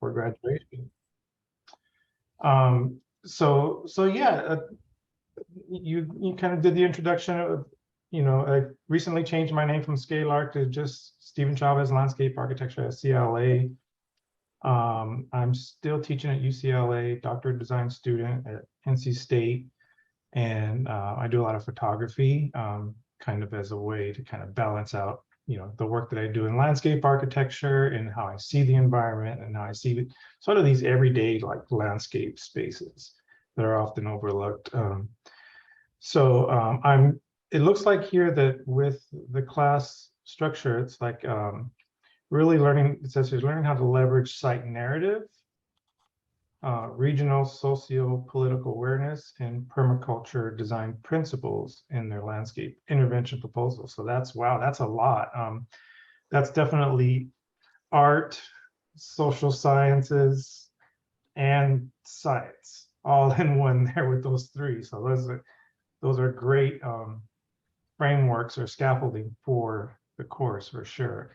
for graduation. So yeah, you kind of did the introduction of, I recently changed my name from Scalar to just Steven Chavez Landscape Architecture at CLA. I'm still teaching at UCLA, doctorate design student at NC State, and I do a lot of photography, kind of as a way to kind of balance out, the work that I do in landscape architecture and how I see the environment and how I see sort of these everyday like landscape spaces that are often overlooked. It looks like here that with the class structure, it's like really learning, it says here, learning how to leverage site narrative, regional socio-political awareness, and permaculture design principles in their landscape intervention proposals. So wow, that's a lot. That's definitely art, social sciences, and science all in one there with those three. So those are great frameworks or scaffolding for the course for sure.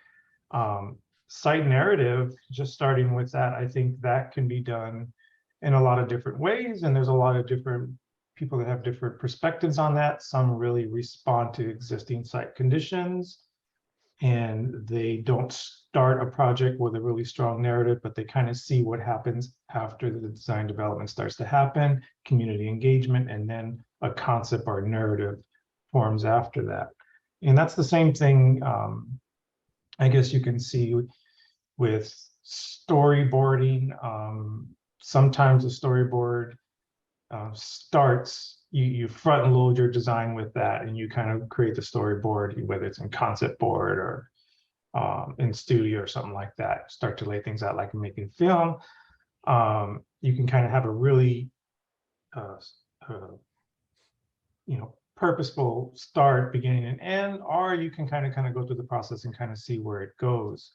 Site narrative, just starting with that, I think that can be done in a lot of different ways, and there's a lot of different people that have different perspectives on that. Some really respond to existing site conditions, and they don't start a project with a really strong narrative, but they kind of see what happens after the design development starts to happen, community engagement, and then a concept or narrative forms after that. And that's the same thing, I guess you can see with storyboarding. Sometimes a storyboard starts, you front load your design with that, and you kind of create the storyboard, whether it's in concept board or in studio or something like that. Start to lay things out like making film. You can kind of have a really purposeful start, beginning and end, or you can kind of go through the process and kind of see where it goes.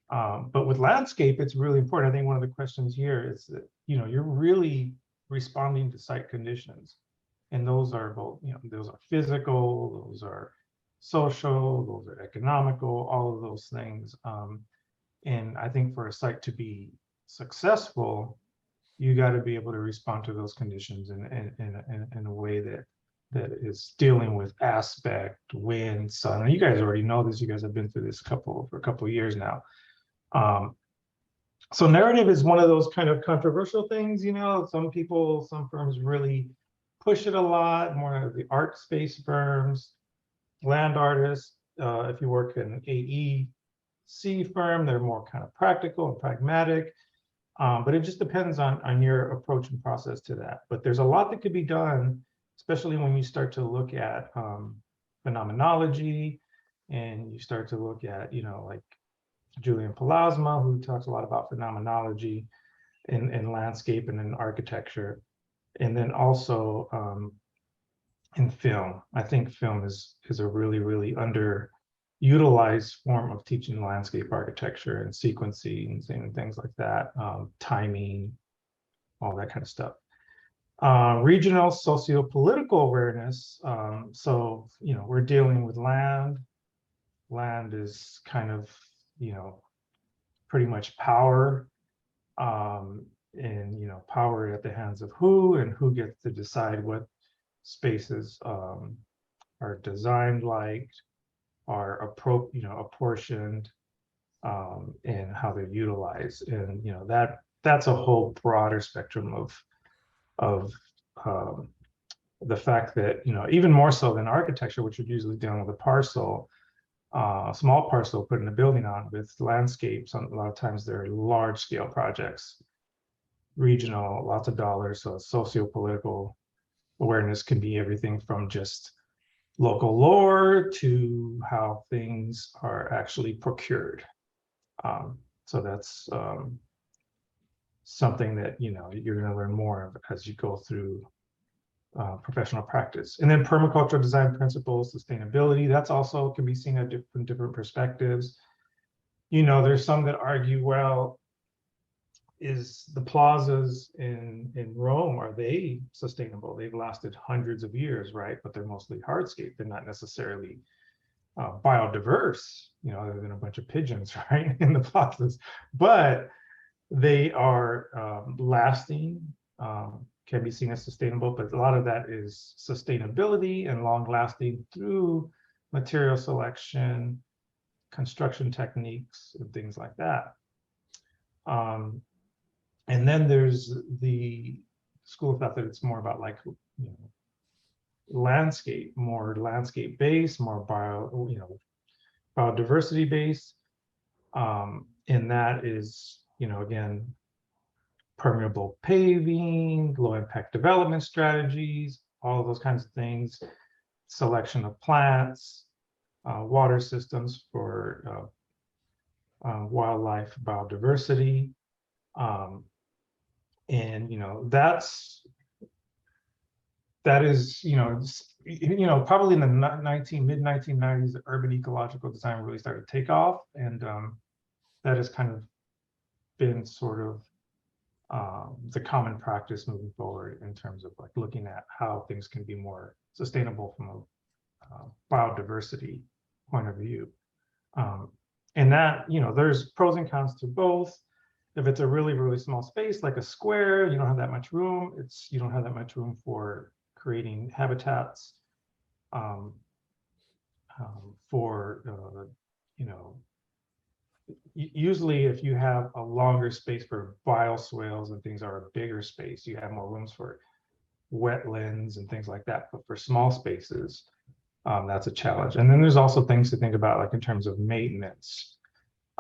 But with landscape, it's really important. I think one of the questions here is that, you're really responding to site conditions. And those are both, those are physical, those are social, those are economical, all of those things. And I think for a site to be successful, you got to be able to respond to those conditions in a way that is dealing with aspect, wind, sun. And you guys already know this. You guys have been through this for a couple of years now. So narrative is one of those kind of controversial things. Some firms really push it a lot, more of the art space firms, land artists. If you work in an AEC firm, they're more kind of practical and pragmatic. But it just depends on your approach and process to that. But there's a lot that could be done, especially when you start to look at phenomenology, and you start to look at, like Julian Palazma, who talks a lot about phenomenology in landscape and in architecture. And then also in film. I think film is a really, really underutilized form of teaching landscape architecture and sequencing and things like that, timing, all that kind of stuff. Regional socio-political awareness. So, we're dealing with land. Land is kind of, pretty much power, and, power at the hands of who, and who gets to decide what spaces are designed like, are apportioned, and how they're utilized. And, that's a whole broader spectrum of the fact that, even more so than architecture, which would usually dealing with a parcel, small parcel putting a building on. With landscapes, a lot of times they're large scale projects, regional, lots of dollars. So socio-political awareness can be everything from just local lore to how things are actually procured. So that's something that you're going to learn more of as you go through professional practice. And then permaculture design principles, sustainability, that's also can be seen at different perspectives. There's some that argue, well, is the plazas in Rome, are they sustainable? They've lasted hundreds of years, right? But they're mostly hardscape. They're not necessarily biodiverse, other than a bunch of pigeons, right, in the plazas. But They are lasting, can be seen as sustainable, but a lot of that is sustainability and long lasting through material selection, construction techniques, and things like that. And then there's the school of thought that it's more about like, landscape, more landscape based, more biodiversity based. And that is, again, permeable paving, low impact development strategies, all of those kinds of things, selection of plants, water systems for wildlife biodiversity. And that is probably in the mid-1990s, the urban ecological design really started to take off, and that has kind of been sort of the common practice moving forward in terms of like looking at how things can be more sustainable from a biodiversity point of view. And that, there's pros and cons to both. If it's a really, really small space, like a square, you don't have that much room. You don't have that much room for creating habitats for, usually if you have a longer space for bioswales and things, are a bigger space, you have more rooms for wetlands and things like that. But for small spaces, that's a challenge. And then there's also things to think about, like in terms of maintenance,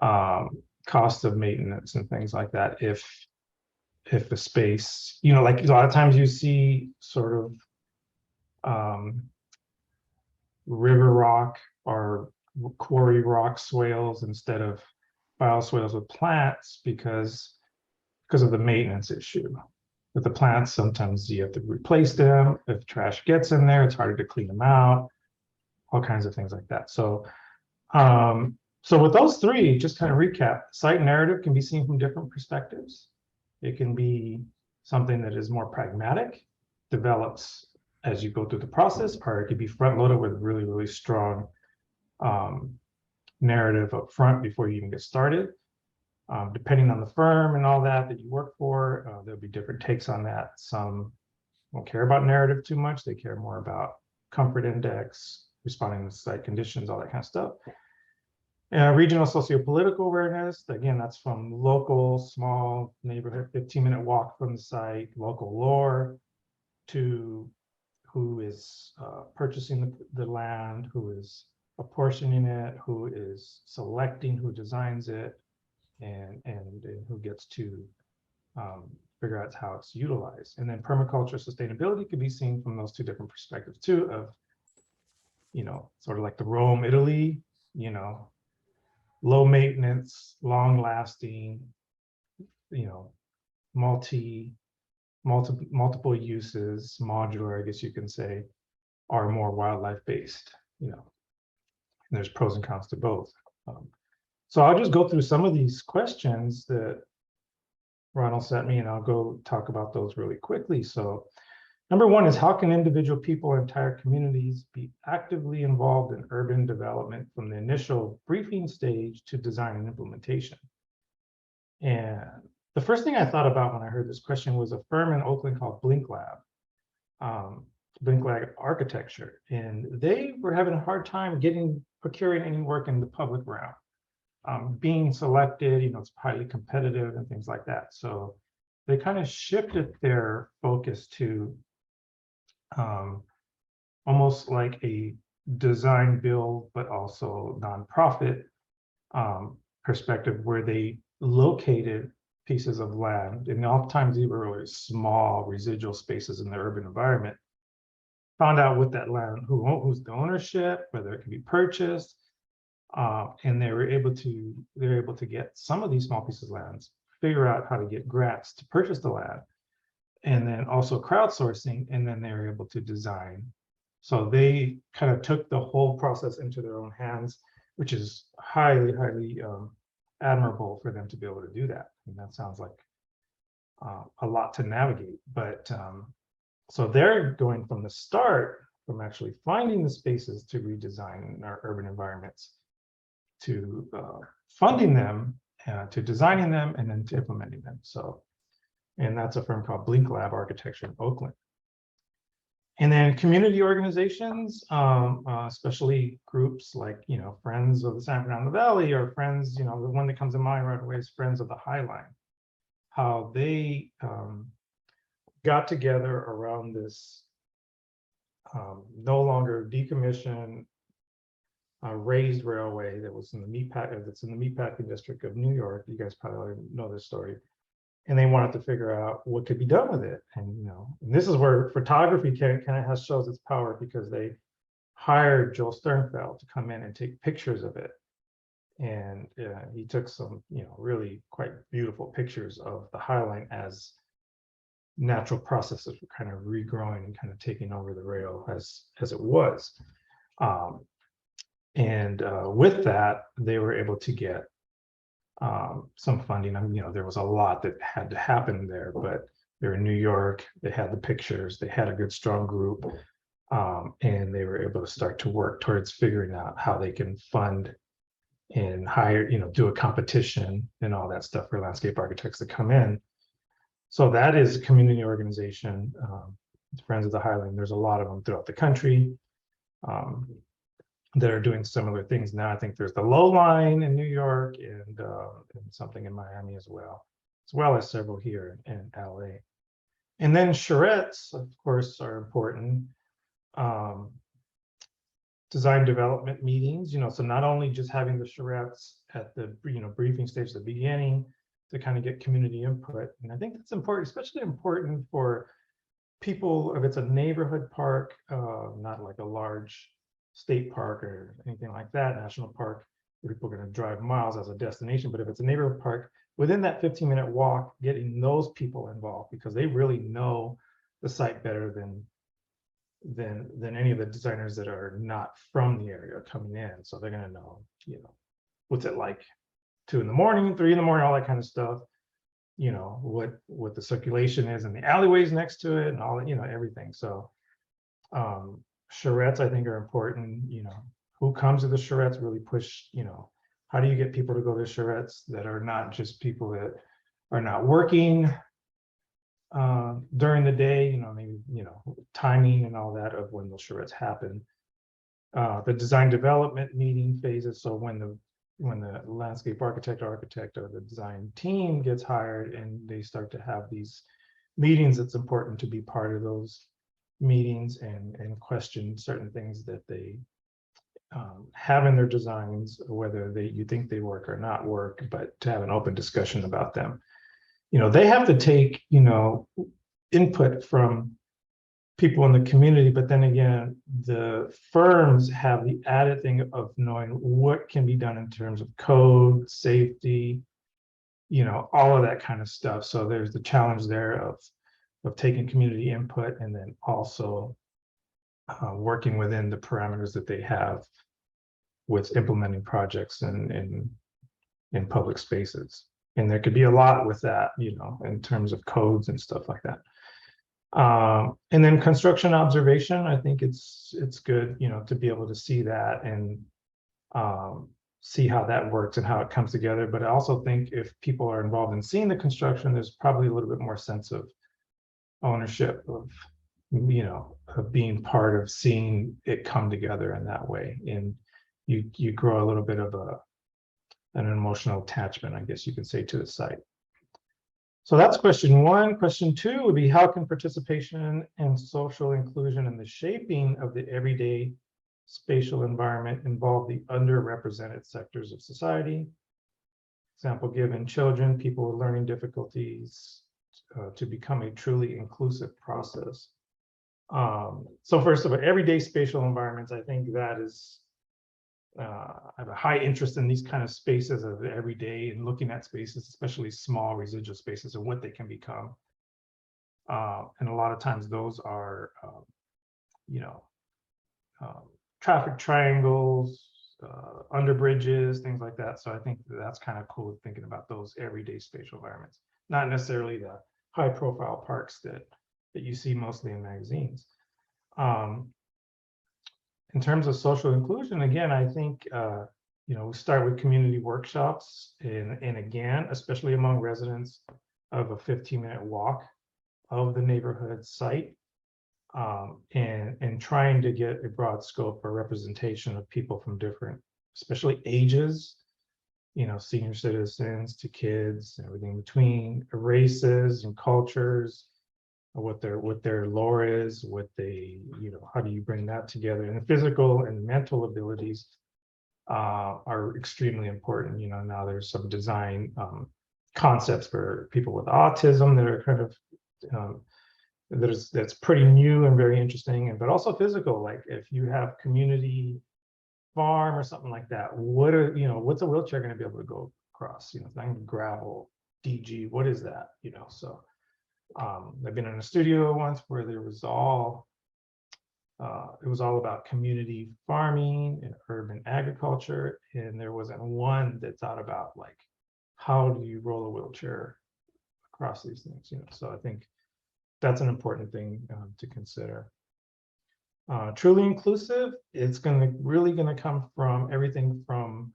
cost of maintenance and things like that. If the space, like a lot of times you see sort of river rock or quarry rock swales instead of bioswales with plants because of the maintenance issue. With the plants, sometimes you have to replace them. If trash gets in there, it's harder to clean them out, all kinds of things like that. So with those three, just kind of recap, site narrative can be seen from different perspectives. It can be something that is more pragmatic, develops as you go through the process, or it could be front-loaded with really, really strong narrative up front before you even get started. Depending on the firm and all that you work for, there'll be different takes on that. Some won't care about narrative too much. They care more about comfort index, responding to site conditions, all that kind of stuff. Regional socio-political awareness, again, that's from local, small neighborhood, 15-minute walk from the site, local lore, to who is purchasing the land, who is apportioning it, who is selecting, who designs it, and who gets to figure out how it's utilized. And then permaculture sustainability could be seen from those two different perspectives too, of, sort of like the Rome, Italy, low maintenance, long lasting, multiple uses, modular, I guess you can say, are more wildlife based, and there's pros and cons to both. So I'll just go through some of these questions that Ronnell sent me, and I'll go talk about those really quickly. So number one is, how can individual people or entire communities be actively involved in urban development from the initial briefing stage to design and implementation? And the first thing I thought about when I heard this question was a firm in Oakland called Blink Lab Architecture. And they were having a hard time procuring any work in the public realm. Being selected, it's highly competitive and things like that. So they kind of shifted their focus to almost like a design build, but also nonprofit perspective, where they located pieces of land, and oftentimes these were really small residual spaces in the urban environment. Found out with that land who's the ownership, whether it can be purchased, and they were able to get some of these small pieces of land, figure out how to get grants to purchase the land, and then also crowdsourcing, and then they were able to design. So they kind of took the whole process into their own hands, which is highly, highly admirable for them to be able to do that. And that sounds like a lot to navigate. But so they're going from the start, from actually finding the spaces to redesign in our urban environments, to funding them to designing them and then to implementing them. So, and that's a firm called Blink Lab Architecture in Oakland. And then community organizations, especially groups like, Friends of the San Fernando Valley, or Friends, the one that comes to mind right away is Friends of the High Line. How they got together around this no longer decommissioned raised railway that was in the meatpacking district of New York. You guys probably already know this story. And they wanted to figure out what could be done with it. And, and this is where photography kind of shows its power, because they hired Joel Sternfeld to come in and take pictures of it. And he took some, really quite beautiful pictures of the High Line as natural processes were kind of regrowing and kind of taking over the rail as it was. With that, they were able to get some funding. I mean, there was a lot that had to happen there, but they're in New York. They had the pictures. They had a good, strong group, and they were able to start to work towards figuring out how they can fund and hire, do a competition and all that stuff for landscape architects to come in. So that is a community organization. Friends of the High Line. There's a lot of them throughout the country that are doing similar things now. I think there's the Low Line in New York and something in Miami as well as several here in LA. And then charrettes, of course, are important. Design development meetings, so not only just having the charrettes at the briefing stage at the beginning to kind of get community input. And I think that's important, especially important for people if it's a neighborhood park, not like a large state park or anything like that, national park, where people are going to drive miles as a destination. But if it's a neighborhood park, within that 15-minute walk, getting those people involved, because they really know the site better than any of the designers that are not from the area coming in. So they're going to know, what's it like 2 in the morning, 3 in the morning, all that kind of stuff. What the circulation is in the alleyways next to it and all that, everything. So charrettes, I think, are important. Who comes to the charrettes really push, how do you get people to go to charrettes that are not just people that are not working during the day, maybe, timing and all that of when those charrettes happen. The design development meeting phases. So when the landscape architect or the design team gets hired and they start to have these meetings, it's important to be part of those meetings and question certain things that they have in their designs, whether you think they work or not work, but to have an open discussion about them. They have to take, input from people in the community, but then again, the firms have the added thing of knowing what can be done in terms of code, safety, all of that kind of stuff. So there's the challenge there of taking community input and then also working within the parameters that they have with implementing projects in public spaces. And there could be a lot with that, in terms of codes and stuff like that. And then construction observation, I think it's good, to be able to see that and see how that works and how it comes together. But I also think if people are involved in seeing the construction, there's probably a little bit more sense of ownership of, of being part of seeing it come together in that way. And you grow a little bit of an emotional attachment, I guess you could say, to the site. So that's question 1. Question 2 would be, how can participation and social inclusion in the shaping of the everyday spatial environment involve the underrepresented sectors of society? Example given: children, people with learning difficulties, to become a truly inclusive process. So first of all, everyday spatial environments, I think that is, I have a high interest in these kind of spaces of every day and looking at spaces, especially small residual spaces, and what they can become. And a lot of times those are, traffic triangles, under bridges, things like that. So I think that's kind of cool, thinking about those everyday spatial environments, not necessarily the high profile parks that you see mostly in magazines. In terms of social inclusion, again, I think we start with community workshops, and again, especially among residents, of a 15-minute walk of the neighborhood site, and trying to get a broad scope or representation of people from different, especially ages, senior citizens to kids, everything between, races and cultures, what their lore is, what they, how do you bring that together? And the physical and mental abilities are extremely important. Now there's some design concepts for people with autism that are kind of that's pretty new and very interesting, but also physical. Like if you have community farm or something like that, what's a wheelchair going to be able to go across? It's not going to be gravel, DG. What is that? So I've been in a studio once where it was all about community farming and urban agriculture, and there wasn't one that thought about like, how do you roll a wheelchair across these things? So I think that's an important thing to consider. Truly inclusive, it's really going to come from everything from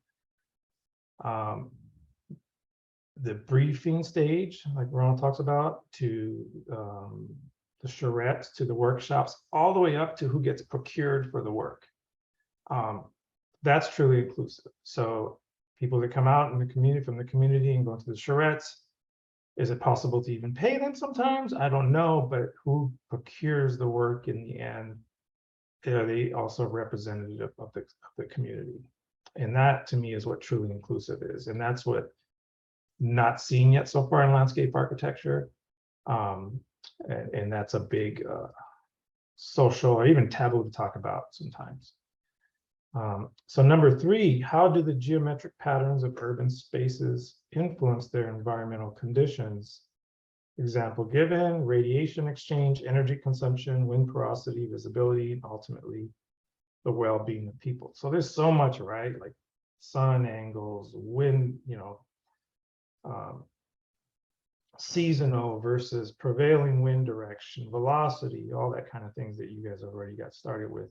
the briefing stage, like Ronald talks about, to the charrettes, to the workshops, all the way up to who gets procured for the work. That's truly inclusive. So people that come out in the community, from the community, and go into the charrettes, is it possible to even pay them sometimes? I don't know, but who procures the work in the end? Are they also representative of the community? And that, to me, is what truly inclusive is. And that's what not seen yet so far in landscape architecture. And that's a big social or even taboo to talk about sometimes. So number 3, how do the geometric patterns of urban spaces influence their environmental conditions? Example given: radiation exchange, energy consumption, wind porosity, visibility, and ultimately the well-being of people. So there's so much, right? Like sun angles, wind, seasonal versus prevailing wind direction, velocity, all that kind of things that you guys already got started with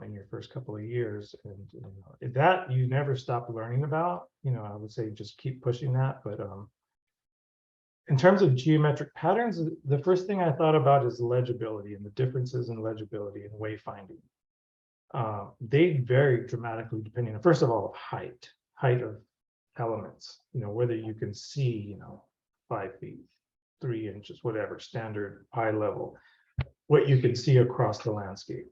in your first couple of years. And that you never stop learning about. I would say just keep pushing that. But in terms of geometric patterns, the first thing I thought about is legibility and the differences in legibility and wayfinding. They vary dramatically depending on, first of all, height of elements, whether you can see, 5 feet, 3 inches, whatever, standard eye level, what you can see across the landscape.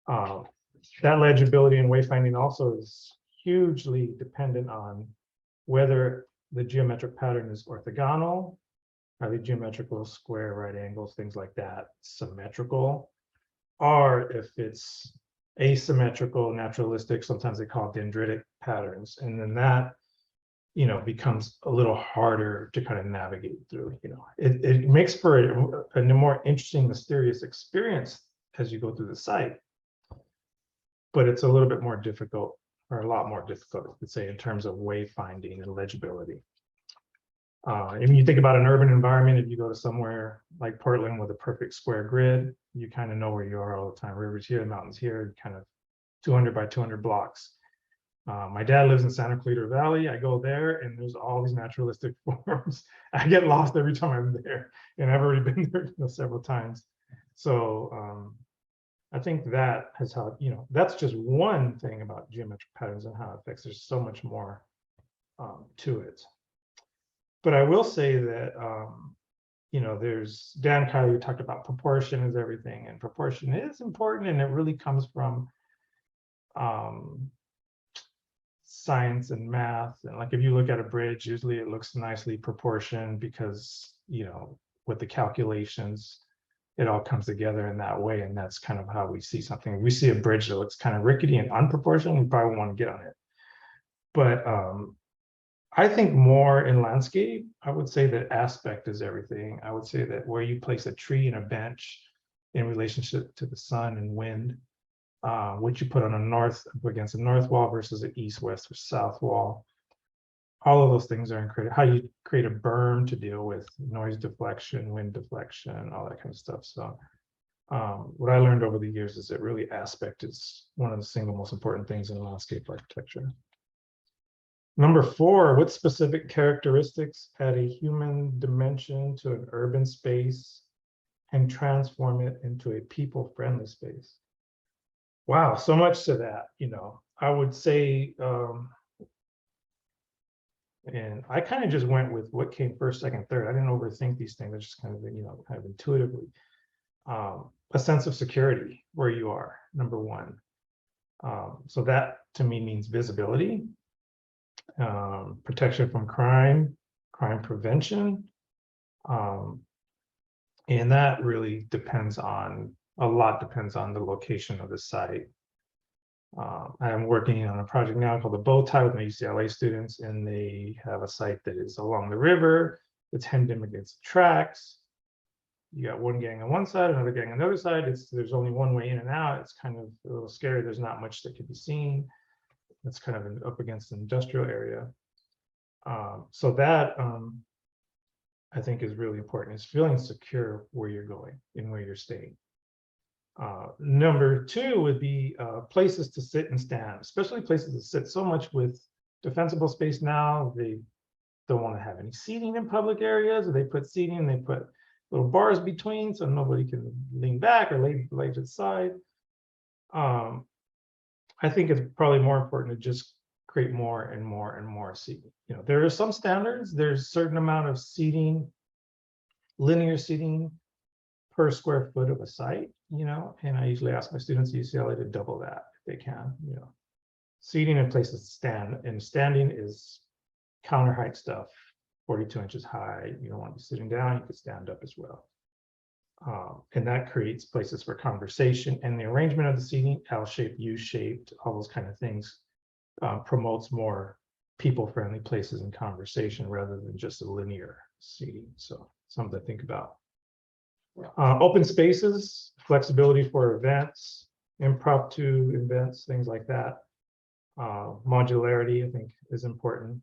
That legibility and wayfinding also is hugely dependent on whether the geometric pattern is orthogonal, are they geometrical, square, right angles, things like that, symmetrical, or if it's asymmetrical, naturalistic, sometimes they call it dendritic patterns. And then that, becomes a little harder to kind of navigate through. It makes for a more interesting, mysterious experience as you go through the site, but it's a little bit more difficult, or a lot more difficult, I would say, in terms of wayfinding and legibility. If you think about an urban environment, if you go to somewhere like Portland with a perfect square grid, you kind of know where you are all the time. Rivers here, mountains here, kind of 200 by 200 blocks. My dad lives in Santa Clarita Valley. I go there and there's all these naturalistic forms. I get lost every time I'm there, and I've already been there several times. So I think that has how, that's just one thing about geometric patterns and how it affects. There's so much more to it. But I will say that, there's Dan Kiley, who talked about proportion is everything, and proportion is important, and it really comes from science and math. And like if you look at a bridge, usually it looks nicely proportioned because, with the calculations, it all comes together in that way. And that's kind of how we see something. If we see a bridge that looks kind of rickety and unproportioned, we probably won't want to get on it. But I think more in landscape, I would say that aspect is everything. I would say that where you place a tree and a bench in relationship to the sun and wind, what you put on against a north wall versus an east, west, or south wall, all of those things are incredible. How you create a berm to deal with noise deflection, wind deflection, all that kind of stuff. So what I learned over the years is that really aspect is one of the single most important things in landscape architecture. Number 4, what specific characteristics add a human dimension to an urban space and transform it into a people-friendly space? Wow, so much to that, I would say, and I kind of just went with what came first, second, third. I didn't overthink these things. I just kind of, kind of intuitively. A sense of security where you are, number 1. So that to me means visibility, protection from crime prevention. And that really depends on, a lot depends on the location of the site. I am working on a project now called the Bow Tie with my UCLA students, and they have a site that is along the river. It's hemmed in against the tracks. You got one gang on one side, another gang on the other side. There's only one way in and out. It's kind of a little scary. There's not much that can be seen. It's kind of up against an industrial area. So that I think is really important, is feeling secure where you're going and where you're staying. Number 2 would be places to sit and stand, especially places to sit. So much with defensible space now, they don't want to have any seating in public areas, or they put seating, they put little bars between so nobody can lean back or lay to the side. I think it's probably more important to just create more and more and more seating. There are some standards. There's a certain amount of seating, linear seating per square foot of a site, and I usually ask my students at UCLA to double that if they can. Seating in places to stand, and standing is counter height stuff, 42 inches high. You don't want to be sitting down, you could stand up as well. And that creates places for conversation, and the arrangement of the seating, L-shaped, U-shaped, all those kind of things, promotes more people-friendly places and conversation rather than just a linear seating. So something to think about. Open spaces, flexibility for events, impromptu events, things like that. Modularity, I think, is important.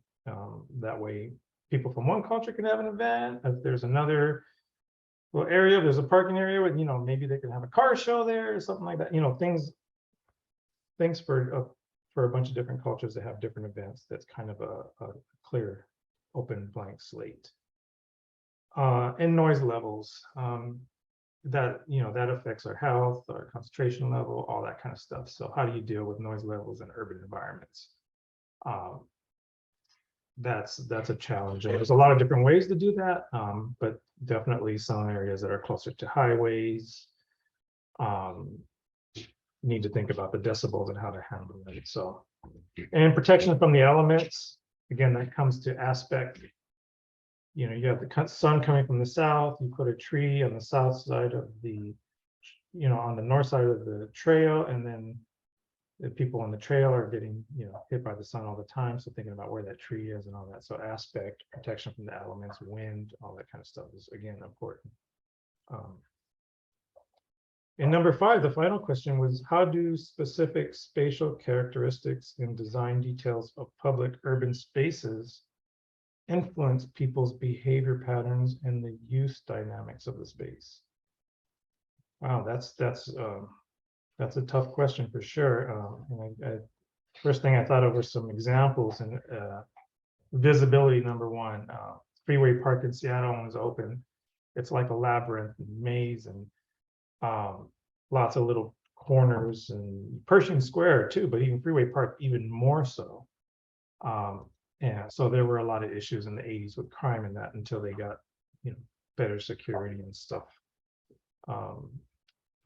That way, people from one culture can have an event. If there's another little area, there's a parking area with, maybe they can have a car show there or something like that. Things for a bunch of different cultures that have different events. That's kind of a clear, open, blank slate. And noise levels, that affects our health, our concentration level, all that kind of stuff. So how do you deal with noise levels in urban environments? That's a challenge. And there's a lot of different ways to do that, but definitely some areas that are closer to highways need to think about the decibels and how to handle it. So, and protection from the elements, again, that comes to aspect. You have the sun coming from the south, you put a tree on the south side of the, on the north side of the trail, and then the people on the trail are getting, hit by the sun all the time. So thinking about where that tree is and all that. So aspect, protection from the elements, wind, all that kind of stuff is, again, important. And number 5, the final question was, how do specific spatial characteristics and design details of public urban spaces influence people's behavior patterns and the use dynamics of the space? Wow, that's a tough question for sure. And first thing I thought of were some examples. And visibility, number 1. Freeway Park in Seattle, when it was open, it's like a labyrinth and maze, and lots of little corners, and Pershing Square too, but even Freeway Park even more so. And so there were a lot of issues in the 80s with crime and that, until they got, better security and stuff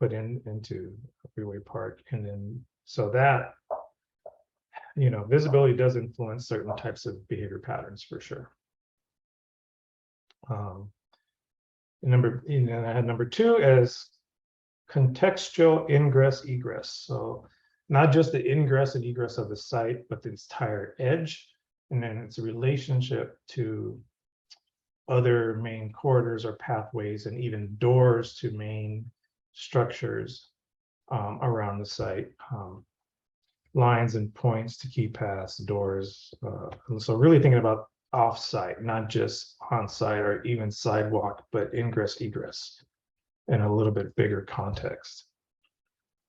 put into Freeway Park. And then, so that, visibility does influence certain types of behavior patterns for sure. I had number 2 as contextual ingress egress. So not just the ingress and egress of the site, but the entire edge. And then its relationship to other main corridors or pathways, and even doors to main structures around the site. Lines and points to key paths, doors. So really thinking about off-site, not just on-site or even sidewalk, but ingress, egress in a little bit bigger context.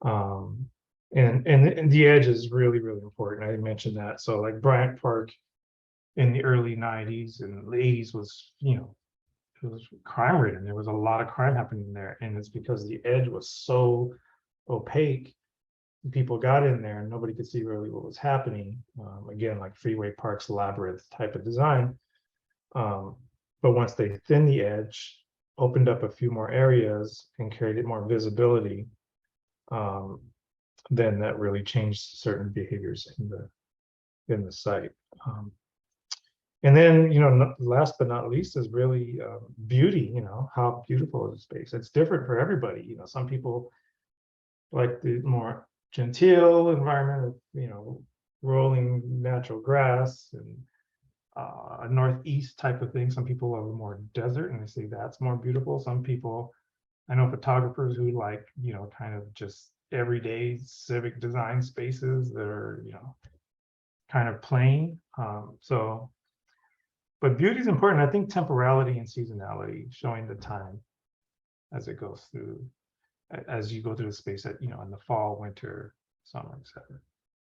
And the edge is really, really important. I mentioned that. So like Bryant Park in the early 90s and the 80s was, it was crime ridden. There was a lot of crime happening there. And it's because the edge was so opaque. People got in there and nobody could see really what was happening. Again, like Freeway Park's labyrinth type of design. But once they thinned the edge, opened up a few more areas and created more visibility, then that really changed certain behaviors in the site. And then, last but not least is really beauty. How beautiful is the space? It's different for everybody. Some people like the more genteel environment of, rolling natural grass and a northeast type of thing. Some people are more desert and they say that's more beautiful. Some people, I know photographers who like, kind of just everyday civic design spaces that are, kind of plain. But beauty is important. I think temporality and seasonality, showing the time as it goes through, as you go through the space in the fall, winter, summer, etc.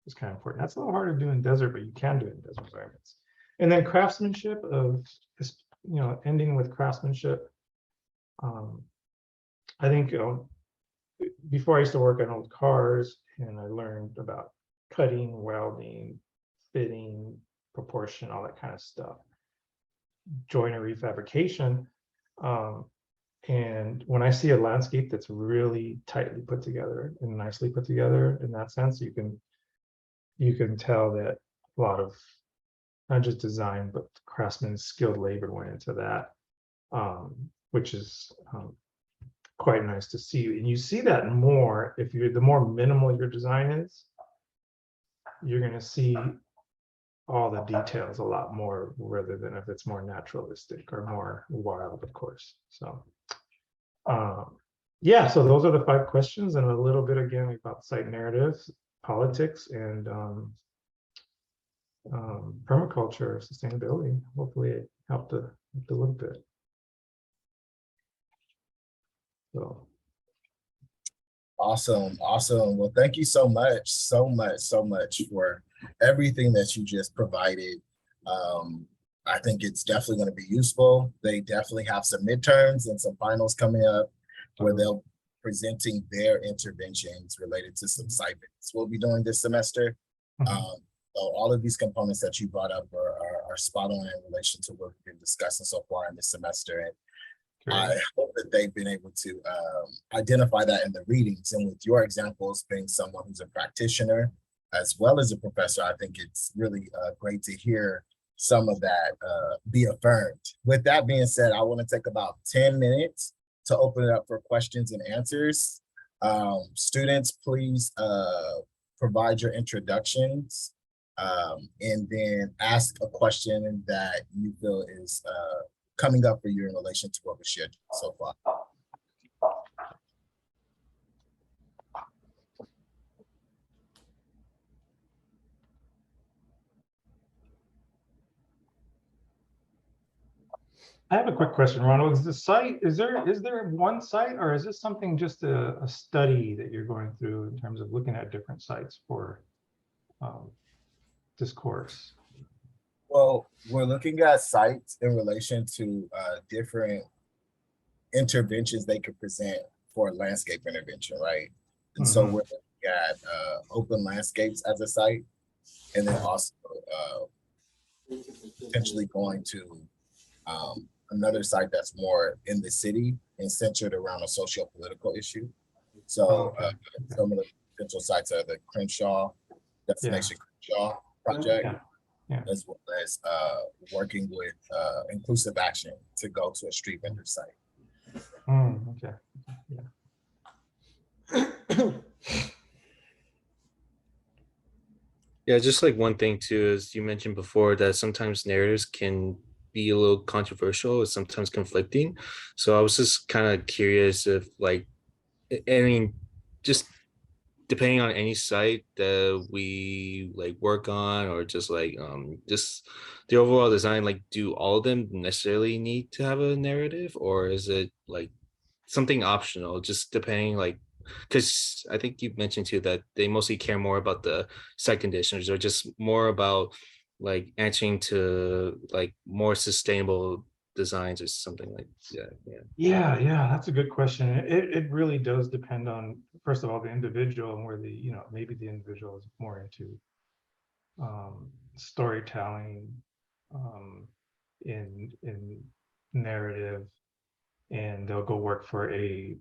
It's kind of important. That's a little harder to do in desert, but you can do it in desert environments. And then craftsmanship ending with craftsmanship. I think before I used to work on old cars, and I learned about cutting, welding, fitting, proportion, all that kind of stuff, joinery, fabrication. And when I see a landscape that's really tightly put together and nicely put together in that sense, you can tell that a lot of not just design, but craftsmen's skilled labor went into that, which is quite nice to see. And you see that more if the more minimal your design is, you're going to see all the details a lot more, rather than if it's more naturalistic or more wild, of course. So yeah, so those are the 5 questions, and a little bit again about site narratives, politics, and permaculture, sustainability. Hopefully it helped a little bit. So awesome. Well, thank you so much for everything that you just provided. I think it's definitely going to be useful. They definitely have some midterms and some finals coming up where they'll be presenting their interventions related to some site visits we'll be doing this semester. So all of these components that you brought up are spot on in relation to what we've been discussing so far in this semester. And I hope that they've been able to identify that in the readings. And with your examples being someone who's a practitioner as well as a professor, I think it's really great to hear some of that be affirmed. With that being said, I want to take about 10 minutes to open it up for questions and answers. Students, please provide your introductions and then ask a question that you feel is coming up for you in relation to what we shared so far. I have a quick question, Ronald. Is there one site, or is this something just a study that you're going through in terms of looking at different sites for this course? Well, we're looking at sites in relation to different interventions they could present for a landscape intervention, right? And so we're looking at open landscapes as a site, and then also potentially going to another site that's more in the city and centered around a socio-political issue. So some of the potential sites are the Crenshaw, Destination Crenshaw project, as well as working with Inclusive Action to go to a street vendor site. Yeah, just like one thing too, as you mentioned before, that sometimes narratives can be a little controversial, it's sometimes conflicting. So I was just kind of curious if, like, I mean, just depending on any site that we like work on, or just like just the overall design, like, do all of them necessarily need to have a narrative, or is it like something optional, just depending, like, because I think you mentioned too that they mostly care more about the site conditions, or just more about like answering to like more sustainable designs or something like that? Yeah. Yeah, that's a good question. It really does depend on, first of all, the individual and where the, maybe the individual is more into storytelling, um, in narrative, and they'll go work for a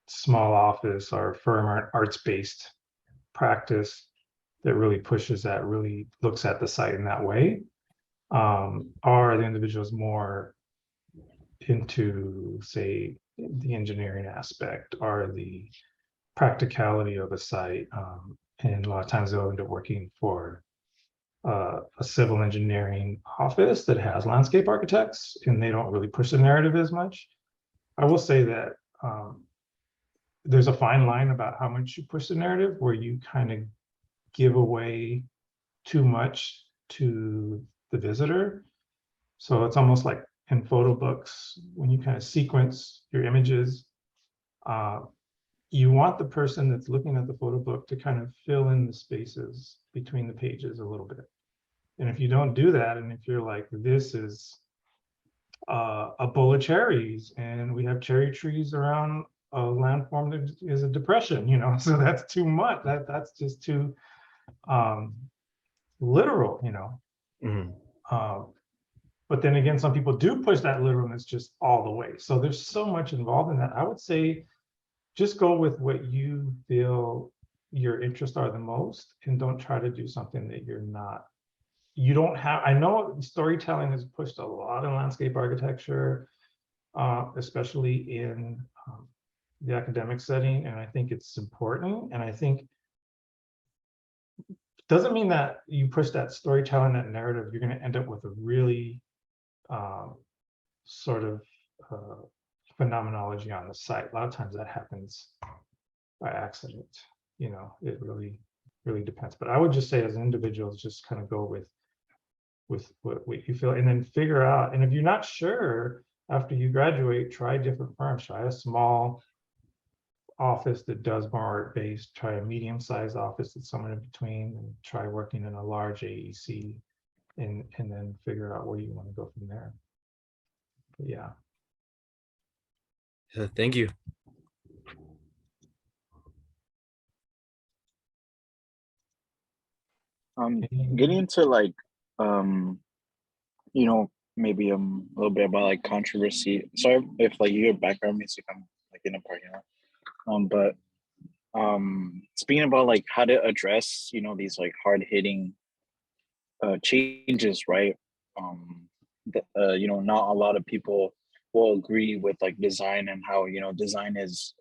small office or firm or arts-based practice that really pushes that, really looks at the site in that way. Are the individuals more into, say, the engineering aspect or the practicality of a site? And a lot of times they'll end up working for a civil engineering office that has landscape architects, and they don't really push the narrative as much. I will say that there's a fine line about how much you push the narrative, where you kind of give away too much to the visitor. So it's almost like in photo books, when you kind of sequence your images, uh, you want the person that's looking at the photo book to kind of fill in the spaces between the pages a little bit. And if you don't do that, and if you're like, this is a bowl of cherries, and we have cherry trees around a landform that is a depression, so that's too much. That's just too literal, Mhm. But then again, some people do push that literalness just all the way. So there's so much involved in that. I would say just go with what you feel your interests are the most, and don't try to do something that you don't have. I know storytelling is pushed a lot in landscape architecture, especially in the academic setting, and I think it's important. And I think doesn't mean that you push that storytelling, that narrative, you're going to end up with a really sort of phenomenology on the site. A lot of times that happens by accident. It really depends. But I would just say, as individuals, just kind of go with what you feel, and then figure out. And if you're not sure after you graduate, try different firms. Try a small office that does more art-based. Try a medium-sized office that's somewhere in between, and try working in a large AEC, and then figure out where you want to go from there. But yeah. Thank you. Getting into like you know, maybe a little bit about like controversy. Sorry if like you hear background music, I'm like in a parking lot. But speaking about like how to address, these like hard hitting changes, right? Not a lot of people will agree with like design, and how design is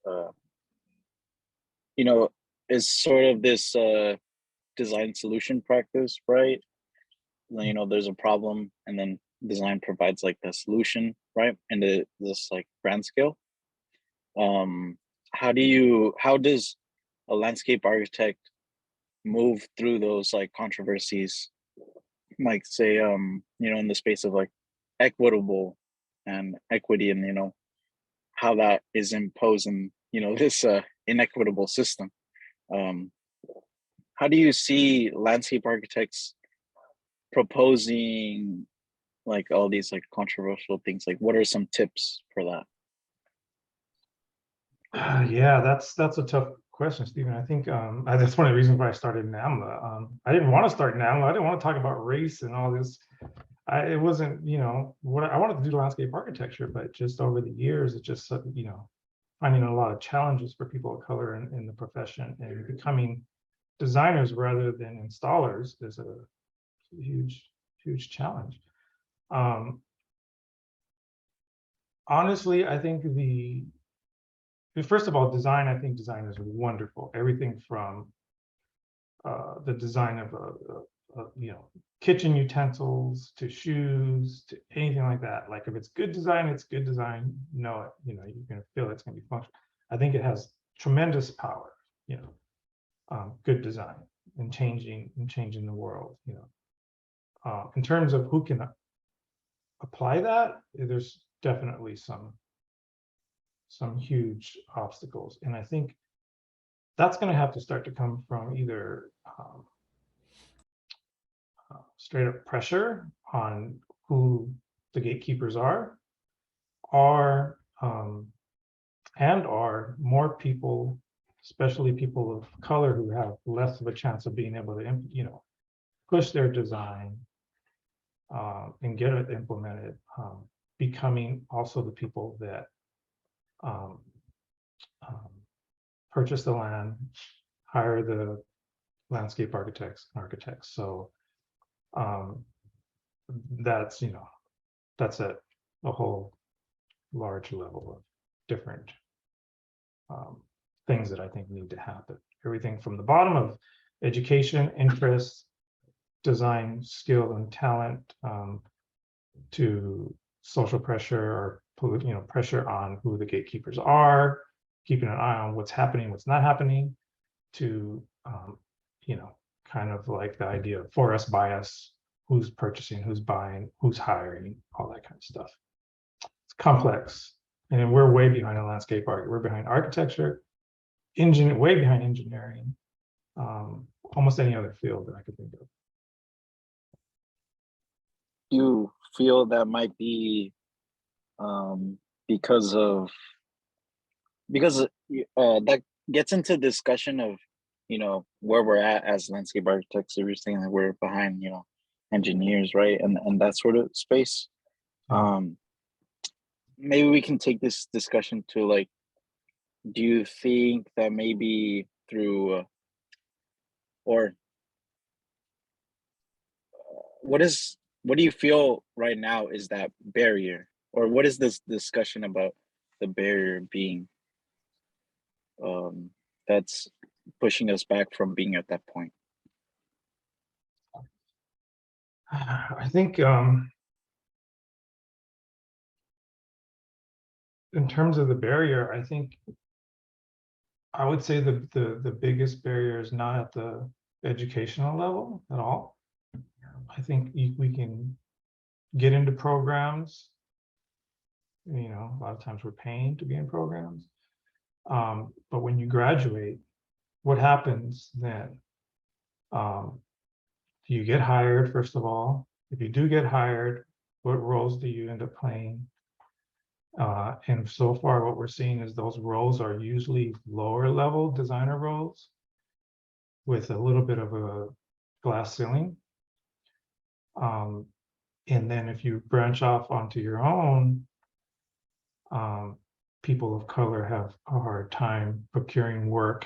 you know is sort of this design solution practice, right? There's a problem, and then design provides like the solution, right? And this like grand scale. um how does a landscape architect move through those like controversies, like say in the space of like equitable and equity, and how that is imposed in this inequitable system. um how do you see landscape architects proposing like all these like controversial things? Like, what are some tips for that? Yeah, that's a tough question, Stephen. I think that's one of the reasons why I started NAMLA. I didn't want to start NAMLA. I didn't want to talk about race and all this. It wasn't, what I wanted to do landscape architecture, but just over the years, it just, finding a lot of challenges for people of color in the profession, and becoming designers rather than installers is a huge challenge. Honestly, I think first of all, design, I think design is wonderful. Everything from the design of kitchen utensils to shoes to anything like that. Like, if it's good design, it's good design. You're going to feel it's going to be functional. I think it has tremendous power, good design, and changing the world. In terms of who can apply that, there's definitely some huge obstacles, and I think that's going to have to start to come from either straight up pressure on who the gatekeepers are, are more people, especially people of color, who have less of a chance of being able to, push their design and get it implemented, becoming also the people that purchase the land, hire the landscape architects. So that's at a whole large level of different things that I think need to happen. Everything from the bottom of education, interest, design, skill, and talent, to social pressure, or pressure on who the gatekeepers are, keeping an eye on what's happening, what's not happening, to kind of like the idea of for us, by us, who's purchasing, who's buying, who's hiring, all that kind of stuff. It's complex, and we're way behind in landscape art. We're behind architecture, way behind engineering, almost any other field that I could think of. You feel that might be because that gets into discussion of where we're at as landscape architects. If you're saying that we're behind engineers, right, and that sort of space. Maybe we can take this discussion to, like, do you think that maybe through or what do you feel right now is that barrier, or what is this discussion about the barrier being that's pushing us back from being at that point? I think in terms of the barrier, I think I would say the biggest barrier is not at the educational level at all. I think we can get into programs. A lot of times we're paying to be in programs. But when you graduate, what happens then? Do you get hired, first of all? If you do get hired, what roles do you end up playing? And so far, what we're seeing is those roles are usually lower level designer roles with a little bit of a glass ceiling. And then if you branch off onto your own, people of color have a hard time procuring work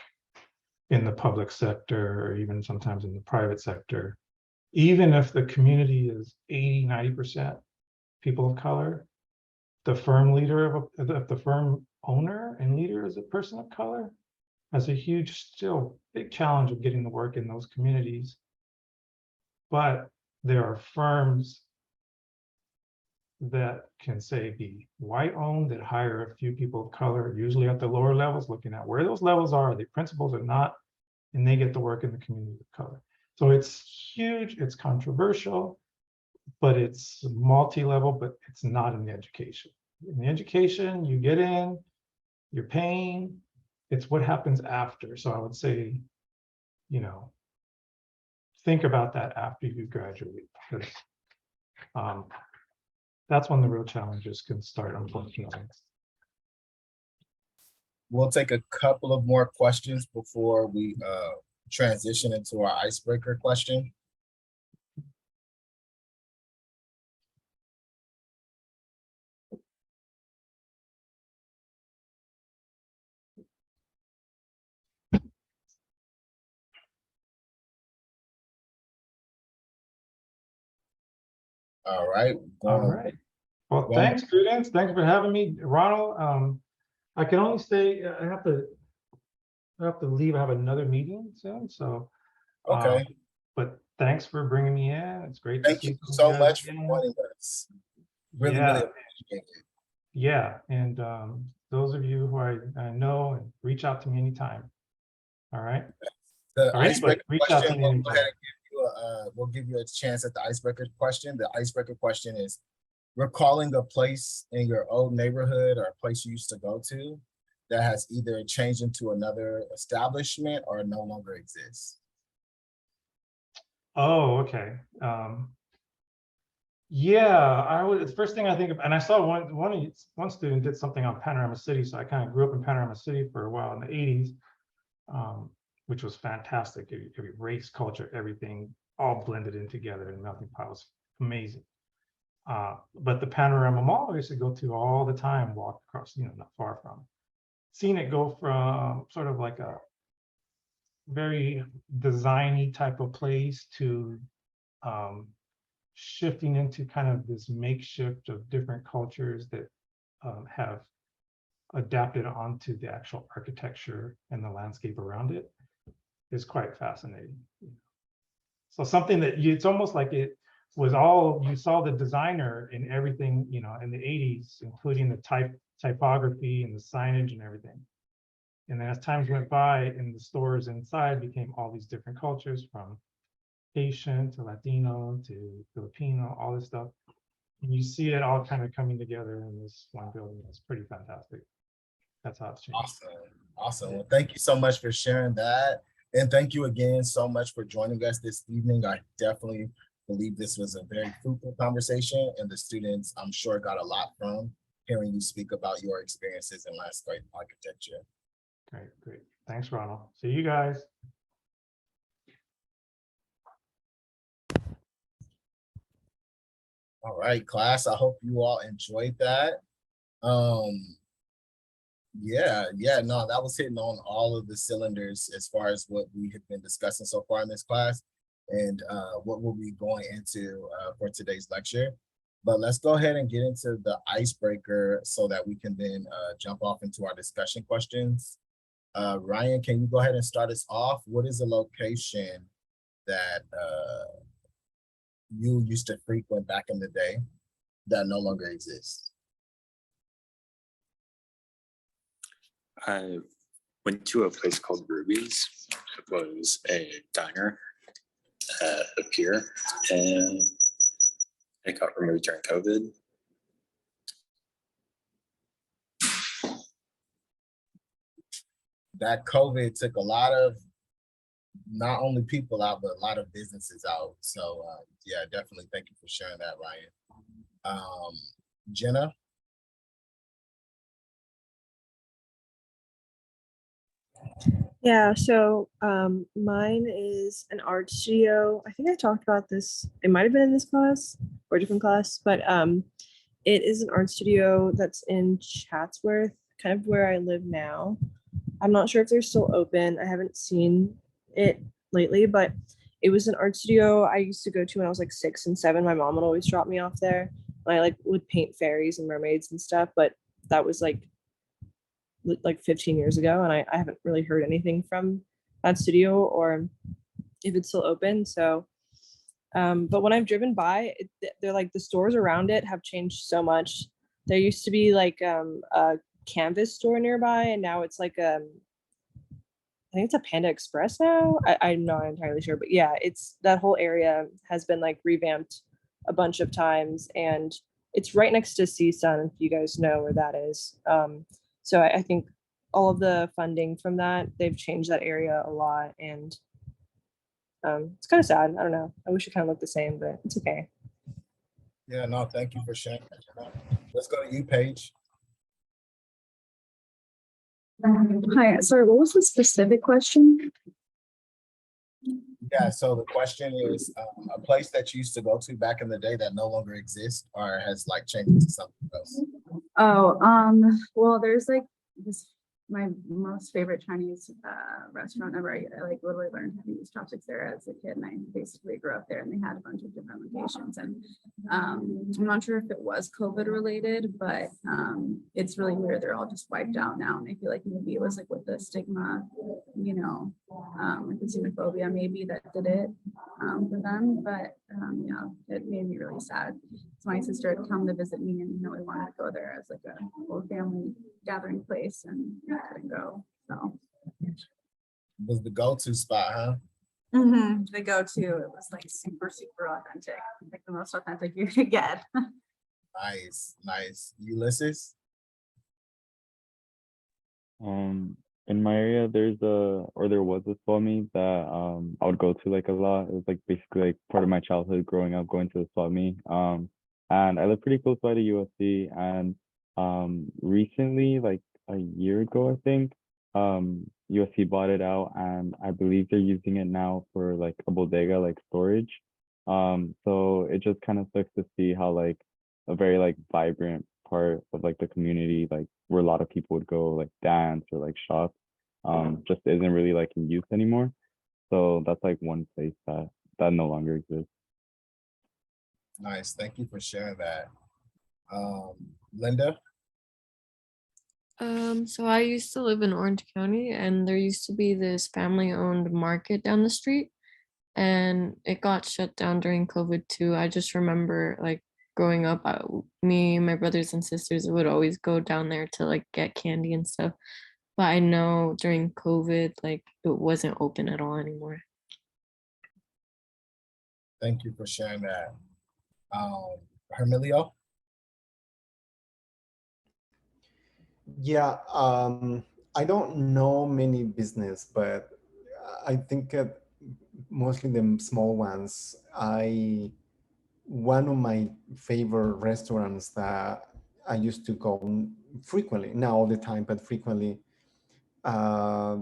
in the public sector, or even sometimes in the private sector. Even if the community is 80–90% people of color, the firm leader the firm owner and leader is a person of color, has a huge, still big challenge of getting the work in those communities. But there are firms that can, say, be white owned, that hire a few people of color, usually at the lower levels, looking at where those levels are the principals or not, and they get the work in the community of color. So it's huge, it's controversial, but it's multi-level, but it's not in the education. In the education, you get in, you're paying, it's what happens after. So I would say, think about that after you graduate, because that's when the real challenges can start, unfortunately. We'll take a couple of more questions before we transition into our icebreaker question. All right. All right. Well, thanks, students. Thanks for having me, Ronald. I can only stay. I have to leave. I have another meeting soon. So, okay. But thanks for bringing me in. It's great. Thank you so much for joining us. Really appreciate it. Yeah, and those of you who I know, and reach out to me anytime. All right. The icebreaker question, we'll go ahead and we'll give you a chance at the icebreaker question. The icebreaker question is recalling a place in your old neighborhood or a place you used to go to that has either changed into another establishment or no longer exists. Oh, okay. Yeah, I was, the first thing I think of, and I saw one student did something on Panorama City, so I kind of grew up in Panorama City for a while in the 80s, which was fantastic. Every race, culture, everything all blended in together in melting pot was amazing. But the Panorama Mall I used to go to all the time, walk across, not far from. Seeing it go from sort of like a very designy type of place to shifting into kind of this makeshift of different cultures that have adapted onto the actual architecture and the landscape around it is quite fascinating. So something that it's almost like it was all, you saw the designer in everything, in the 80s, including the typography and the signage and everything. And then as times went by and the stores inside became all these different cultures, from Asian to Latino to Filipino, all this stuff. And you see it all kind of coming together in this one building. It's pretty fantastic. That's how it's changed. Awesome. Well, thank you so much for sharing that. And thank you again so much for joining us this evening. I definitely believe this was a very fruitful conversation, and the students, I'm sure, got a lot from hearing you speak about your experiences in landscape architecture. Great. Thanks, Ronald. See you guys. All right, class. I hope you all enjoyed that. No, that was hitting on all of the cylinders as far as what we have been discussing so far in this class, and what we'll be going into for today's lecture. But let's go ahead and get into the icebreaker so that we can then jump off into our discussion questions. Ryan, can you go ahead and start us off? What is a location that you used to frequent back in the day that no longer exists? I went to a place called Ruby's. It was a diner at a pier, and it got removed during COVID. That COVID took a lot of not only people out, but a lot of businesses out. So yeah, definitely thank you for sharing that, Ryan. Jenna? Yeah, so mine is an art studio. I think I talked about this. It might have been in this class or a different class, but it is an art studio that's in Chatsworth, kind of where I live now. I'm not sure if they're still open. I haven't seen it lately, but it was an art studio I used to go to when I was like 6 and 7. My mom would always drop me off there. I would paint fairies and mermaids and stuff, but that was like 15 years ago, and I haven't really heard anything from that studio or if it's still open. So but when I've driven by, they're like, the stores around it have changed so much. There used to be like a canvas store nearby, and now it's like I think it's a Panda Express now. I'm not entirely sure, but yeah, it's that whole area has been like revamped a bunch of times, and it's right next to CSUN, if you guys know where that is. So I think all of the funding from that, they've changed that area a lot, and it's kind of sad. I don't know. I wish it kind of looked the same, but it's okay. Yeah, no, thank you for sharing that. Let's go to you, Paige. Hi, sorry, what was the specific question? Yeah, so the question is a place that you used to go to back in the day that no longer exists or has like changed into something else. Oh, well, there's like this, my most favorite Chinese restaurant ever. I like literally learned how to use chopsticks there as a kid, and I basically grew up there, and they had a bunch of different locations. And I'm not sure if it was COVID related, but it's really weird. They're all just wiped out now, and I feel like maybe it was like with the stigma, like the xenophobia maybe that did it for them. But yeah, it made me really sad. So my sister had come to visit me, and we wanted to go there as like a whole family gathering place, and we couldn't go. So It was the go-to spot, huh? the go-to. It was like super authentic, like the most authentic you could get. Nice. Ulysses? in my area, there was a swap meet that I would go to like a lot. It was like basically like part of my childhood growing up going to the swap meet. And I live pretty close by to USC, and recently, like a year ago, I think, USC bought it out, and I believe they're using it now for like a bodega, like storage. So it just kind of sucks to see how like a very like vibrant part of like the community, like where a lot of people would go like dance or like shop, just isn't really like in use anymore. So that's like one place that no longer exists. Nice. Thank you for sharing that. Linda? So I used to live in Orange County, and there used to be this family-owned market down the street, and it got shut down during COVID too. I just remember like growing up, me, my brothers and sisters would always go down there to like get candy and stuff. But I know during COVID, like it wasn't open at all anymore. Thank you for sharing that. Hermelio? Yeah, I don't know many business, but I think mostly the small ones. One of my favorite restaurants that I used to go frequently, not all the time, but frequently. Uh,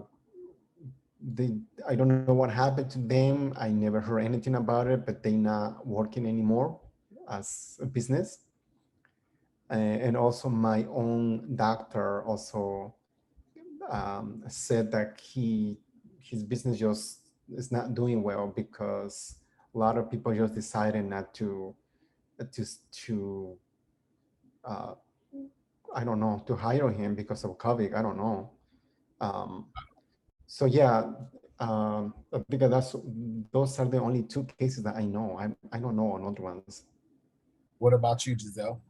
I don't know what happened to them. I never heard anything about it, but they not working anymore as a business. And also my own doctor also said that his business just is not doing well because a lot of people just decided not to to uh, I don't know, to hire him because of COVID. I don't know. Um, so yeah, because those are the only two cases that I know. I don't know on other ones. What about you, Giselle?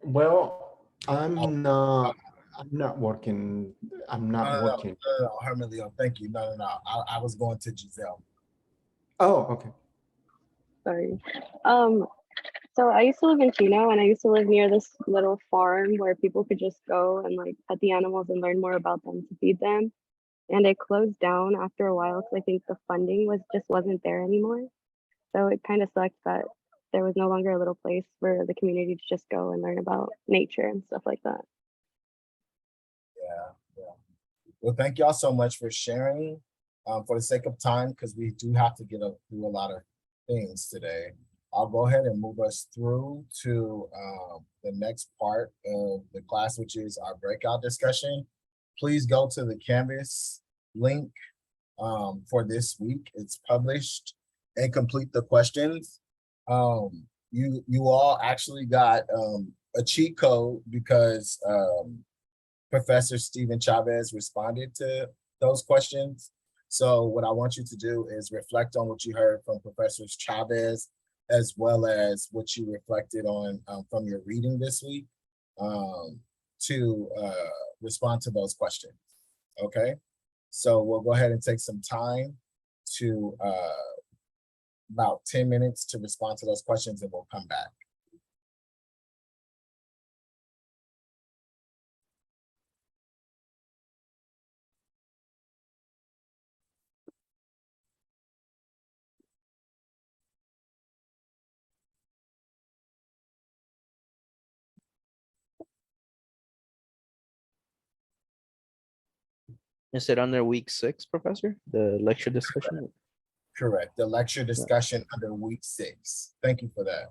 Well, I'm not working. I'm not working. No, Hermelio, thank you. No. I was going to Giselle. Oh, okay. Sorry. So I used to live in Chino, and I used to live near this little farm where people could just go and like pet the animals and learn more about them to feed them. And it closed down after a while because I think the funding wasn't there anymore. So it kind of sucked that there was no longer a little place for the community to just go and learn about nature and stuff like that. Yeah. Well, thank y'all so much for sharing. For the sake of time, because we do have to get through a lot of things today, I'll go ahead and move us through to the next part of the class, which is our breakout discussion. Please go to the Canvas link for this week. It's published, and complete the questions. You all actually got a cheat code because Professor Steven Chavez responded to those questions. So what I want you to do is reflect on what you heard from Professor Chavez, as well as what you reflected on from your reading this week, to respond to those questions. Okay, so we'll go ahead and take some time to about 10 minutes to respond to those questions, and we'll come back. Is it under week 6, Professor? The lecture discussion? Correct. The lecture discussion under week 6. Thank you for that.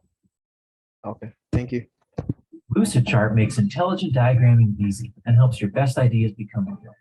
Okay, thank you. Lucidchart makes intelligent diagramming easy and helps your best ideas become real.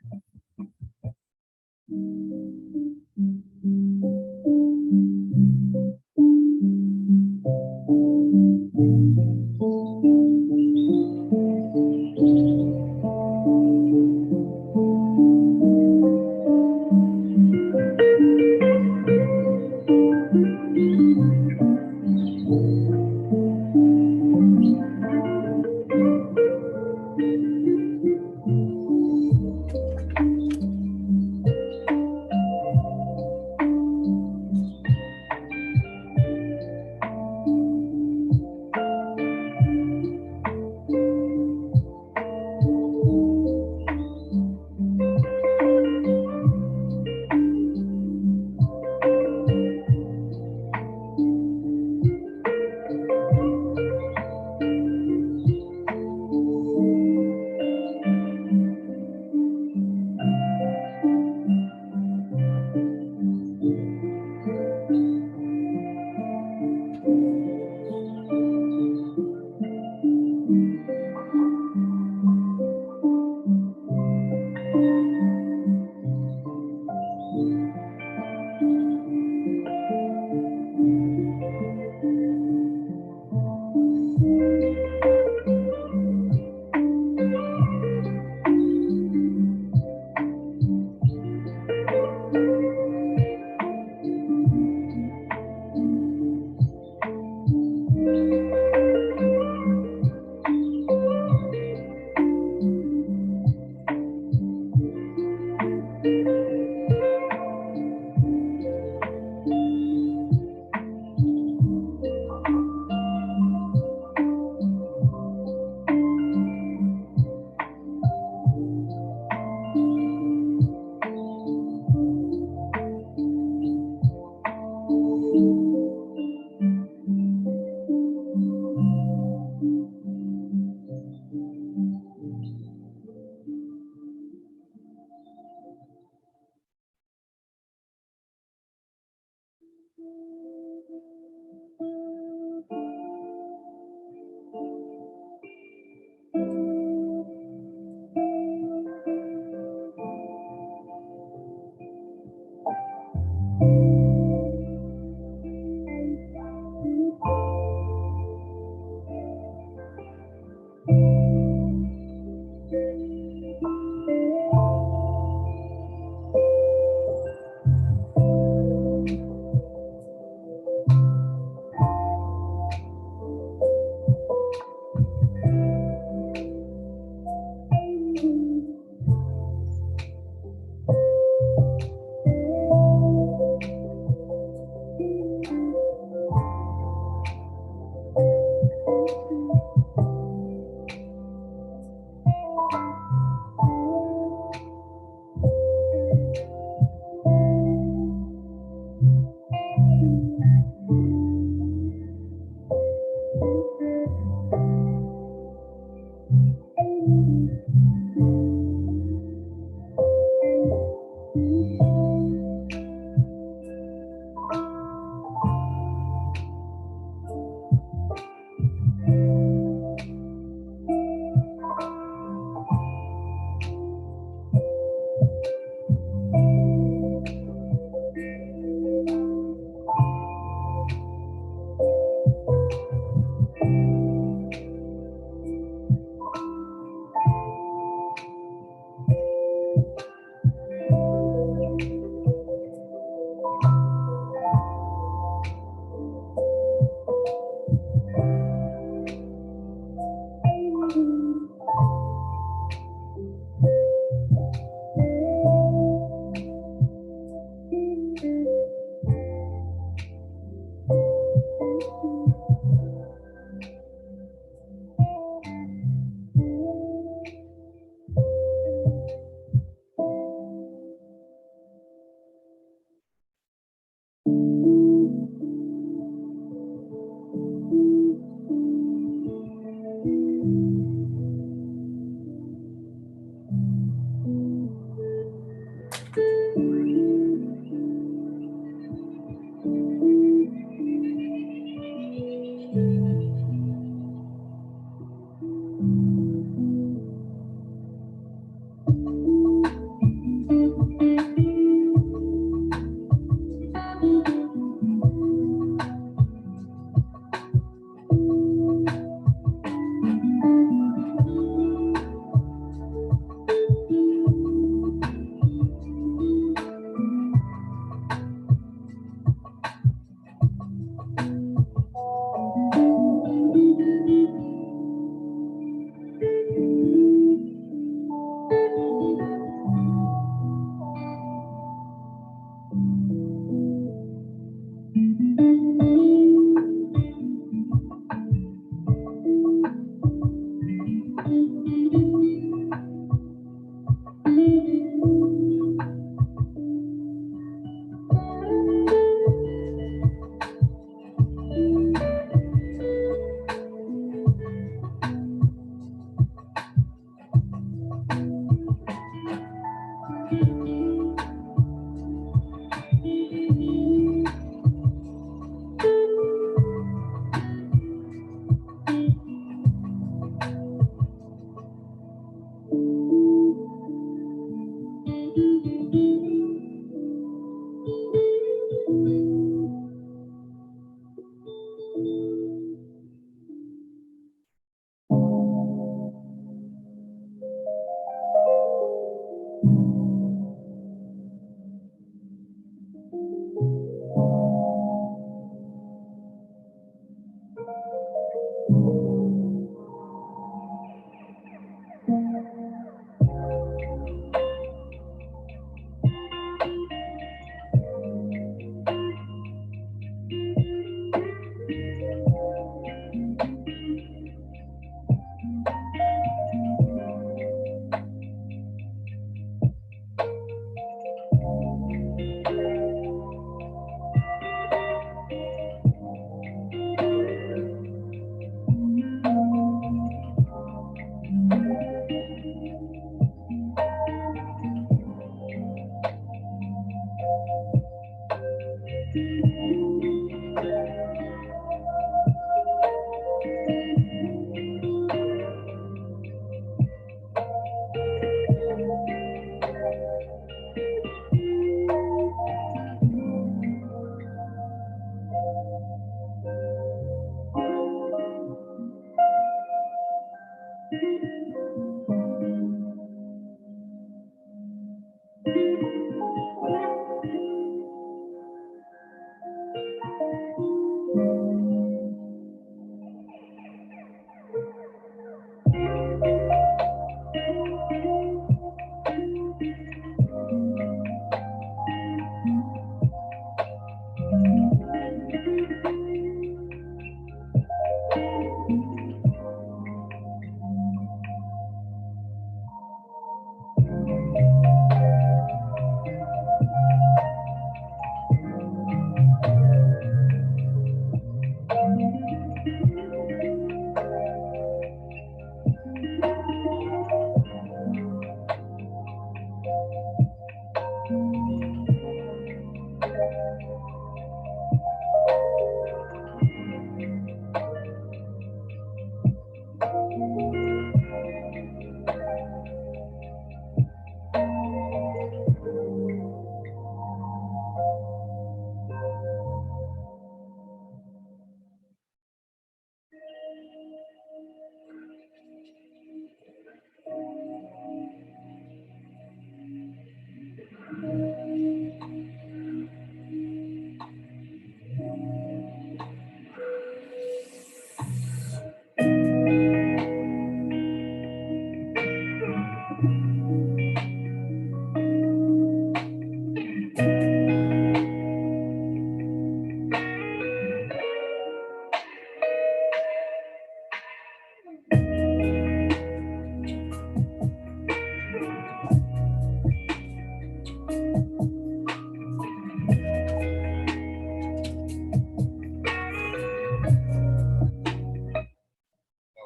All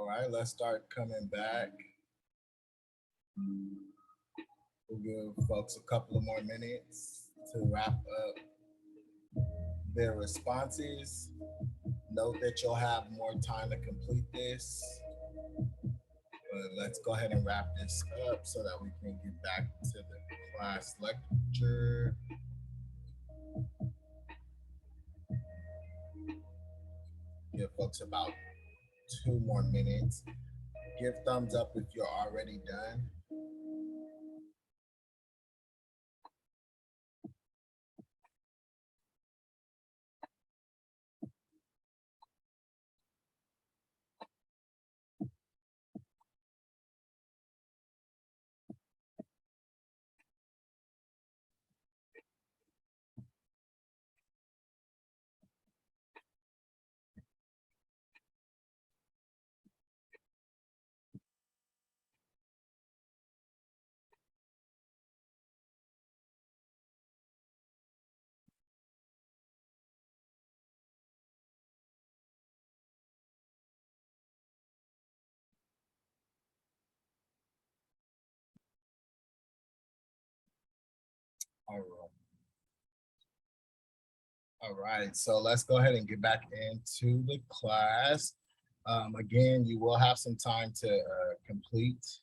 right, let's start coming back. We'll give folks a couple of more minutes to wrap up their responses. Note that you'll have more time to complete this. But let's go ahead and wrap this up so that we can get back to the class lecture. Give folks about 2 more minutes. Give thumbs up if you're already done. All right, so let's go ahead and get back into the class. Again, you will have some time to complete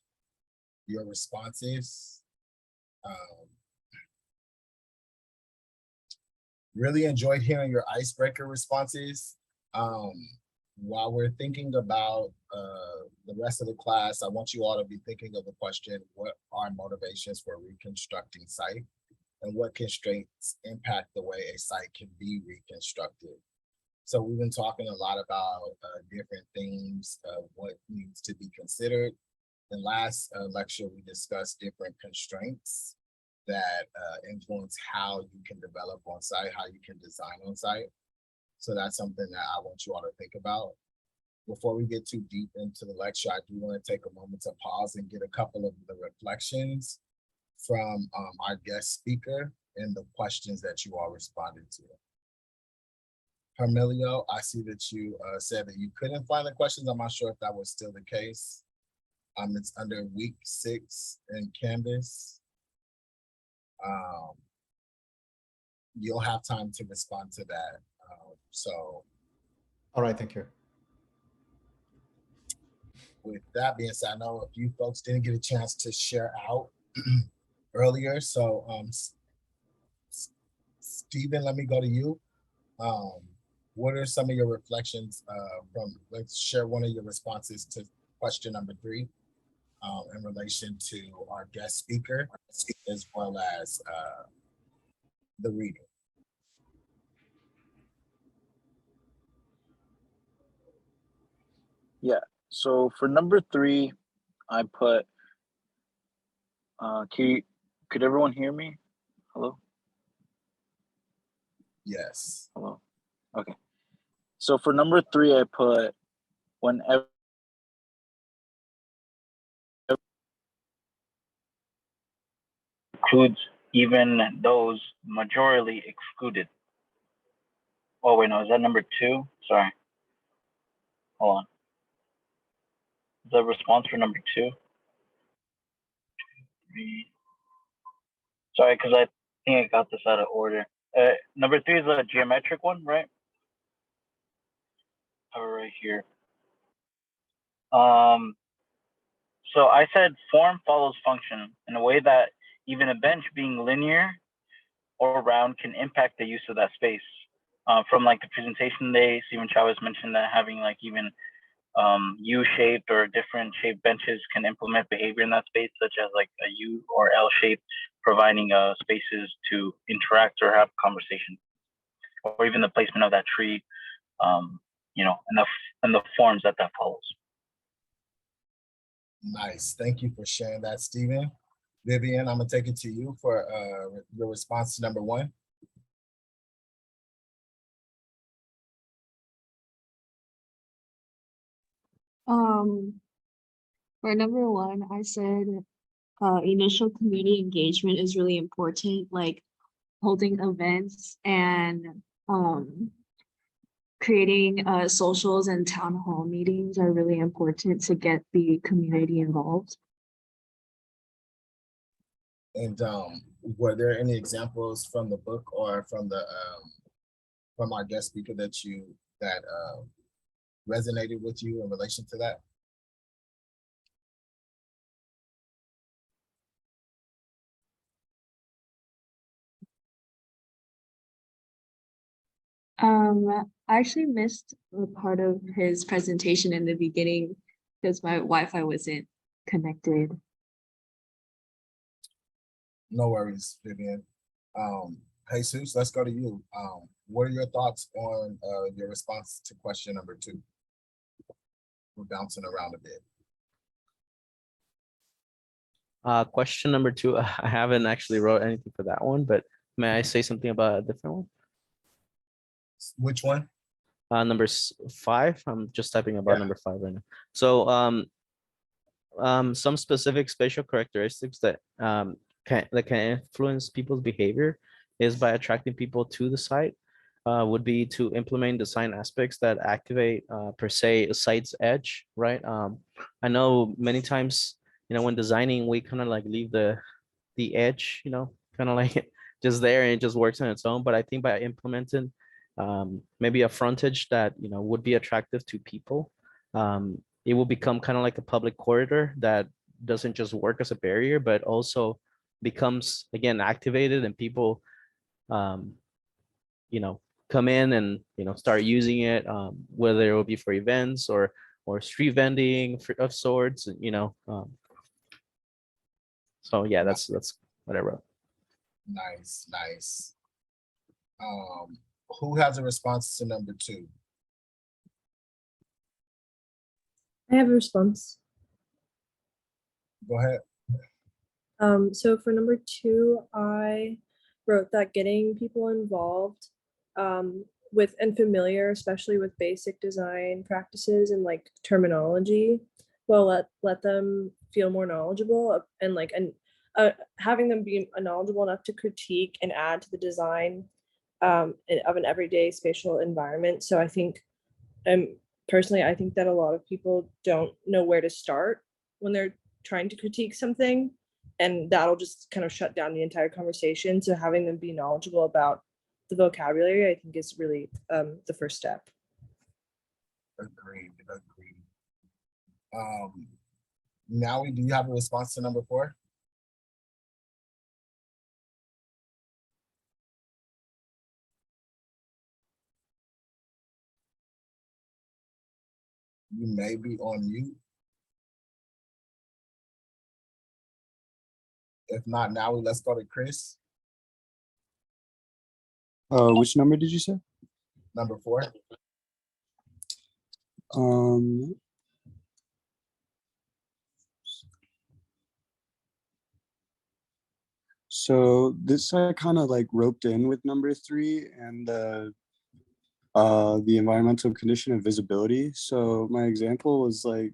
your responses. Really enjoyed hearing your icebreaker responses. While we're thinking about the rest of the class, I want you all to be thinking of the question, what are motivations for reconstructing site? And what constraints impact the way a site can be reconstructed? So we've been talking a lot about different themes of what needs to be considered. In last lecture, we discussed different constraints that influence how you can develop on site, how you can design on site. So that's something that I want you all to think about. Before we get too deep into the lecture, I do want to take a moment to pause and get a couple of the reflections from our guest speaker and the questions that you all responded to. Hermelio, I see that you said that you couldn't find the questions. I'm not sure if that was still the case. It's under week 6 in Canvas. You'll have time to respond to that. All right, thank you. With that being said, I know a few folks didn't get a chance to share out earlier. So Steven, let me go to you. What are some of your reflections let's share one of your responses to question number 3 in relation to our guest speaker, as well as the reader. Yeah. So for number 3, I put. Could everyone hear me? Hello. Yes. Hello. Okay. So for number 3, I put whenever. Includes even those majorly excluded. Oh wait, no, is that number 2? Sorry. Hold on. The response for number 2? 3. Sorry, because I think I got this out of order. Number 3 is a geometric one, right? Oh, right here. So I said form follows function in a way that even a bench being linear or round can impact the use of that space. From like the presentation day, Steven Chavez mentioned that having like even U-shaped or different shaped benches can implement behavior in that space, such as like a U or L shape, providing spaces to interact or have conversation, or even the placement of that tree, and the forms that follows. Nice. Thank you for sharing that, Steven. Vivian, I'm gonna take it to you for your response to number 1. For number 1, I said initial community engagement is really important, like holding events and creating socials and town hall meetings are really important to get the community involved. And were there any examples from the book or from the from our guest speaker that resonated with you in relation to that? I actually missed a part of his presentation in the beginning because my Wi-Fi wasn't connected. No worries, Vivian. Jesus, let's go to you. What are your thoughts on your response to question number 2? We're bouncing around a bit. Question number 2, I haven't actually wrote anything for that one, but may I say something about a different one? Which one? Number 5. I'm just typing about number 5 right now. So some specific spatial characteristics that can influence people's behavior is by attracting people to the site. Would be to implement design aspects that activate per se a site's edge, right? I know many times, when designing, we kind of like leave the edge, kind of like just there, and it just works on its own. But I think by implementing maybe a frontage that would be attractive to people, it will become kind of like a public corridor that doesn't just work as a barrier, but also becomes, again, activated, and people come in and start using it, whether it will be for events or street vending of sorts, so yeah, that's what I wrote. Nice. Who has a response to number 2? I have a response. Go ahead. So for number 2, I wrote that getting people involved with and familiar, especially with basic design practices and like terminology, will let them feel more knowledgeable and having them be knowledgeable enough to critique and add to the design of an everyday spatial environment. So I think, personally, I think that a lot of people don't know where to start when they're trying to critique something, and that'll just kind of shut down the entire conversation. So having them be knowledgeable about the vocabulary, I think, is really the first step. Agreed. Now, do you have a response to number 4? You may be on mute. If not now, let's go to Chris, Which number did you say? number 4. So this I kind of like roped in with number 3 and the environmental condition of visibility. So my example was like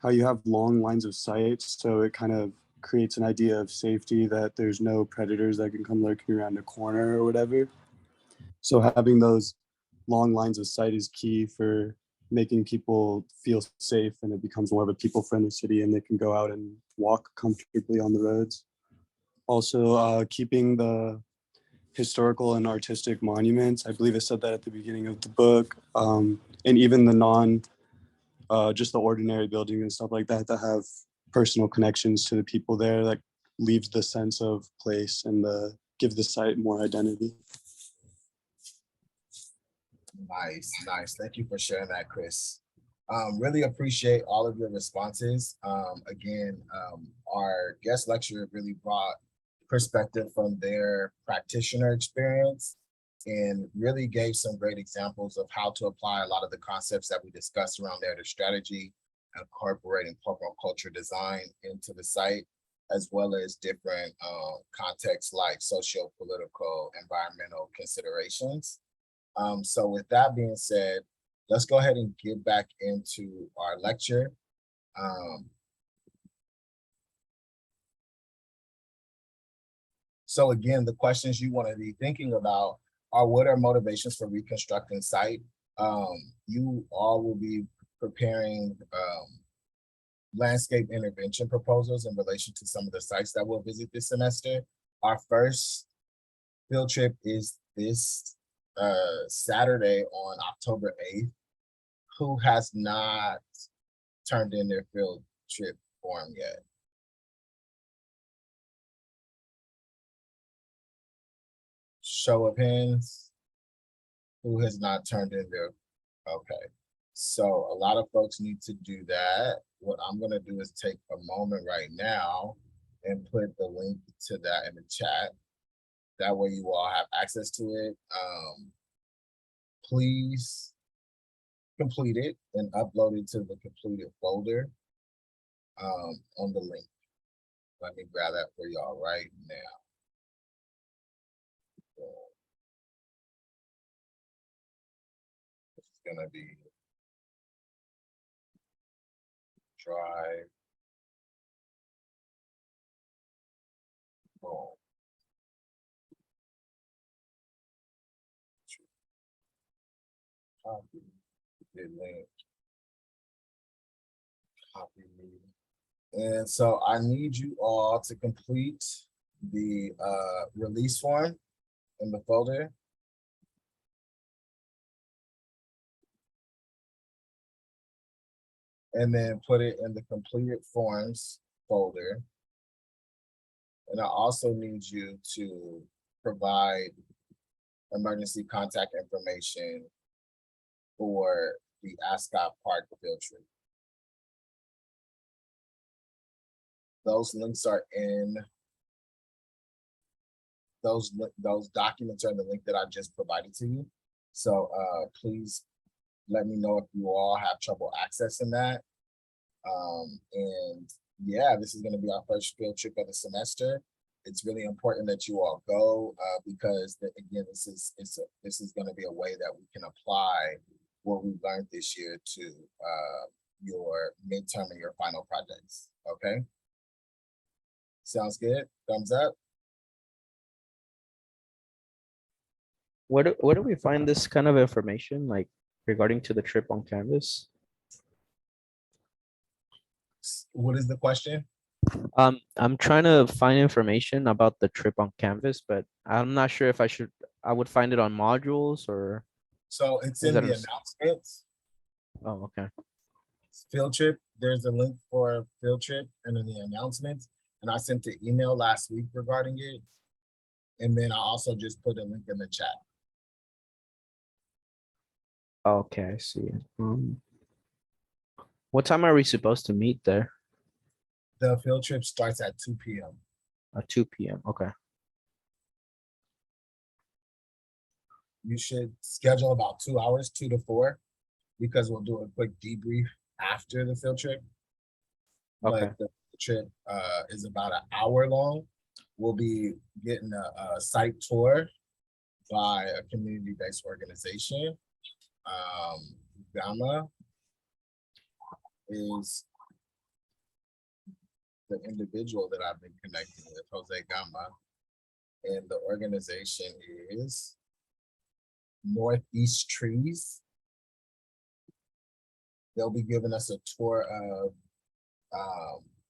how you have long lines of sight, so it kind of creates an idea of safety that there's no predators that can come lurking around the corner or whatever. So having those long lines of sight is key for making people feel safe, and it becomes more of a people-friendly city and they can go out and walk comfortably on the roads. Also, keeping the historical and artistic monuments. I believe I said that at the beginning of the book. And even the just the ordinary buildings and stuff like that that have personal connections to the people there, that leaves the sense of place and give the site more identity. Nice. Thank you for sharing that, Chris. Really appreciate all of your responses. Again, our guest lecturer really brought perspective from their practitioner experience and really gave some great examples of how to apply a lot of the concepts that we discussed around narrative strategy, incorporating culture design into the site, as well as different contexts like socio-political, environmental considerations. So with that being said, let's go ahead and get back into our lecture. So again, the questions you want to be thinking about are, what are motivations for reconstructing site? You all will be preparing landscape intervention proposals in relation to some of the sites that we'll visit this semester. Our first field trip is this Saturday on October 8th. Who has not turned in their field trip form yet? Show of hands. Who has not turned in their, okay. So a lot of folks need to do that. What I'm gonna do is take a moment right now and put the link to that in the chat. That way you all have access to it. Please complete it and upload it to the completed folder on the link. Let me grab that for y'all right now. This is gonna be Drive. Boom. Copy the link. Copy me. And so I need you all to complete the release form in the folder. And then put it in the completed forms folder. And I also need you to provide emergency contact information for the Ascot Park field trip. Those links are in, those documents are in the link that I just provided to you. So please let me know if you all have trouble accessing that. And yeah, this is going to be our first field trip of the semester. It's really important that you all go because again, this is going to be a way that we can apply what we've learned this year to your midterm and your final projects. Okay. Sounds good. Thumbs up. Where do we find this kind of information, like regarding to the trip on Canvas? What is the question? I'm trying to find information about the trip on Canvas, but I'm not sure if I would find it on modules or. So it's in the announcements. Oh, okay. Field trip, there's a link for field trip and in the announcements. And I sent an email last week regarding it. And then I also just put a link in the chat. Okay, I see. What time are we supposed to meet there? The field trip starts at 2 p.m. At 2 p.m. Okay. You should schedule about 2 hours, 2 to 4, because we'll do a quick debrief after the field trip. Okay. But the trip is about an hour long. We'll be getting a site tour by a community-based organization. Gamma is the individual that I've been connecting with, Jose Gamma, and the organization is Northeast Trees. They'll be giving us a tour of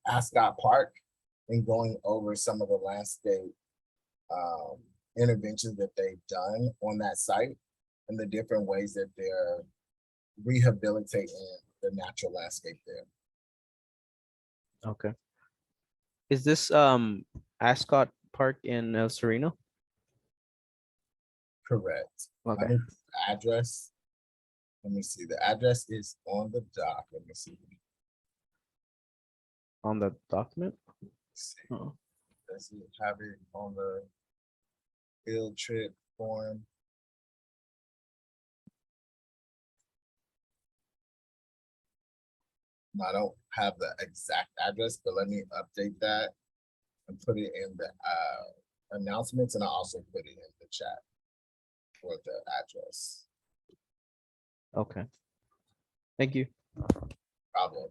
Ascot Park and going over some of the landscape interventions that they've done on that site and the different ways that they're rehabilitating the natural landscape there. Okay. Is this Ascot Park in El Sereno? Correct. Okay. I think the address, let me see, the address is on the doc. Let me see. On the document? Oh. Does it have it on the field trip form? I don't have the exact address, but let me update that and put it in the announcements, and I'll also put it in the chat for the address. Okay. Thank you. Problem.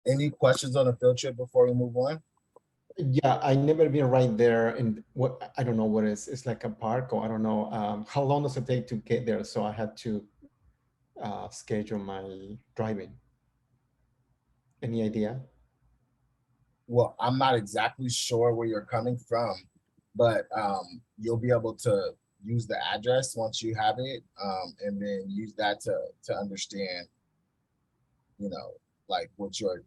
Any questions on the field trip before we move on? Yeah, I never been right there, and what I don't know what it is. It's like a park, or I don't know. How long does it take to get there? So I had to schedule my driving. Any idea? Well, I'm not exactly sure where you're coming from, but you'll be able to use the address once you have it, and then use that to understand, you know, like what your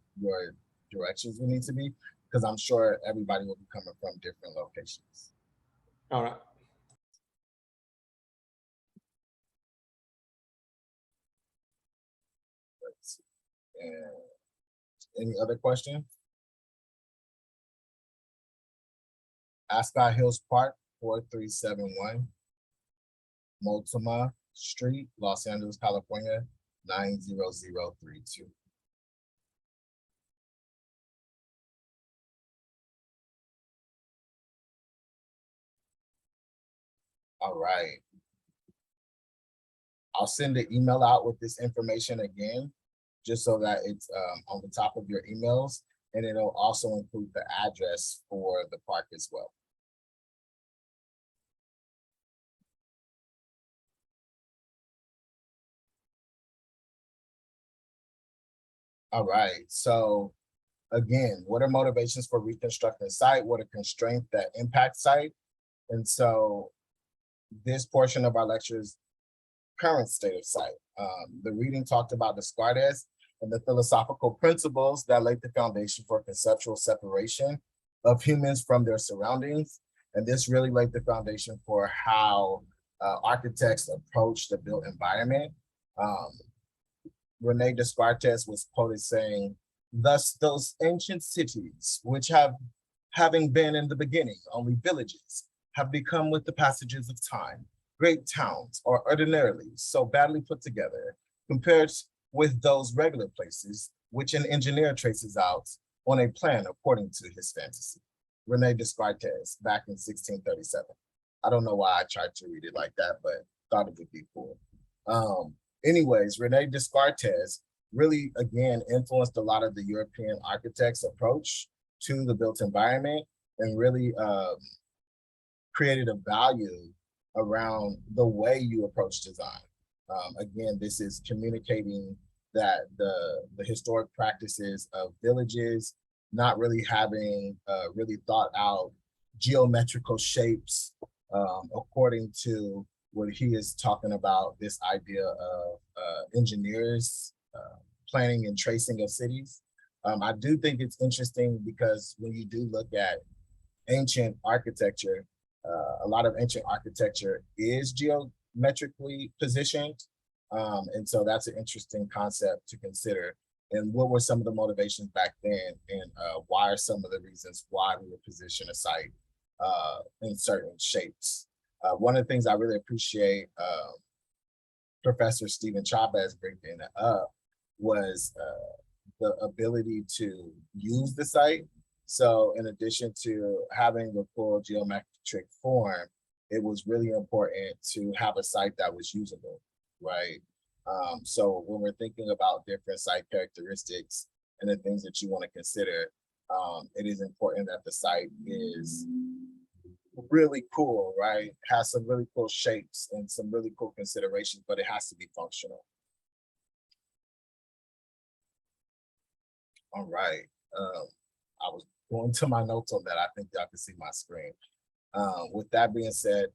directions will need to be, because I'm sure everybody will be coming from different locations. All right. Let's see. And any other question? Ascot Hills Park, 4371 Multnomah Street, Los Angeles, California, 90032. All right. I'll send an email out with this information again, just so that it's on the top of your emails, and it'll also include the address for the park as well. All right, so again, what are motivations for reconstructing site? What are constraints that impact site? And so this portion of our lecture is current state of site. The reading talked about Descartes and the philosophical principles that laid the foundation for conceptual separation of humans from their surroundings. And this really laid the foundation for how architects approach the built environment. Rene Descartes was quoted saying, "Thus those ancient cities, which having been in the beginning only villages, have become with the passages of time great towns, or ordinarily so badly put together, compared with those regular places which an engineer traces out on a plan according to his fantasy." Rene Descartes, back in 1637. I don't know why I tried to read it like that, but thought it would be cool. Anyways, Rene Descartes really, again, influenced a lot of the European architects' approach to the built environment, and really created a value around the way you approach design. Again, this is communicating that the historic practices of villages, not really having really thought out geometrical shapes according to what he is talking about, this idea of engineers planning and tracing of cities. I do think it's interesting because when you do look at ancient architecture, a lot of ancient architecture is metrically positioned. And so that's an interesting concept to consider. And what were some of the motivations back then, and why are some of the reasons why we would position a site in certain shapes? One of the things I really appreciate Professor Steven Chavez bringing up was the ability to use the site. So in addition to having the full geometric form, it was really important to have a site that was usable, right? So when we're thinking about different site characteristics and the things that you want to consider, it is important that the site is really cool, right? Has some really cool shapes and some really cool considerations, but it has to be functional. All right. I was going to my notes on that. I think y'all can see my screen. With that being said,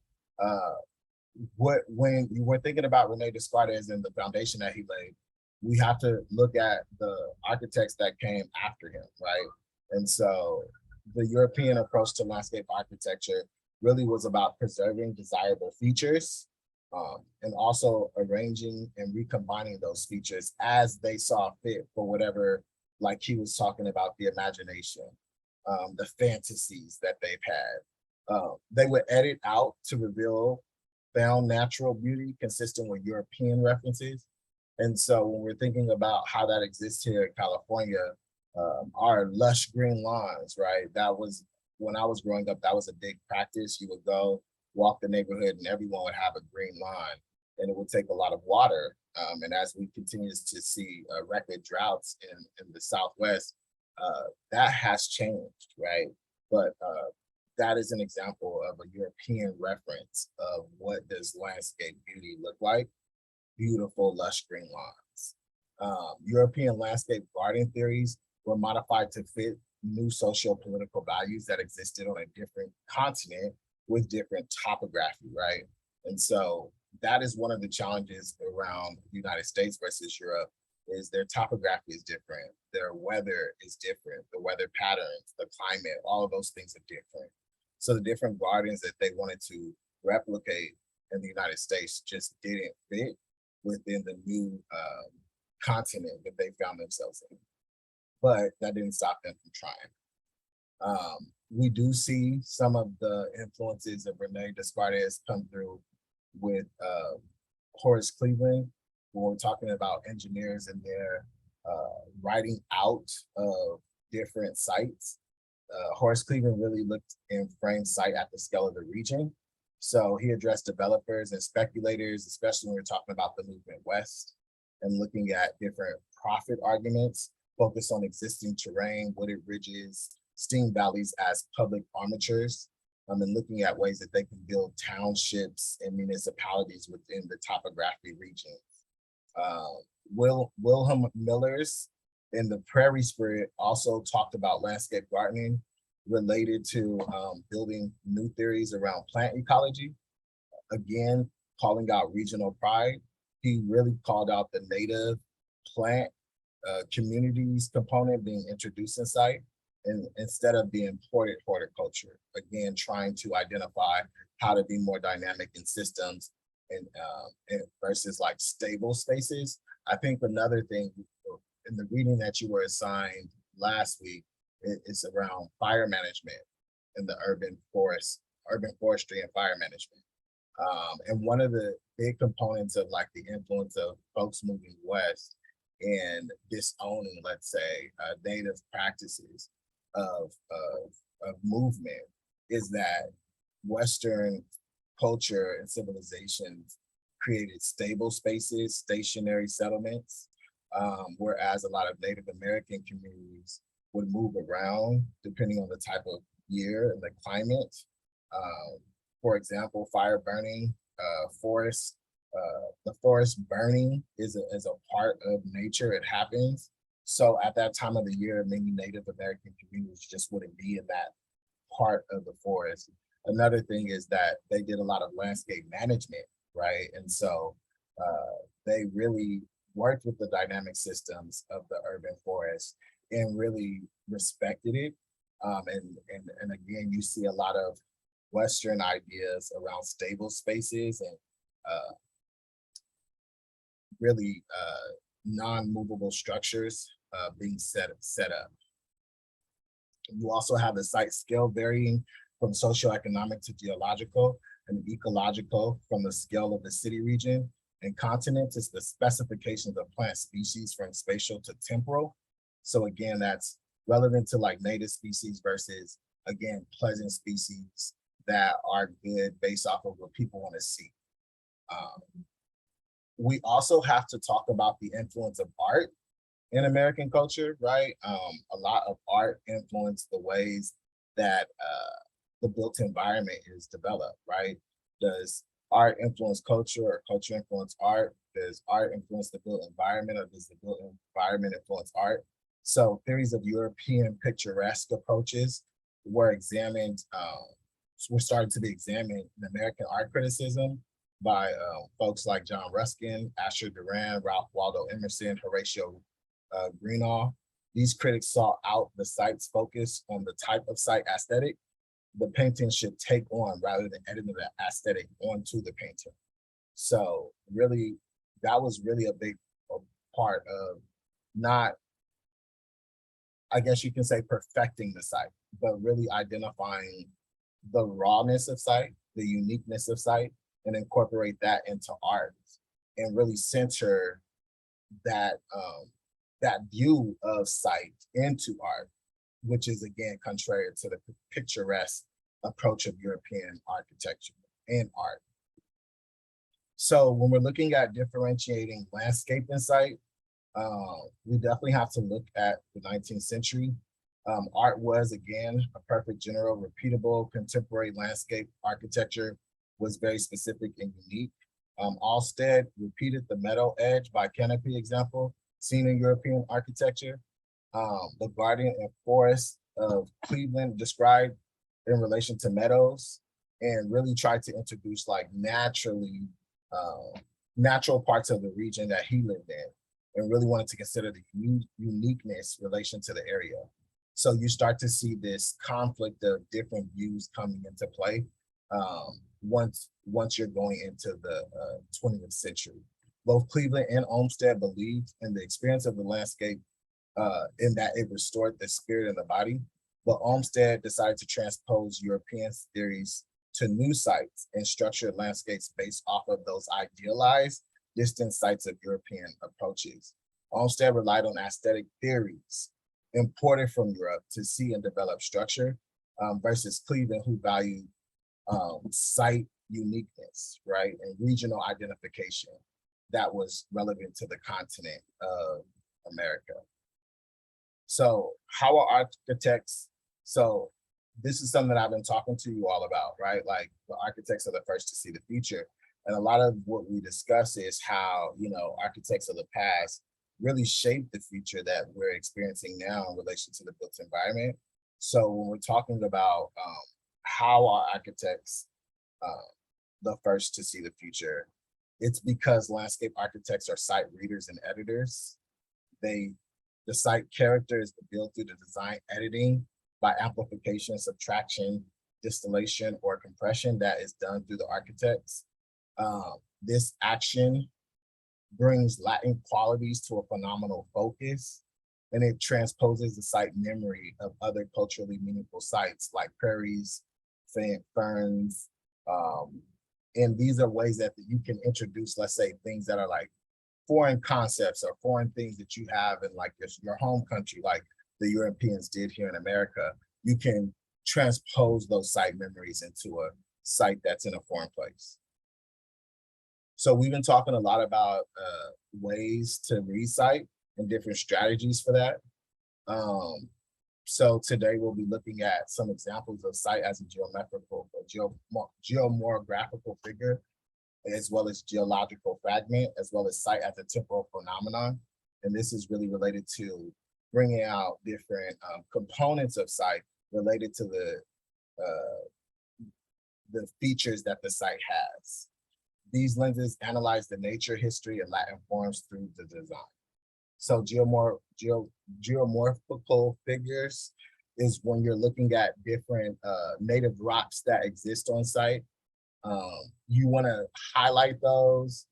when you were thinking about Rene Descartes and the foundation that he laid, we have to look at the architects that came after him, right? And so the European approach to landscape architecture really was about preserving desirable features and also arranging and recombining those features as they saw fit for whatever, like he was talking about, the imagination, the fantasies that they've had. They would edit out to reveal found natural beauty consistent with European references. And so when we're thinking about how that exists here in California, our lush green lawns, right? That was, when I was growing up, that was a big practice. You would go walk the neighborhood and everyone would have a green lawn, and it would take a lot of water. And as we continue to see record droughts in the Southwest, that has changed, right? But that is an example of a European reference of what does landscape beauty look like. Beautiful, lush green lawns. European landscape garden theories were modified to fit new socio-political values that existed on a different continent with different topography, right? And so that is one of the challenges around the United States versus Europe, is their topography is different, their weather is different, the weather patterns, the climate, all of those things are different. So the different gardens that they wanted to replicate in the United States just didn't fit within the new continent that they found themselves in. But that didn't stop them from trying. We do see some of the influences of Rene Descartes come through with Horace Cleveland, when we're talking about engineers and their writing out of different sites. Horace Cleveland really looked and framed site at the scale of the region. So he addressed developers and speculators, especially when we're talking about the movement west, and looking at different profit arguments, focused on existing terrain, wooded ridges, steam valleys as public armatures, and looking at ways that they can build townships and municipalities within the topography regions. Wilhelm Millers in the Prairie Spirit also talked about landscape gardening related to building new theories around plant ecology. Again, calling out regional pride. He really called out the native plant communities component being introduced in site, and instead of the imported horticulture, again, trying to identify how to be more dynamic in systems and versus like stable spaces. I think another thing in the reading that you were assigned last week is around fire management in the urban forestry and fire management. And one of the big components of like the influence of folks moving west and disowning, let's say, native practices of movement is that Western culture and civilizations created stable spaces, stationary settlements, whereas a lot of Native American communities would move around depending on the type of year and the climate. For example, fire burning, the forest burning is a part of nature, it happens. So at that time of the year, many Native American communities just wouldn't be in that part of the forest. Another thing is that they did a lot of landscape management, right? And so they really worked with the dynamic systems of the urban forest and really respected it. And again, you see a lot of Western ideas around stable spaces and really non-movable structures being set up. You also have the site scale varying from socioeconomic to geological, and ecological from the scale of the city region, and continent is the specifications of plant species from spatial to temporal. So again, that's relevant to like native species versus, again, pleasant species that are good based off of what people want to see. We also have to talk about the influence of art in American culture, right? A lot of art influenced the ways that the built environment is developed, right? Does art influence culture or culture influence art? Does art influence the built environment or does the built environment influence art? So theories of European picturesque approaches were examined, were starting to be examined in American art criticism by folks like John Ruskin, Asher Duran, Ralph Waldo Emerson, Horatio Greenall. These critics sought out the site's focus on the type of site aesthetic the painting should take on rather than editing the aesthetic onto the painting. So really, that was really a big part of not, I guess you can say, perfecting the site, but really identifying the rawness of site, the uniqueness of site, and incorporate that into art and really center that that view of site into art, which is again contrary to the picturesque approach of European architecture and art. So when we're looking at differentiating landscape and site, we definitely have to look at the 19th century. Art was, again, a perfect general, repeatable, contemporary landscape architecture was very specific and unique. Alstead repeated the meadow edge by canopy example seen in European architecture. The garden and forest of Cleveland described in relation to meadows and really tried to introduce like natural parts of the region that he lived in and really wanted to consider the uniqueness relation to the area. So you start to see this conflict of different views coming into play once you're going into the 20th century. Both Cleveland and Olmsted believed in the experience of the landscape in that it restored the spirit and the body, but Olmsted decided to transpose European theories to new sites and structured landscapes based off of those idealized distant sites of European approaches. Olmsted relied on aesthetic theories imported from Europe to see and develop structure versus Cleveland, who valued site uniqueness, right, and regional identification that was relevant to the continent of America. So how are architects, so this is something that I've been talking to you all about, right? Like the architects are the first to see the future. And a lot of what we discuss is how, you know, architects of the past really shaped the future that we're experiencing now in relation to the built environment. So when we're talking about how are architects the first to see the future, it's because landscape architects are site readers and editors. The site character is built through the design editing by amplification, subtraction, distillation, or compression that is done through the architects. This action brings latent qualities to a phenomenal focus, and it transposes the site memory of other culturally meaningful sites like prairies, ferns, and these are ways that you can introduce, let's say, things that are like foreign concepts or foreign things that you have in like your home country, like the Europeans did here in America. You can transpose those site memories into a site that's in a foreign place. So we've been talking a lot about ways to re-site and different strategies for that. So today we'll be looking at some examples of site as a geomorphographical figure, as well as geological fragment, as well as site as a temporal phenomenon. And this is really related to bringing out different components of site related to the features that the site has. These lenses analyze the nature, history, and Latin forms through the design. So geomorphical figures is when you're looking at different native rocks that exist on site You want to highlight those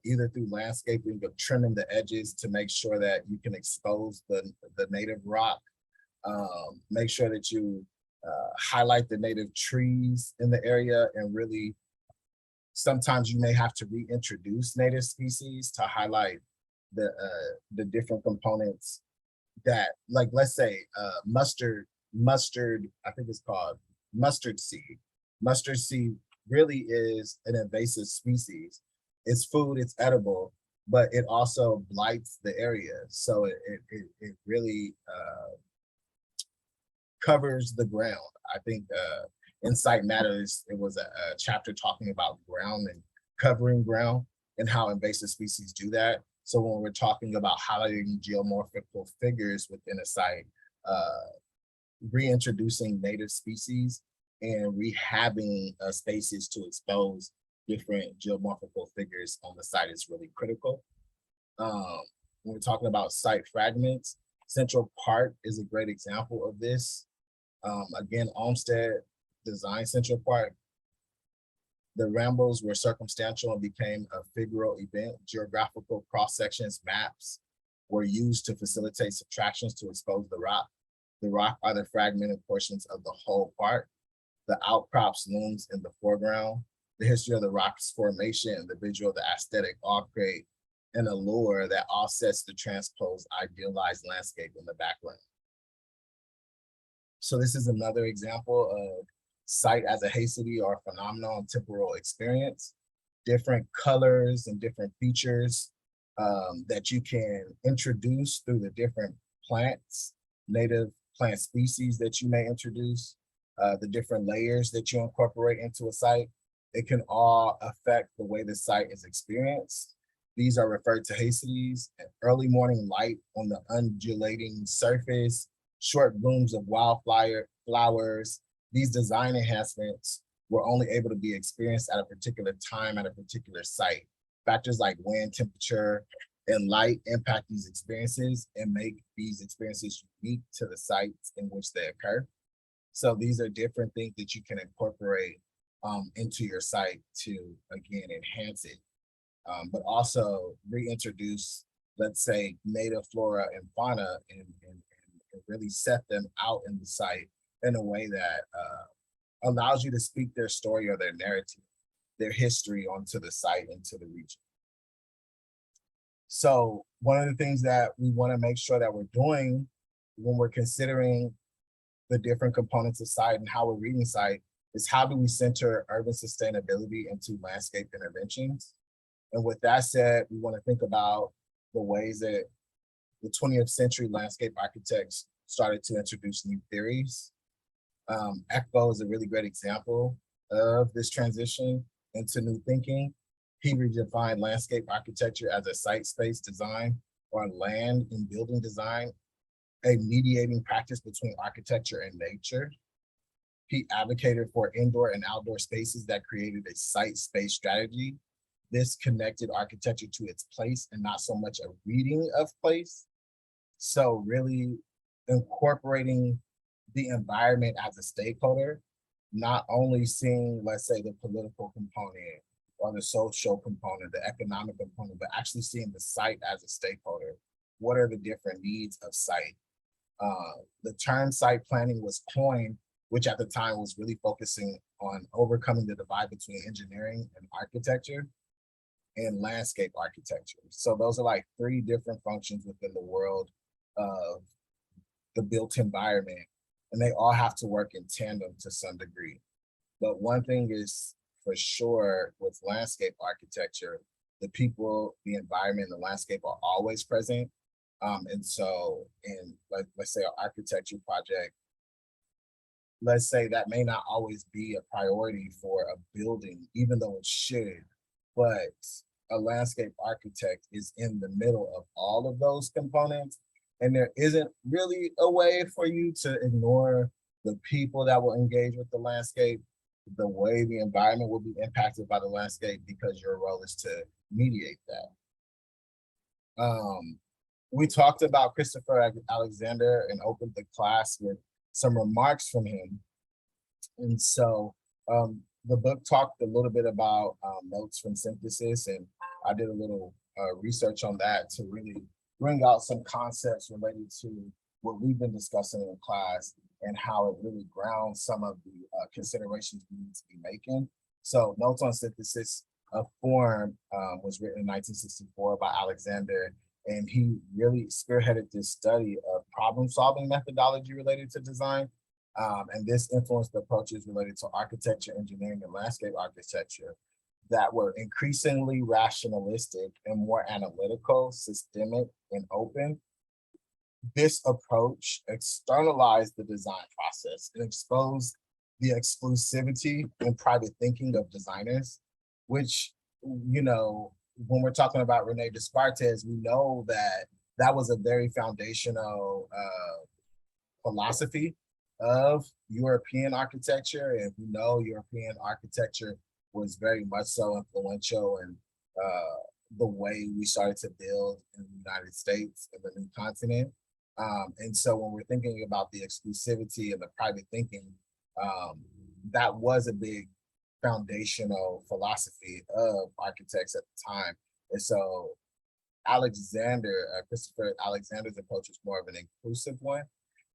either through landscaping or trimming the edges to make sure that you can expose the native rock. Make sure that you highlight the native trees in the area, and really sometimes you may have to reintroduce native species to highlight the different components that, like, let's say mustard, I think it's called mustard seed. Mustard seed really is an invasive species. It's food, it's edible, but it also blights the area. So it really covers the ground. I think in Site Matters, it was a chapter talking about ground and covering ground and how invasive species do that. So when we're talking about highlighting geomorphical figures within a site, reintroducing native species and rehabbing spaces to expose different geomorphical figures on the site is really critical. When we're talking about site fragments, Central Park is a great example of this. Again, Olmsted designed Central Park. The rambles were circumstantial and became a figural event. Geographical cross-sections, maps were used to facilitate subtractions to expose the rock. The rock are the fragmented portions of the whole park. The outcrops, looms in the foreground. The history of the rock's formation and the visual, the aesthetic all create an allure that offsets the transposed idealized landscape in the background. So this is another example of site as a haestody or phenomenal and temporal experience. Different colors and different features that you can introduce through the different plants, native plant species that you may introduce, the different layers that you incorporate into a site. It can all affect the way the site is experienced. These are referred to haestodies: early morning light on the undulating surface, short blooms of flowers. These design enhancements were only able to be experienced at a particular time at a particular site. Factors like wind, temperature, and light impact these experiences and make these experiences unique to the sites in which they occur. So these are different things that you can incorporate into your site to, again, enhance it, but also reintroduce, let's say, native flora and fauna and really set them out in the site in a way that allows you to speak their story or their narrative, their history onto the site and to the region. So one of the things that we want to make sure that we're doing when we're considering the different components of site and how we're reading site is, how do we center urban sustainability into landscape interventions? And with that said, we want to think about the ways that the 20th century landscape architects started to introduce new theories. Ekbo is a really great example of this transition into new thinking. He redefined landscape architecture as a site space design or land and building design, a mediating practice between architecture and nature. He advocated for indoor and outdoor spaces that created a site space strategy. This connected architecture to its place and not so much a reading of place. So really incorporating the environment as a stakeholder, not only seeing, let's say, the political component or the social component, the economic component, but actually seeing the site as a stakeholder. What are the different needs of site? The term site planning was coined, which at the time was really focusing on overcoming the divide between engineering and architecture and landscape architecture. So those are like three different functions within the world of the built environment, and they all have to work in tandem to some degree. But one thing is for sure with landscape architecture, the people, the environment, the landscape are always present. And so in, let's say, an architecture project, let's say that may not always be a priority for a building, even though it should, but a landscape architect is in the middle of all of those components. And there isn't really a way for you to ignore the people that will engage with the landscape, the way the environment will be impacted by the landscape, because your role is to mediate that. We talked about Christopher Alexander and opened the class with some remarks from him. And so the book talked a little bit about notes from synthesis, and I did a little research on that to really bring out some concepts related to what we've been discussing in class and how it really grounds some of the considerations we need to be making. So Notes on Synthesis of Form was written in 1964 by Alexander, and he really spearheaded this study of problem-solving methodology related to design. And this influenced approaches related to architecture, engineering, and landscape architecture that were increasingly rationalistic and more analytical, systemic, and open. This approach externalized the design process and exposed the exclusivity and private thinking of designers, which, you know, when we're talking about Rene Descartes, we know that that was a very foundational philosophy of European architecture. And we know European architecture was very much so influential in the way we started to build in the United States and the new continent. And so when we're thinking about the exclusivity and the private thinking, that was a big foundational philosophy of architects at the time. And so Christopher Alexander's approach was more of an inclusive one.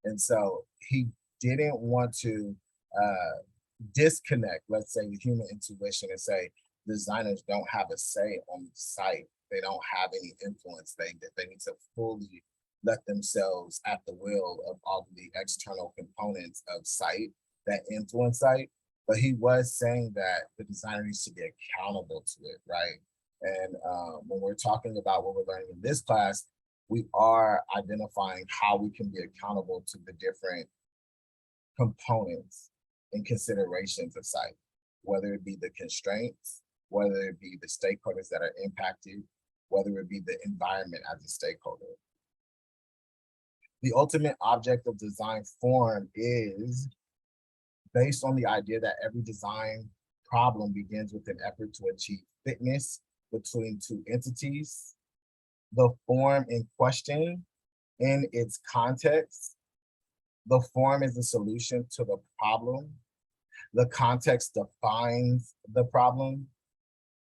And so he didn't want to disconnect, let's say, the human intuition and say designers don't have a say on the site. They don't have any influence. They need to fully let themselves at the will of all of the external components of site that influence site. But he was saying that the designer needs to be accountable to it, right? And when we're talking about what we're learning in this class, we are identifying how we can be accountable to the different components and considerations of site, whether it be the constraints, whether it be the stakeholders that are impacted, whether it be the environment as a stakeholder. The ultimate object of design form is based on the idea that every design problem begins with an effort to achieve fitness between two entities. The form in question, in its context, the form is the solution to the problem. The context defines the problem.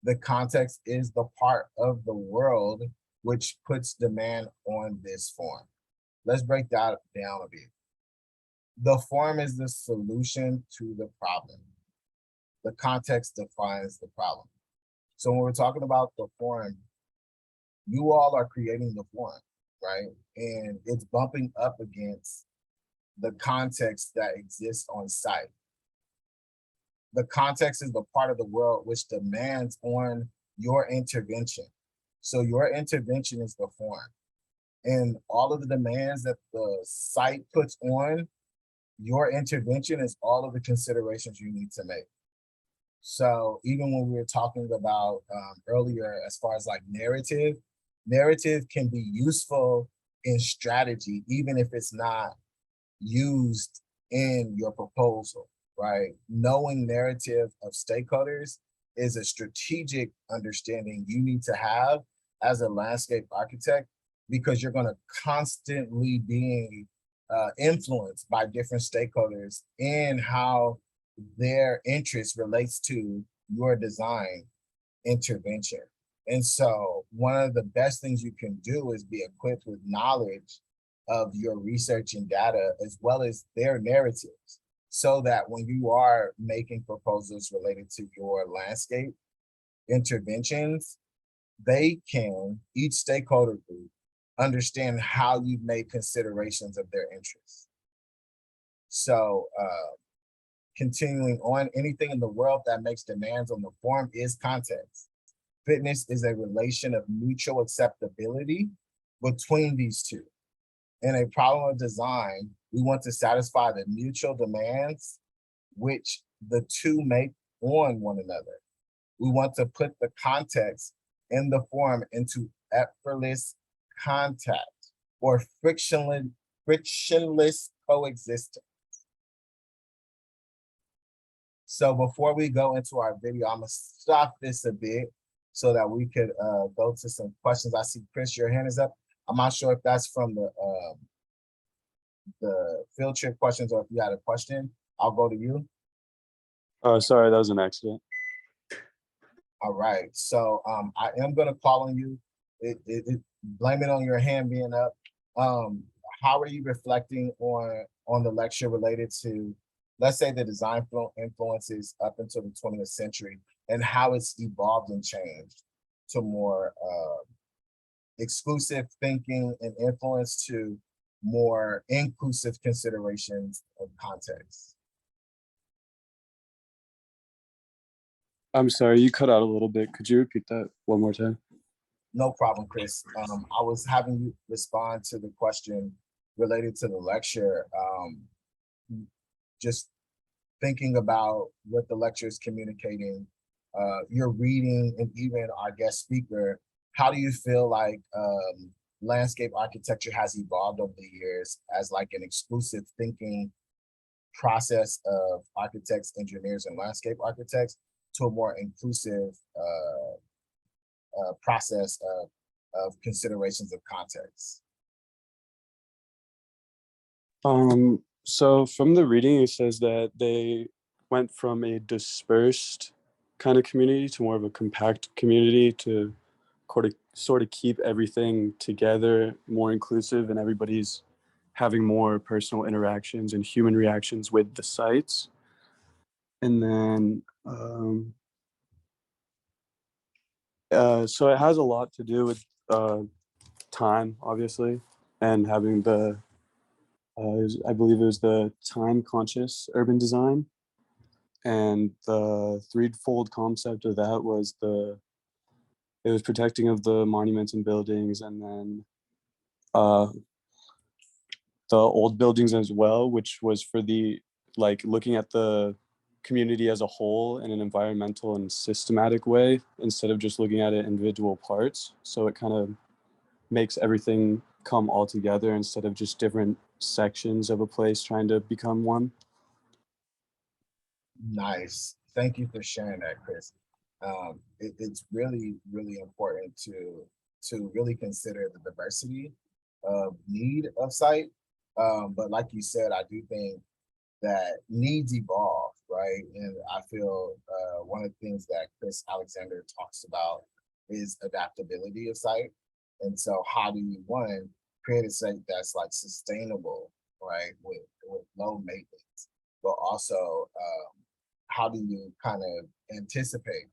The context is the part of the world which puts demand on this form. Let's break that down a bit. The form is the solution to the problem. The context defines the problem. So when we're talking about the form, you all are creating the form, right? And it's bumping up against the context that exists on site. The context is the part of the world which demands on your intervention. So your intervention is the form. And all of the demands that the site puts on your intervention is all of the considerations you need to make. So even when we were talking about earlier, as far as like narrative can be useful in strategy, even if it's not used in your proposal, right? Knowing narrative of stakeholders is a strategic understanding you need to have as a landscape architect, because you're going to constantly be influenced by different stakeholders in how their interest relates to your design intervention. And so one of the best things you can do is be equipped with knowledge of your research and data, as well as their narratives, so that when you are making proposals related to your landscape interventions, each stakeholder group, understand how you've made considerations of their interests. So continuing on, anything in the world that makes demands on the form is context. Fitness is a relation of mutual acceptability between these two. In a problem of design, we want to satisfy the mutual demands which the two make on one another. We want to put the context in the form into effortless contact or frictionless coexistence. So before we go into our video, I'm gonna stop this a bit so that we could go to some questions. I see Chris, your hand is up. I'm not sure if that's from the field trip questions or if you had a question. I'll go to you. Oh, sorry, that was an accident. All right, so I am gonna call on you. Blame it on your hand being up. How are you reflecting on the lecture related to, let's say, the design influences up until the 20th century and how it's evolved and changed to more exclusive thinking and influence to more inclusive considerations of context? I'm sorry, you cut out a little bit. Could you repeat that one more time? No problem, Chris. I was having you respond to the question related to the lecture. Just thinking about what the lecture is communicating, your reading, and even our guest speaker, how do you feel like landscape architecture has evolved over the years as like an exclusive thinking process of architects, engineers, and landscape architects to a more inclusive process of considerations of context? So from the reading, it says that they went from a dispersed kind of community to more of a compact community to sort of keep everything together, more inclusive, and everybody's having more personal interactions and human reactions with the sites. And then, so it has a lot to do with time, obviously, and having the, I believe it was the time-conscious urban design. And the threefold concept of that was it was protecting of the monuments and buildings, and then the old buildings as well, which was for the, like, looking at the community as a whole in an environmental and systematic way, instead of just looking at it individual parts. So it kind of makes everything come all together instead of just different sections of a place trying to become one. Nice. Thank you for sharing that, Chris. It's really, really important to really consider the diversity of need of site. But like you said, I do think that needs evolve, right? And I feel one of the things that Chris Alexander talks about is adaptability of site. And so how do you, one, create a site that's like sustainable, right, with low maintenance, but also how do you kind of anticipate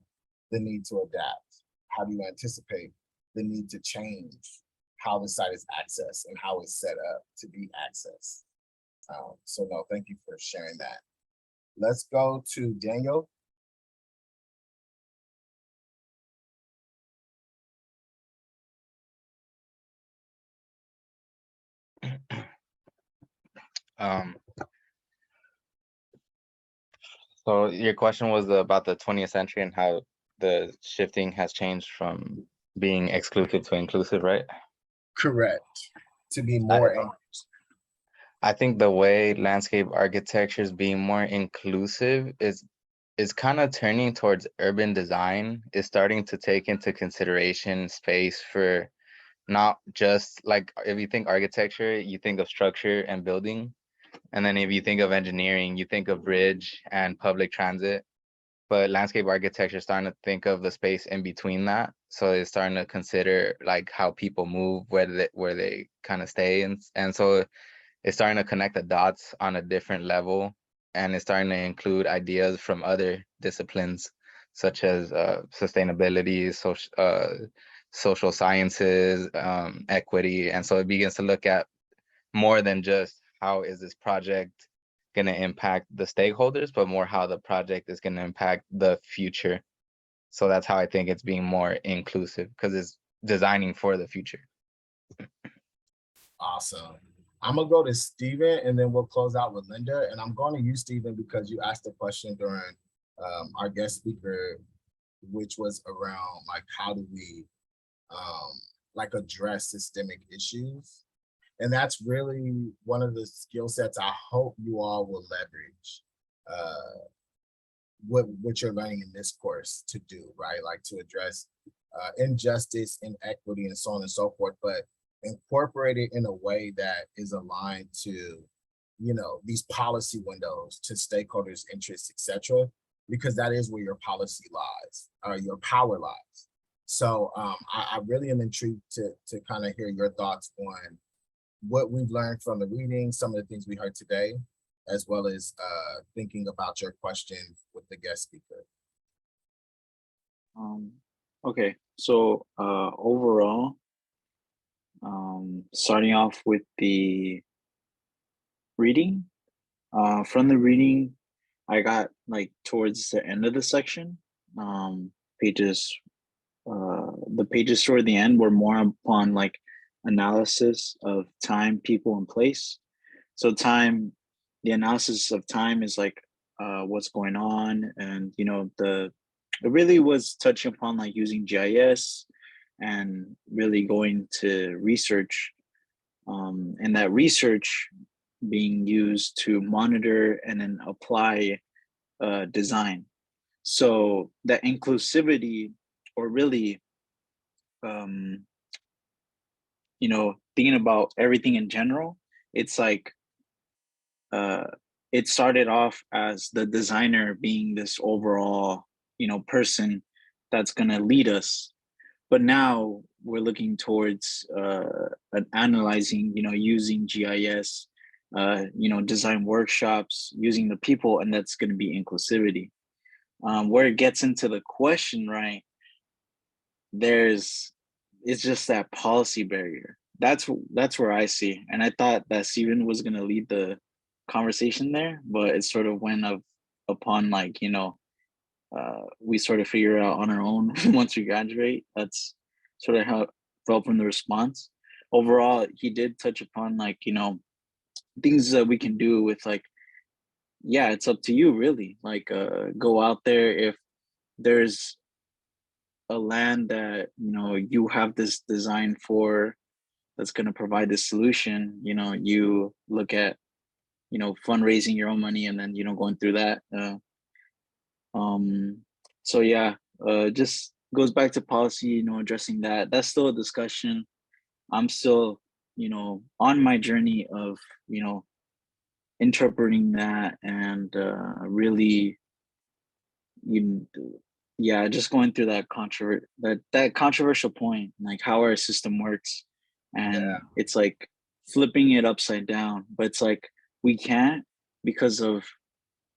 the need to adapt? How do you anticipate the need to change how the site is accessed and how it's set up to be accessed? So no, thank you for sharing that. Let's go to Daniel. So your question was about the 20th century and how the shifting has changed from being exclusive to inclusive, right? Correct. To be more I think the way landscape architecture is being more inclusive is kind of turning towards urban design, is starting to take into consideration space for not just, like, if you think architecture, you think of structure and building. And then if you think of engineering, you think of bridge and public transit. But landscape architecture is starting to think of the space in between that. So it's starting to consider like how people move, where they kind of stay. And so it's starting to connect the dots on a different level. And it's starting to include ideas from other disciplines, such as sustainability, social sciences, equity. And so it begins to look at more than just how is this project going to impact the stakeholders, but more how the project is going to impact the future. So that's how I think it's being more inclusive, because it's designing for the future. Awesome. I'm gonna go to Steven and then we'll close out with Linda. And I'm going to you, Steven, because you asked a question during our guest speaker, which was around like how do we like address systemic issues. And that's really one of the skill sets I hope you all will leverage what you're learning in this course to do, right? Like to address injustice, inequity, and so on and so forth, but incorporate it in a way that is aligned to, you know, these policy windows, to stakeholders' interests, etc. because that is where your policy lies, or your power lies. So I really am intrigued to kind of hear your thoughts on what we've learned from the reading, some of the things we heard today, as well as thinking about your questions with the guest speaker. Okay, so overall, starting off with the reading, from the reading, I got like towards the end of the section, pages, the pages toward the end were more upon like analysis of time, people, and place. So time, the analysis of time is like what's going on, and you know, it really was touching upon like using GIS and really going to research, and that research being used to monitor and then apply design. So that inclusivity, or really, you know, thinking about everything in general, it's like it started off as the designer being this overall, you know, person that's going to lead us, but now we're looking towards analyzing, you know, using GIS, you know, design workshops, using the people, and that's going to be inclusivity. Where it gets into the question, right, it's just that policy barrier. That's where I see, and I thought that Steven was going to lead the conversation there, but it sort of went upon like, you know, we sort of figure out on our own once we graduate. That's sort of how it felt from the response. Overall, he did touch upon like, you know, things that we can do with like, yeah, it's up to you really. Like go out there, if there's a land that, you know, you have this design for that's going to provide this solution, you know, you look at, you know, fundraising your own money and then, you know, going through that. So yeah, just goes back to policy, you know, addressing that. That's still a discussion. I'm still, you know, on my journey of, you know, interpreting that and really, yeah, just going through that controversial point, like how our system works, and it's like flipping it upside down, but it's like we can't because of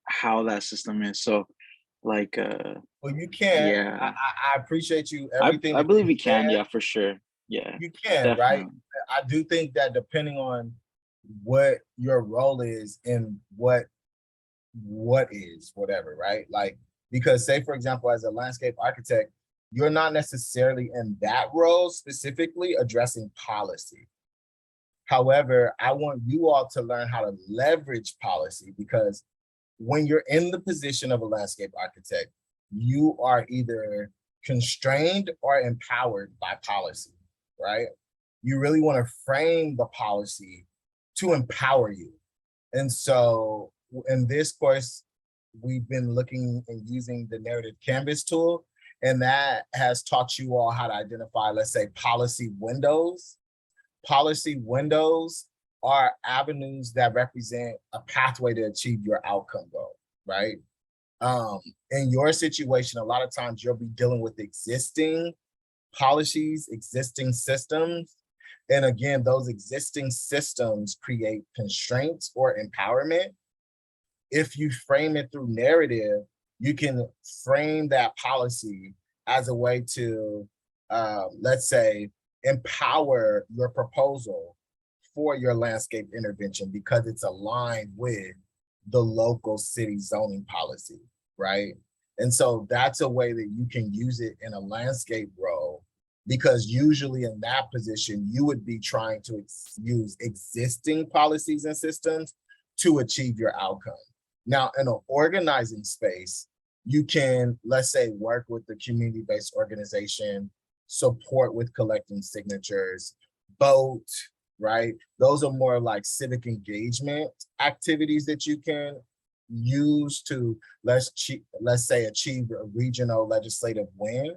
how that system is. So like well, you can. Yeah, I appreciate you, everything I that believe you we can. said. Yeah, for sure. Yeah, You can, definitely. right? I do think that depending on what your role is and what is whatever, right? Like, because say for example, as a landscape architect, you're not necessarily in that role specifically addressing policy. However, I want you all to learn how to leverage policy, because when you're in the position of a landscape architect, you are either constrained or empowered by policy, right? You really want to frame the policy to empower you. And so in this course, we've been looking and using the narrative canvas tool, and that has taught you all how to identify, let's say, policy windows. Policy windows are avenues that represent a pathway to achieve your outcome goal, right? In your situation, a lot of times you'll be dealing with existing policies, existing systems. And again, those existing systems create constraints or empowerment. If you frame it through narrative, you can frame that policy as a way to, let's say, empower your proposal for your landscape intervention because it's aligned with the local city zoning policy, right? And so that's a way that you can use it in a landscape role, because usually in that position, you would be trying to use existing policies and systems to achieve your outcome. Now, in an organizing space, you can, let's say, work with the community-based organization, support with collecting signatures, vote, right? Those are more like civic engagement activities that you can use to, let's say, achieve a regional legislative win.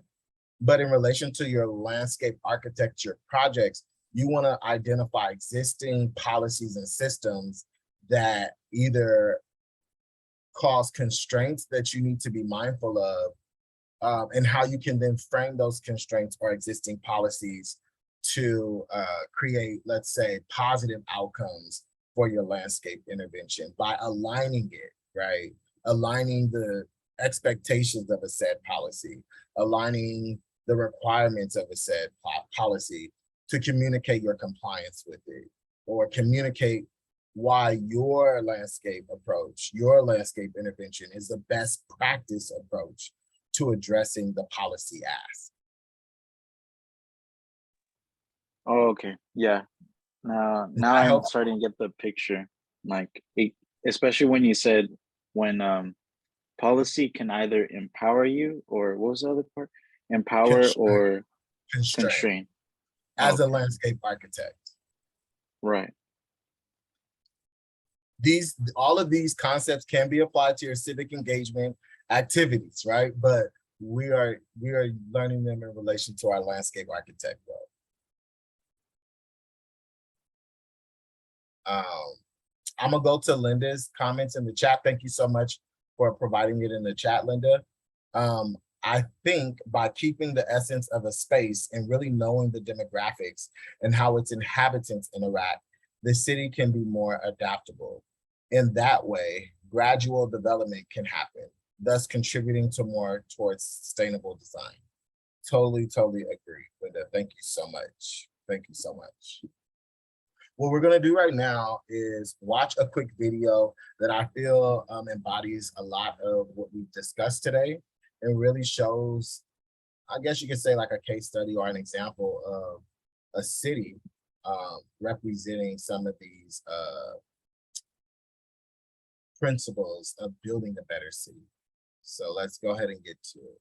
But in relation to your landscape architecture projects, you want to identify existing policies and systems that either cause constraints that you need to be mindful of, and how you can then frame those constraints or existing policies to create, let's say, positive outcomes for your landscape intervention by aligning it, right? Aligning the expectations of a said policy, aligning the requirements of a said policy to communicate your compliance with it, or communicate why your landscape approach, your landscape intervention is the best practice approach to addressing the policy ask. Oh, okay. Yeah. Now I I'm hope starting to get the picture. Like especially when you said when policy can either empower you, or what was the other part? Empower or constrain. as a Okay. landscape architect. Right. All of these concepts can be applied to your civic engagement activities, right? But we are learning them in relation to our landscape architect role. I'm gonna go to Linda's comments in the chat. Thank you so much for providing it in the chat, Linda. I think by keeping the essence of a space and really knowing the demographics and how its inhabitants interact, the city can be more adaptable. In that way, gradual development can happen, thus contributing to more towards sustainable design. Totally agree, Linda. Thank you so much. Thank you so much. What we're gonna do right now is watch a quick video that I feel embodies a lot of what we've discussed today, and really shows, I guess you could say, like a case study or an example of a city representing some of these principles of building a better city. So let's go ahead and get to it.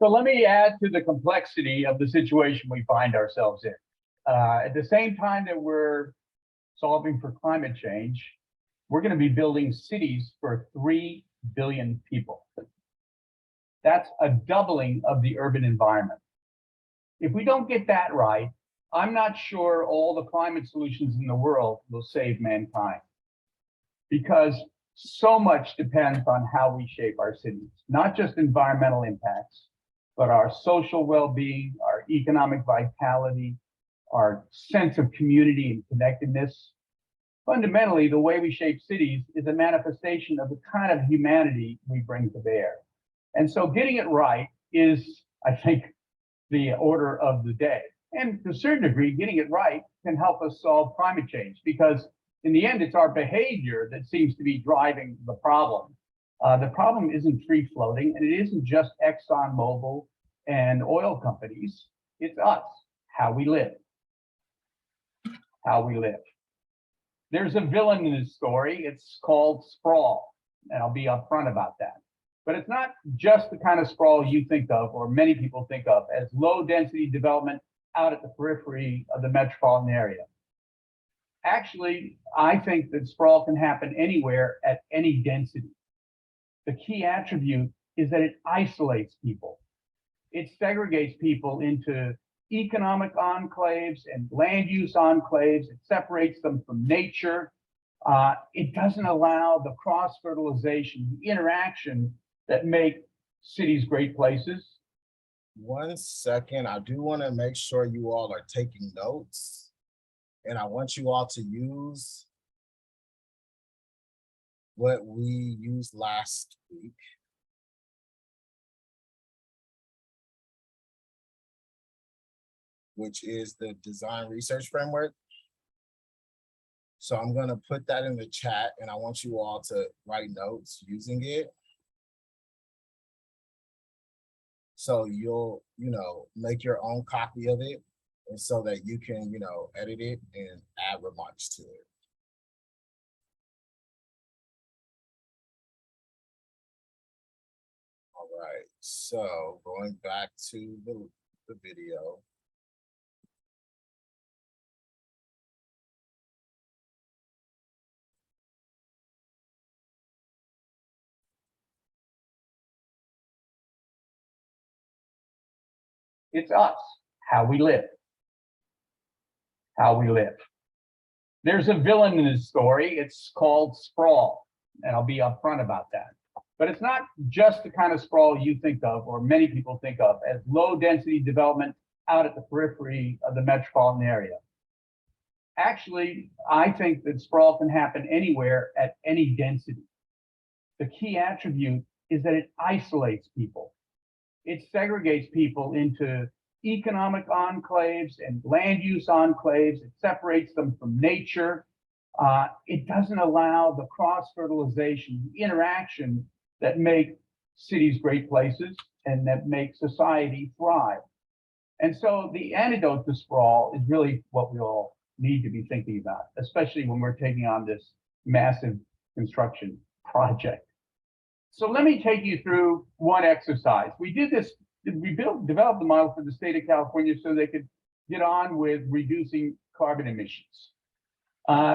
So let me add to the complexity of the situation we find ourselves in. At the same time that we're solving for climate change, we're going to be building cities for 3 billion people. That's a doubling of the urban environment. If we don't get that right, I'm not sure all the climate solutions in the world will save mankind, because so much depends on how we shape our cities, not just environmental impacts, but our social well-being, our economic vitality, our sense of community and connectedness. Fundamentally, the way we shape cities is a manifestation of the kind of humanity we bring to bear. And so getting it right is, I think, the order of the day. And to a certain degree, getting it right can help us solve climate change, because in the end, it's our behavior that seems to be driving the problem. The problem isn't free floating, and it isn't just ExxonMobil and oil companies. It's us, how we live. How we live. There's a villain in this story. It's called sprawl, and I'll be upfront about that. But it's not just the kind of sprawl you think of, or many people think of, as low-density development out at the periphery of the metropolitan area. Actually, I think that sprawl can happen anywhere at any density. The key attribute is that it isolates people. It segregates people into economic enclaves and land use enclaves. It separates them from nature. It doesn't allow the cross-fertilization, the interaction that make cities great places. 1 second, I do want to make sure you all are taking notes. And I want you all to use what we used last week. Which is the design research framework. So I'm going to put that in the chat, and I want you all to write notes using it. So you'll, make your own copy of it, and so that you can, edit it and add remarks to it. All right, so going back to the video. It's us, how we live. How we live. There's a villain in this story. It's called sprawl, and I'll be upfront about that. But it's not just the kind of sprawl you think of, or many people think of, as low density development out at the periphery of the metropolitan area. Actually, I think that sprawl can happen anywhere at any density. The key attribute is that it isolates people. It segregates people into economic enclaves and land use enclaves. It separates them from nature. It doesn't allow the cross-fertilization, the interaction that make cities great places and that make society thrive. And so the antidote to sprawl is really what we all need to be thinking about, especially when we're taking on this massive construction project. So let me take you through one exercise. We did this, we developed the model for the state of California so they could get on with reducing carbon emissions.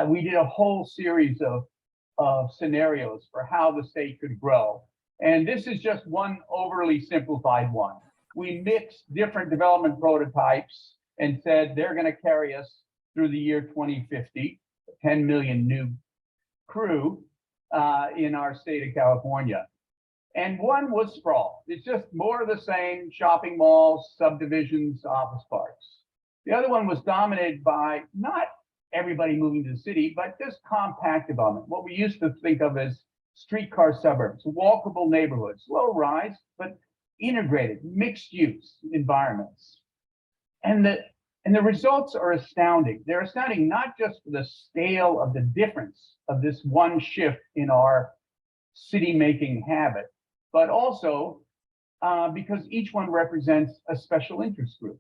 We did a whole series of scenarios for how the state could grow. And this is just one overly simplified one. We mixed different development prototypes and said they're going to carry us through the year 2050, 10 million new crew in our state of California. And one was sprawl. It's just more of the same: shopping malls, subdivisions, office parks. The other one was dominated by not everybody moving to the city, but just compact development, what we used to think of as streetcar suburbs, walkable neighborhoods, low rise, but integrated, mixed use environments. And the results are astounding. They're astounding not just for the scale of the difference of this one shift in our city making habit, but also because each one represents a special interest group.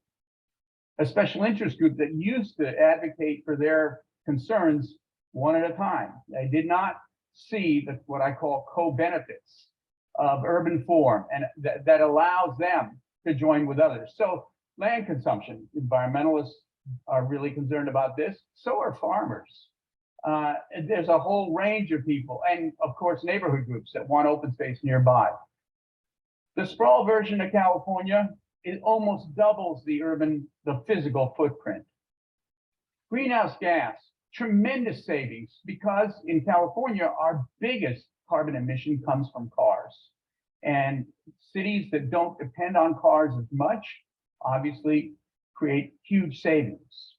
A special interest group that used to advocate for their concerns one at a time. They did not see what I call co-benefits of urban form, and that allows them to join with others. So land consumption, environmentalists are really concerned about this. So are farmers. There's a whole range of people, and of course, neighborhood groups that want open space nearby. The sprawl version of California, it almost doubles the physical footprint. Greenhouse gas, tremendous savings, because in California, our biggest carbon emission comes from cars. And cities that don't depend on cars as much, obviously create huge savings.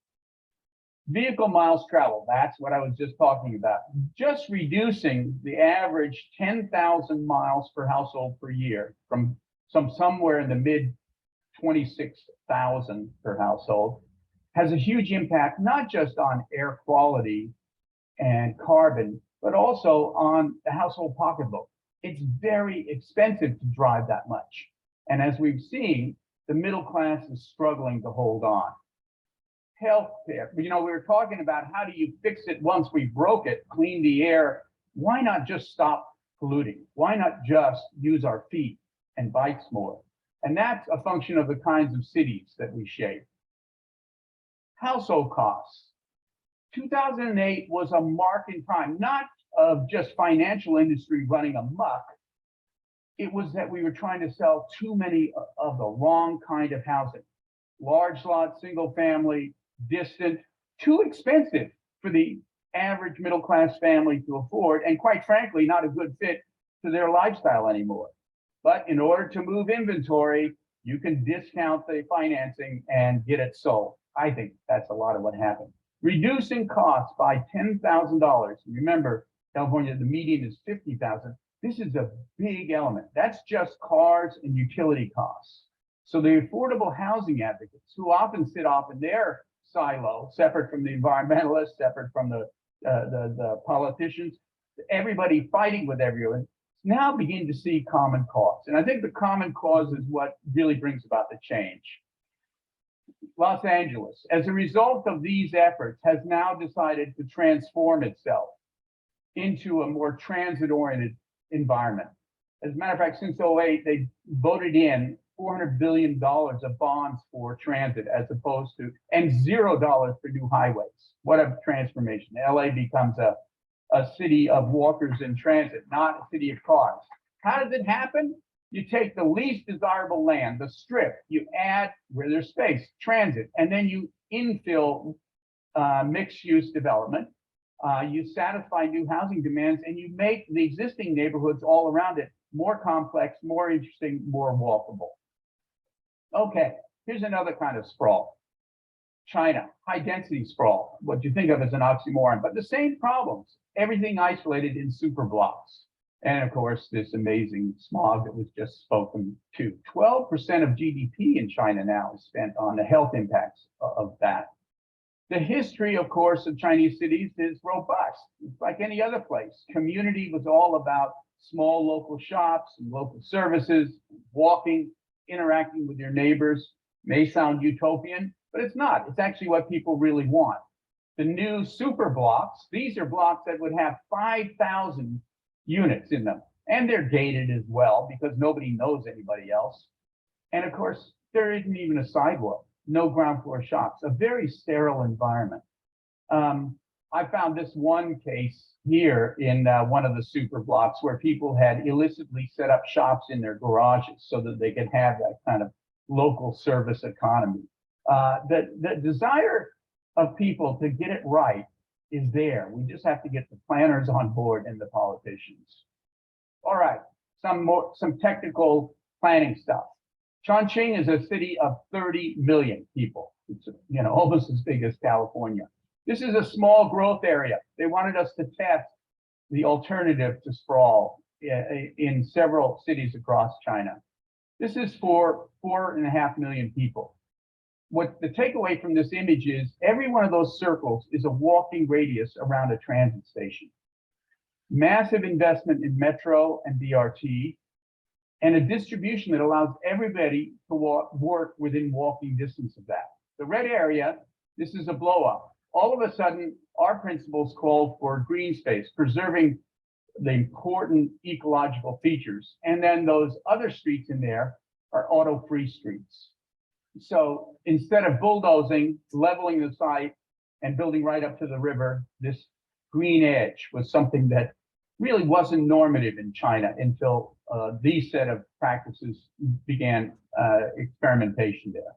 Vehicle miles traveled, that's what I was just talking about. Just reducing the average 10,000 miles per household per year from somewhere in the mid 26,000 per household has a huge impact, not just on air quality and carbon, but also on the household pocketbook. It's very expensive to drive that much. And as we've seen, the middle class is struggling to hold on. Healthcare, we were talking about how do you fix it once we broke it, clean the air. Why not just stop polluting? Why not just use our feet and bikes more? And that's a function of the kinds of cities that we shape. Household costs. 2008 was a mark in time, not of just financial industry running amok. It was that we were trying to sell too many of the wrong kind of housing. Large lot, single family, distant, too expensive for the average middle class family to afford, and quite frankly, not a good fit to their lifestyle anymore. But in order to move inventory, you can discount the financing and get it sold. I think that's a lot of what happened. Reducing costs by $10,000. Remember, California, the median is $50,000. This is a big element. That's just cars and utility costs. So the affordable housing advocates, who often sit off in their silo, separate from the environmentalists, separate from the politicians, everybody fighting with everyone, now begin to see common cause. And I think the common cause is what really brings about the change. Los Angeles, as a result of these efforts, has now decided to transform itself into a more transit-oriented environment. As a matter of fact, since 2008, they voted in $400 billion of bonds for transit, as opposed to, and $0 for new highways. What a transformation. LA becomes a city of walkers in transit, not a city of cars. How does it happen? You take the least desirable land, the strip, you add where there's space, transit, and then you infill mixed-use development. You satisfy new housing demands, and you make the existing neighborhoods all around it more complex, more interesting, more walkable. Okay, here's another kind of sprawl. China, high-density sprawl, what you think of as an oxymoron, but the same problems, everything isolated in super blocks. And of course, this amazing smog that was just spoken to. 12% of GDP in China now is spent on the health impacts of that. The history, of course, of Chinese cities is robust. It's like any other place. Community was all about small local shops and local services, walking, interacting with your neighbors. May sound utopian, but it's not. It's actually what people really want. The new super blocks, these are blocks that would have 5,000 units in them. And they're gated as well because nobody knows anybody else. And of course, there isn't even a sidewalk, no ground floor shops, a very sterile environment. I found this one case here in one of the super blocks where people had illicitly set up shops in their garages so that they could have that kind of local service economy. The desire of people to get it right is there. We just have to get the planners on board and the politicians. All right, some technical planning stuff. Chongqing is a city of 30 million people. It's almost as big as California. This is a small growth area. They wanted us to test the alternative to sprawl in several cities across China. This is for 4.5 million people. What the takeaway from this image is, every one of those circles is a walking radius around a transit station. Massive investment in metro and BRT, and a distribution that allows everybody to work within walking distance of that. The red area, this is a blow up. All of a sudden, our principles called for green space, preserving the important ecological features. And then those other streets in there are auto-free streets. So instead of bulldozing, leveling the site, and building right up to the river, this green edge was something that really wasn't normative in China until these set of practices began experimentation there.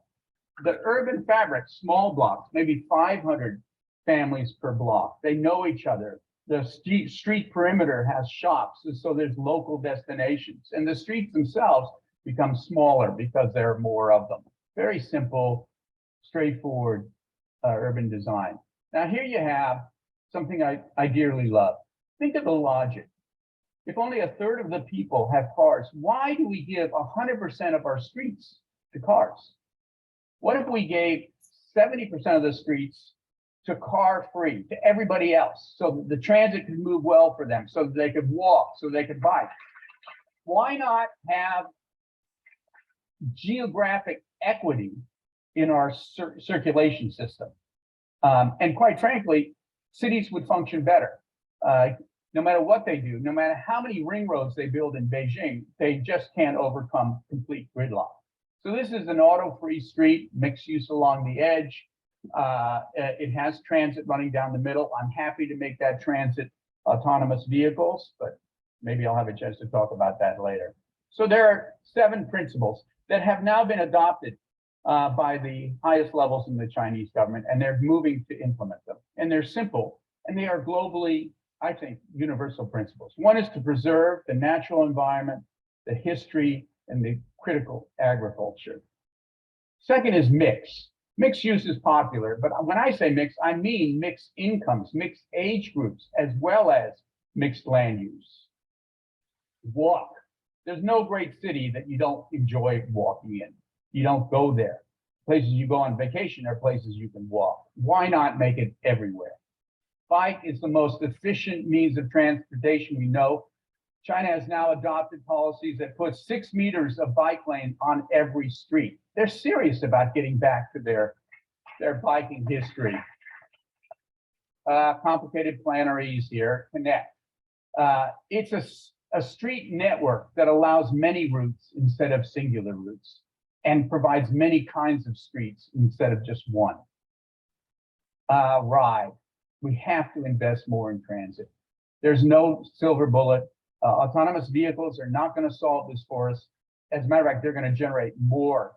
The urban fabric, small blocks, maybe 500 families per block. They know each other. The street perimeter has shops, and so there's local destinations. And the streets themselves become smaller because there are more of them. Very simple, straightforward urban design. Now here you have something I dearly love. Think of the logic. If only a third of the people have cars, why do we give 100% of our streets to cars? What if we gave 70% of the streets to car-free, to everybody else, so that the transit could move well for them, so that they could walk, so they could bike? Why not have geographic equity in our circulation system? And quite frankly, cities would function better. No matter what they do, no matter how many ring roads they build in Beijing, they just can't overcome complete gridlock. So this is an auto-free street, mixed use along the edge. It has transit running down the middle. I'm happy to make that transit autonomous vehicles, but maybe I'll have a chance to talk about that later. So there are 7 principles that have now been adopted by the highest levels in the Chinese government, and they're moving to implement them. And they're simple, and they are globally, I think, universal principles. One is to preserve the natural environment, the history, and the critical agriculture. Second is mix. Mixed use is popular, but when I say mix, I mean mixed incomes, mixed age groups, as well as mixed land use. Walk. There's no great city that you don't enjoy walking in. You don't go there. Places you go on vacation are places you can walk. Why not make it everywhere? Bike is the most efficient means of transportation we know. China has now adopted policies that put 6 meters of bike lane on every street. They're serious about getting back to their biking history. Complicated planaries here, connect. It's a street network that allows many routes instead of singular routes, and provides many kinds of streets instead of just one. Ride. We have to invest more in transit. There's no silver bullet. Autonomous vehicles are not going to solve this for us. as a matter of fact, they're going to generate more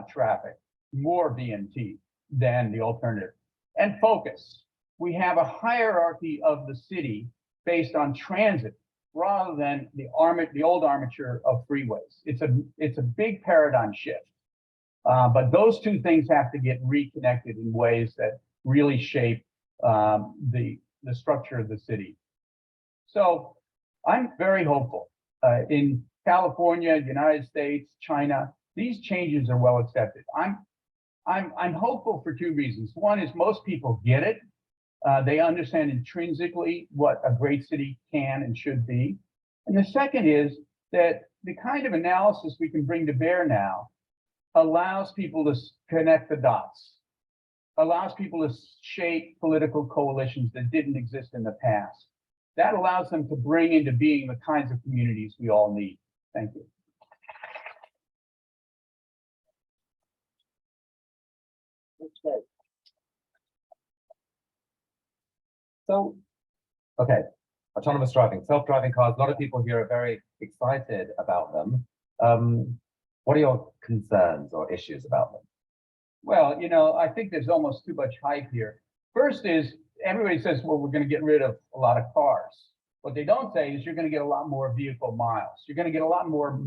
traffic, more VNT than the alternative. And focus. We have a hierarchy of the city based on transit rather than the old armature of freeways. It's a big paradigm shift. But those two things have to get reconnected in ways that really shape the structure of the city. So I'm very hopeful. In California, United States, China, these changes are well accepted. I'm hopeful for two reasons. One is most people get it. They understand intrinsically what a great city can and should be. And the second is that the kind of analysis we can bring to bear now allows people to connect the dots, allows people to shape political coalitions that didn't exist in the past. That allows them to bring into being the kinds of communities we all need. Thank you. Okay. So, okay, autonomous driving, self-driving cars. A lot of people here are very excited about them. What are your concerns or issues about them? Well, you know, I think there's almost too much hype here. First is everybody says, well, we're going to get rid of a lot of cars. What they don't say is you're going to get a lot more vehicle miles. You're going to get a lot more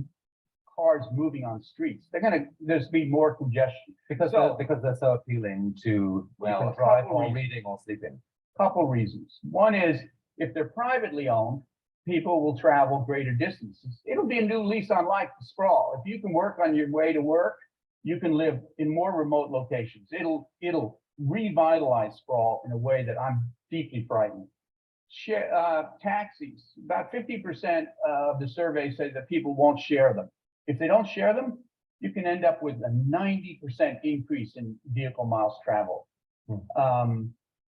cars moving on streets. There's be more congestion. Because they're so appealing to, well, you can drive while reading or sleeping. Couple reasons. One is if they're privately owned, people will travel greater distances. It'll be a new lease on life for sprawl. If you can work on your way to work, you can live in more remote locations. It'll revitalize sprawl in a way that I'm deeply frightened. Taxis, about 50% of the survey say that people won't share them. If they don't share them, you can end up with a 90% increase in vehicle miles traveled.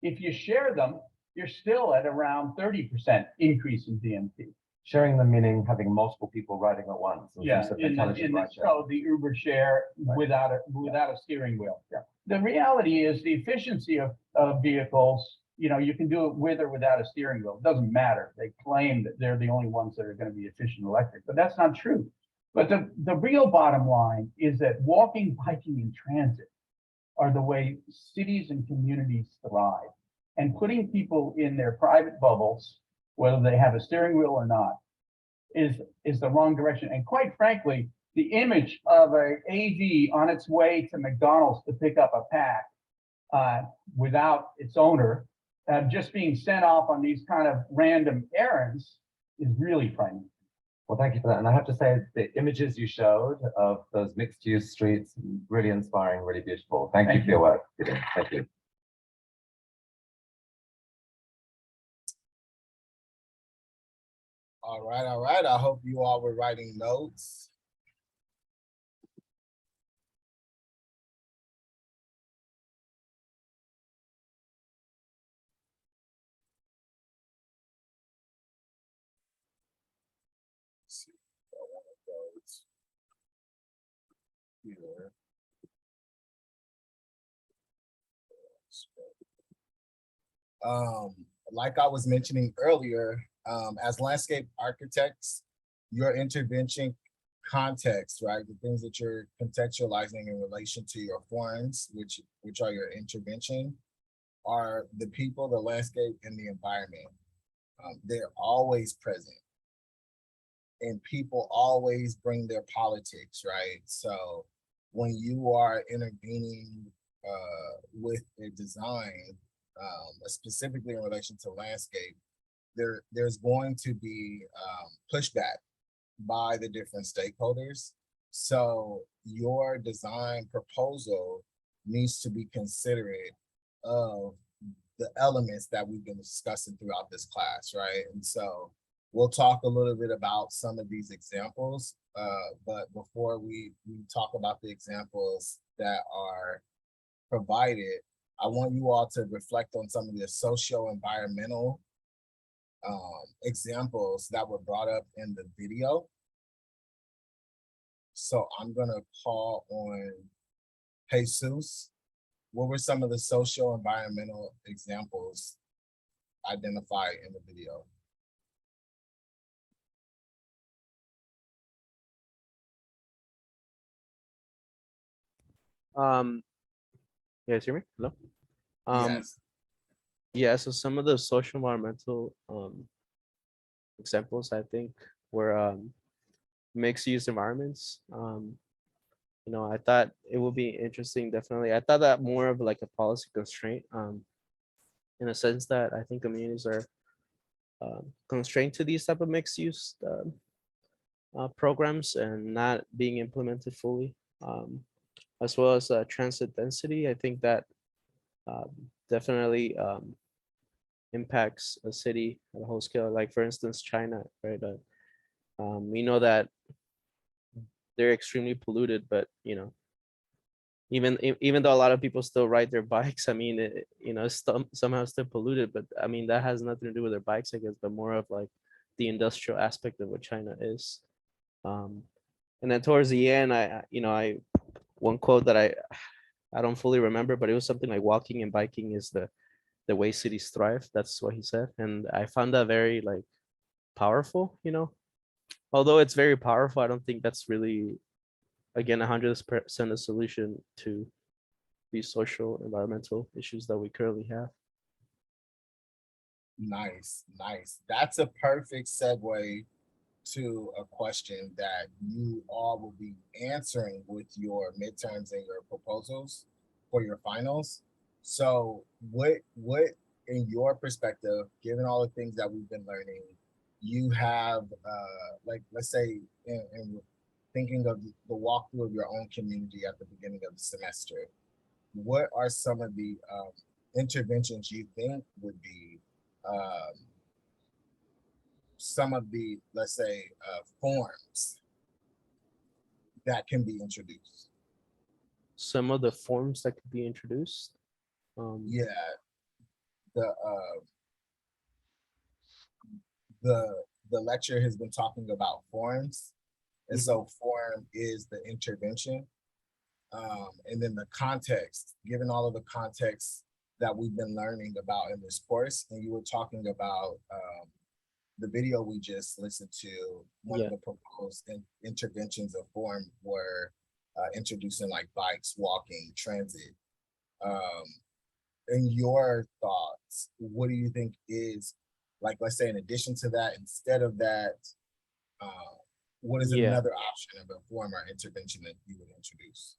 If you share them, you're still at around 30% increase in VMT. Sharing them meaning having multiple people riding at once. Yeah, so the Uber share without a steering wheel. Yeah. The reality is the efficiency of vehicles, you know, you can do it with or without a steering wheel. It doesn't matter. They claim that they're the only ones that are going to be efficient electric, but that's not true. But the real bottom line is that walking, biking, and transit are the way cities and communities thrive. And putting people in their private bubbles, whether they have a steering wheel or not, is the wrong direction. And quite frankly, the image of an AV on its way to McDonald's to pick up a pack without its owner, just being sent off on these kind of random errands is really frightening. Well, thank you for that. And I have to say, the images you showed of those mixed-use streets, really inspiring, really beautiful. Thank you for your work. Thank you. All right, all right. I hope you all were writing notes. Let's see, I want to go here. Like I was mentioning earlier, as landscape architects, your intervention context, right? The things that you're contextualizing in relation to your forms, which are your intervention, are the people, the landscape, and the environment. They're always present. And people always bring their politics, right? So when you are intervening with a design, specifically in relation to landscape, there's going to be pushback by the different stakeholders. So your design proposal needs to be considerate of the elements that we've been discussing throughout this class, right? And so we'll talk a little bit about some of these examples, but before we talk about the examples that are provided, I want you all to reflect on some of the socio-environmental examples that were brought up in the video. So I'm gonna call on Jesus. What were some of the socio-environmental examples identified in the video? You guys hear me? Hello? Yes. Yeah, so some of the social environmental examples I think were mixed use environments. I thought it would be interesting, definitely. I thought that more of like a policy constraint, in a sense that I think communities are constrained to these type of mixed use programs and not being implemented fully, as well as transit density. I think that definitely impacts a city at a whole scale. Like for instance, China, right? We know that they're extremely polluted, but even though a lot of people still ride their bikes, I mean, it's somehow still polluted. But I mean, that has nothing to do with their bikes, I guess, but more of like the industrial aspect of what China is. And then towards the end, I one quote that I don't fully remember, but it was something like walking and biking is the way cities thrive. That's what he said, and I found that very like powerful. Although it's very powerful, I don't think that's really, again, 100% a solution to these social environmental issues that we currently have. Nice, nice. That's a perfect segue to a question that you all will be answering with your midterms and your proposals for your finals. So what in your perspective, given all the things that we've been learning, you have like, let's say in thinking of the walkthrough of your own community at the beginning of the semester, what are some of the interventions you think would be some of the, let's say, forms that can be introduced? Some of the forms that could be introduced. Yeah, the lecture has been talking about forms, and so form is the intervention, and then the context. Given all of the context that we've been learning about in this course, and you were talking about the video we just listened to, one of the proposed interventions of form were introducing like bikes, walking, transit. In your thoughts, what do you think is, like, let's say in addition to that, instead of that, what is another option of a form or intervention that you would introduce?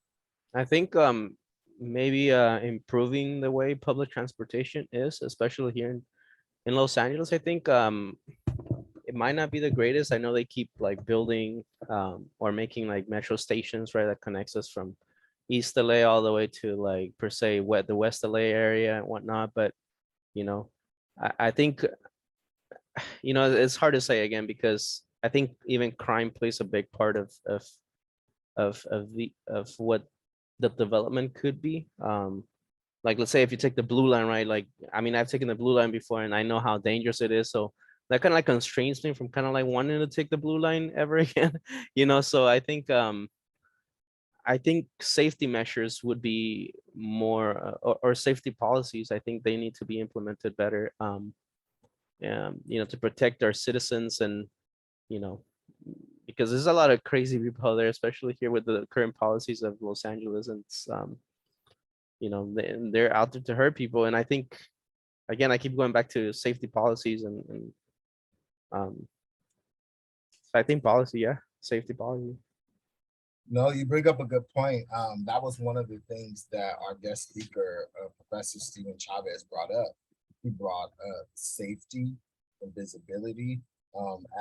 I think maybe improving the way public transportation is, especially here in Los Angeles. I think it might not be the greatest. I know they keep like building or making like metro stations, right, that connects us from East LA all the way to like per se the West LA area and whatnot. But I think it's hard to say again, because I think even crime plays a big part of what the development could be. Like let's say if you take the blue line, right? Like I mean, I've taken the blue line before and I know how dangerous it is. So that kind of like constrains me from kind of like wanting to take the blue line ever again. So I think safety measures would be more or safety policies. I think they need to be implemented better. To protect our citizens, and because there's a lot of crazy people out there, especially here with the current policies of Los Angeles, and it's, they're out there to hurt people. And I think, again, I keep going back to safety policies, and I think policy, safety policy. No, you bring up a good point. That was one of the things that our guest speaker, Professor Steven Chavez, brought up. He brought up safety and visibility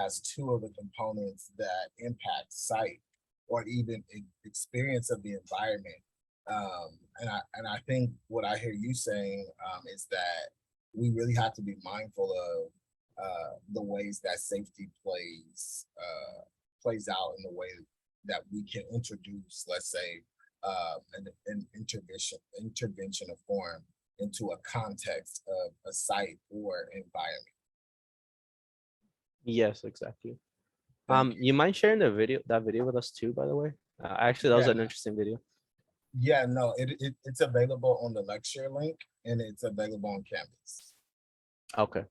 as two of the components that impact sight or even experience of the environment. And I think what I hear you saying is that we really have to be mindful of the ways that safety plays out in the way that we can introduce, let's say, an intervention of form into a context of a site or environment. Yes, exactly. You mind sharing that video with us too, by the way? Actually, that was an interesting video. Yeah, no, it's available on the lecture link, and it's available on Canvas. Okay,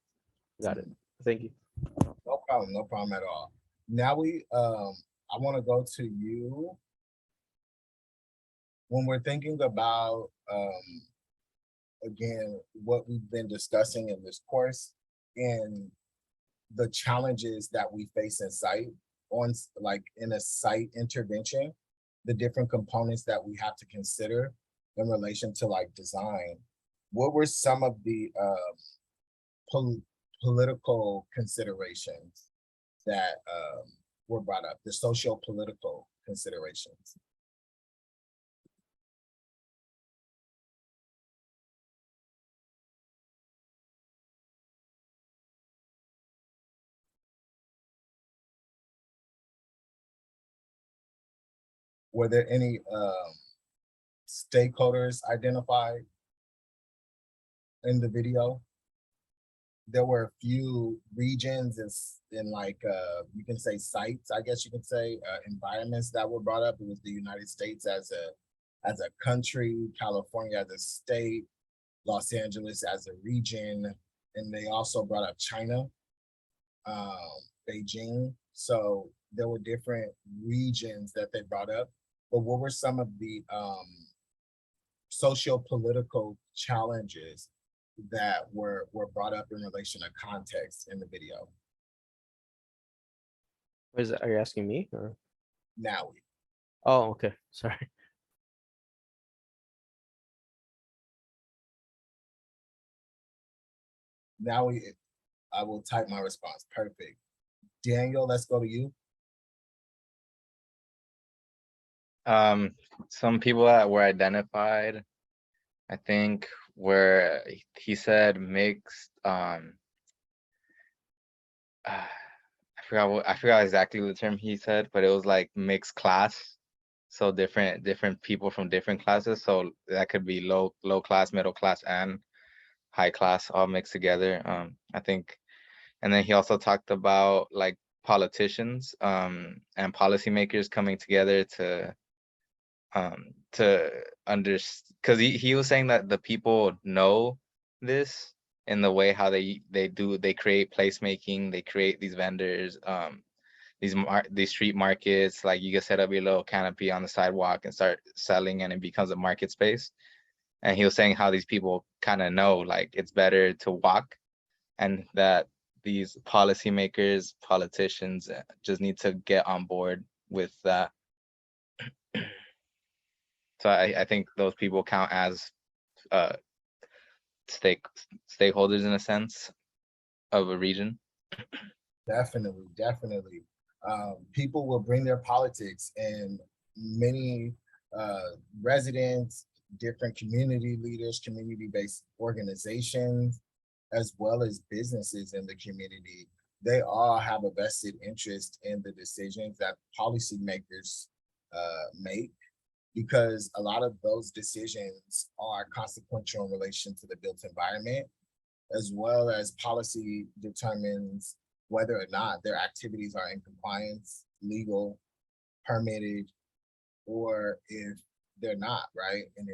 got it. Thank you. No problem at all. Now I want to go to you, when we're thinking about, again, what we've been discussing in this course and the challenges that we face in site like in a site intervention, the different components that we have to consider in relation to like design, what were some of the political considerations that were brought up, the socio-political considerations? Were there any stakeholders identified in the video? There were a few regions in like, you can say sites, I guess you can say, environments that were brought up. It was the United States as a country, California as a state, Los Angeles as a region, and they also brought up China, Beijing. So there were different regions that they brought up. But what were some of the socio-political challenges that were brought up in relation to context in the video? Are you asking me or? Now. Oh, okay. Sorry. Now I will type my response. Perfect. Daniel, let's go to you. Some people that were identified, I think, where he said mixed, I forgot exactly the term he said, but it was like mixed class. So different people from different classes. So that could be low class, middle class, and high class all mixed together. I think, and then he also talked about like politicians and policymakers coming together to understand, because he was saying that the people know this in the way how they create placemaking, they create these vendors, these street markets, like you can set up your little canopy on the sidewalk and start selling and it becomes a market space. And he was saying how these people kind of know like it's better to walk, and that these policymakers, politicians just need to get on board with that. So I think those people count as stakeholders in a sense of a region. Definitely. People will bring their politics, and many residents, different community leaders, community-based organizations, as well as businesses in the community, they all have a vested interest in the decisions that policymakers make, because a lot of those decisions are consequential in relation to the built environment, as well as policy determines whether or not their activities are in compliance, legal, permitted, or if they're not, right? And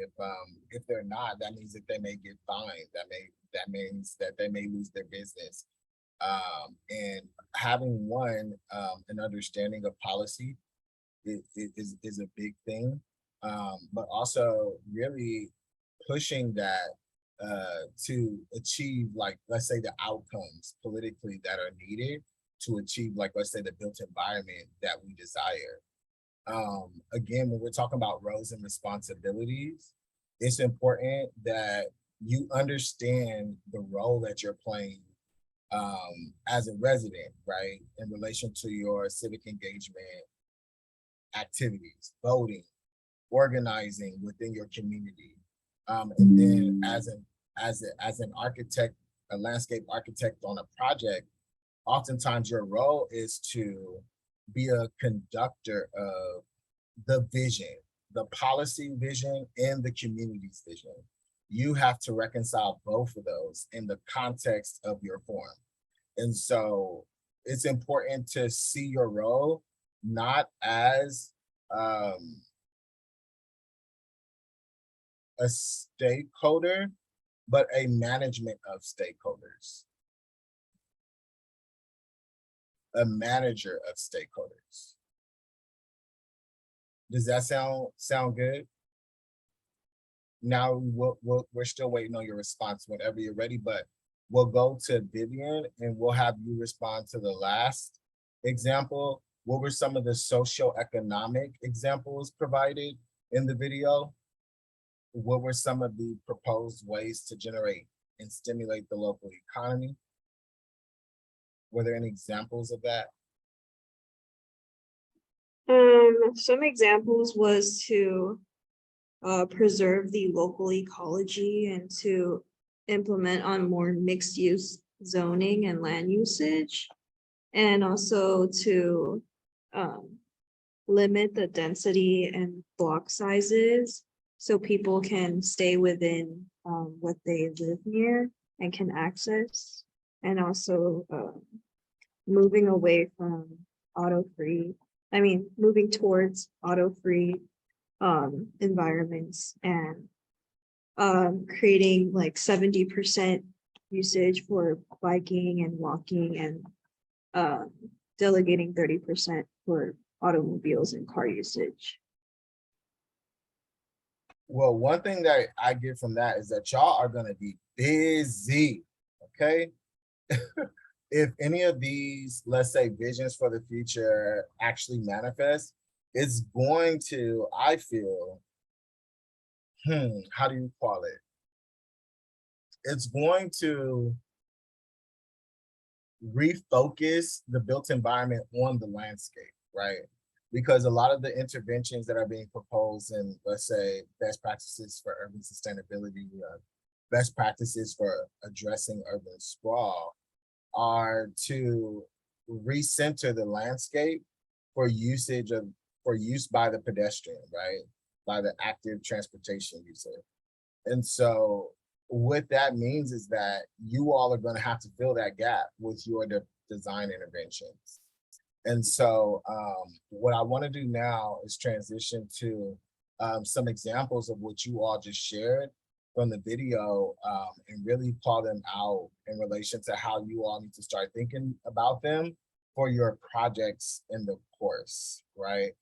if they're not, that means that they may get fined. That means that they may lose their business. And having an understanding of policy is a big thing, but also really pushing that to achieve, like, let's say, the outcomes politically that are needed to achieve, like, let's say, the built environment that we desire. Again, when we're talking about roles and responsibilities, it's important that you understand the role that you're playing as a resident, right, in relation to your civic engagement activities, voting, organizing within your community. And then as an architect, a landscape architect on a project, oftentimes your role is to be a conductor of the vision, the policy vision and the community's vision. You have to reconcile both of those in the context of your form. And so it's important to see your role not as a stakeholder, but a management of stakeholders. A manager of stakeholders. Does that sound good? now we're still waiting on your response whenever you're ready, but we'll go to Vivian and we'll have you respond to the last example. What were some of the socioeconomic examples provided in the video? What were some of the proposed ways to generate and stimulate the local economy? Were there any examples of that? Some examples was to preserve the local ecology and to implement on more mixed use zoning and land usage, and also to limit the density and block sizes so people can stay within what they live near and can access, and also moving away from moving towards auto-free environments, and creating like 70% usage for biking and walking, and delegating 30% for automobiles and car usage. Well, one thing that I get from that is that y'all are gonna be busy, okay? If any of these, let's say, visions for the future actually manifest, it's going to, I feel, how do you call it? It's going to refocus the built environment on the landscape, right? Because a lot of the interventions that are being proposed in, let's say, best practices for urban sustainability, best practices for addressing urban sprawl, are to recenter the landscape for use by the pedestrian, right? By the active transportation user. And so what that means is that you all are going to have to fill that gap with your design interventions. And so what I want to do now is transition to some examples of what you all just shared from the video, and really call them out in relation to how you all need to start thinking about them for your projects in the course, right?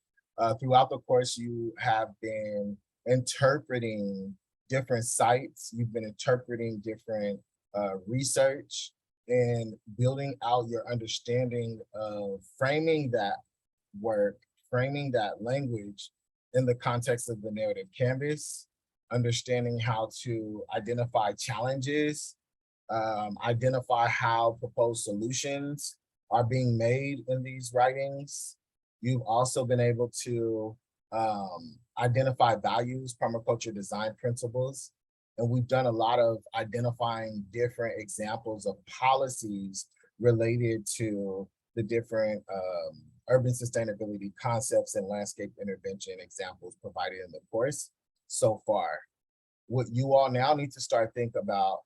Throughout the course, you have been interpreting different sites, you've been interpreting different research, and building out your understanding of framing that work, framing that language in the context of the narrative canvas, understanding how to identify challenges, identify how proposed solutions are being made in these writings. You've also been able to identify values, permaculture design principles, and we've done a lot of identifying different examples of policies related to the different urban sustainability concepts and landscape intervention examples provided in the course so far. What you all now need to start thinking about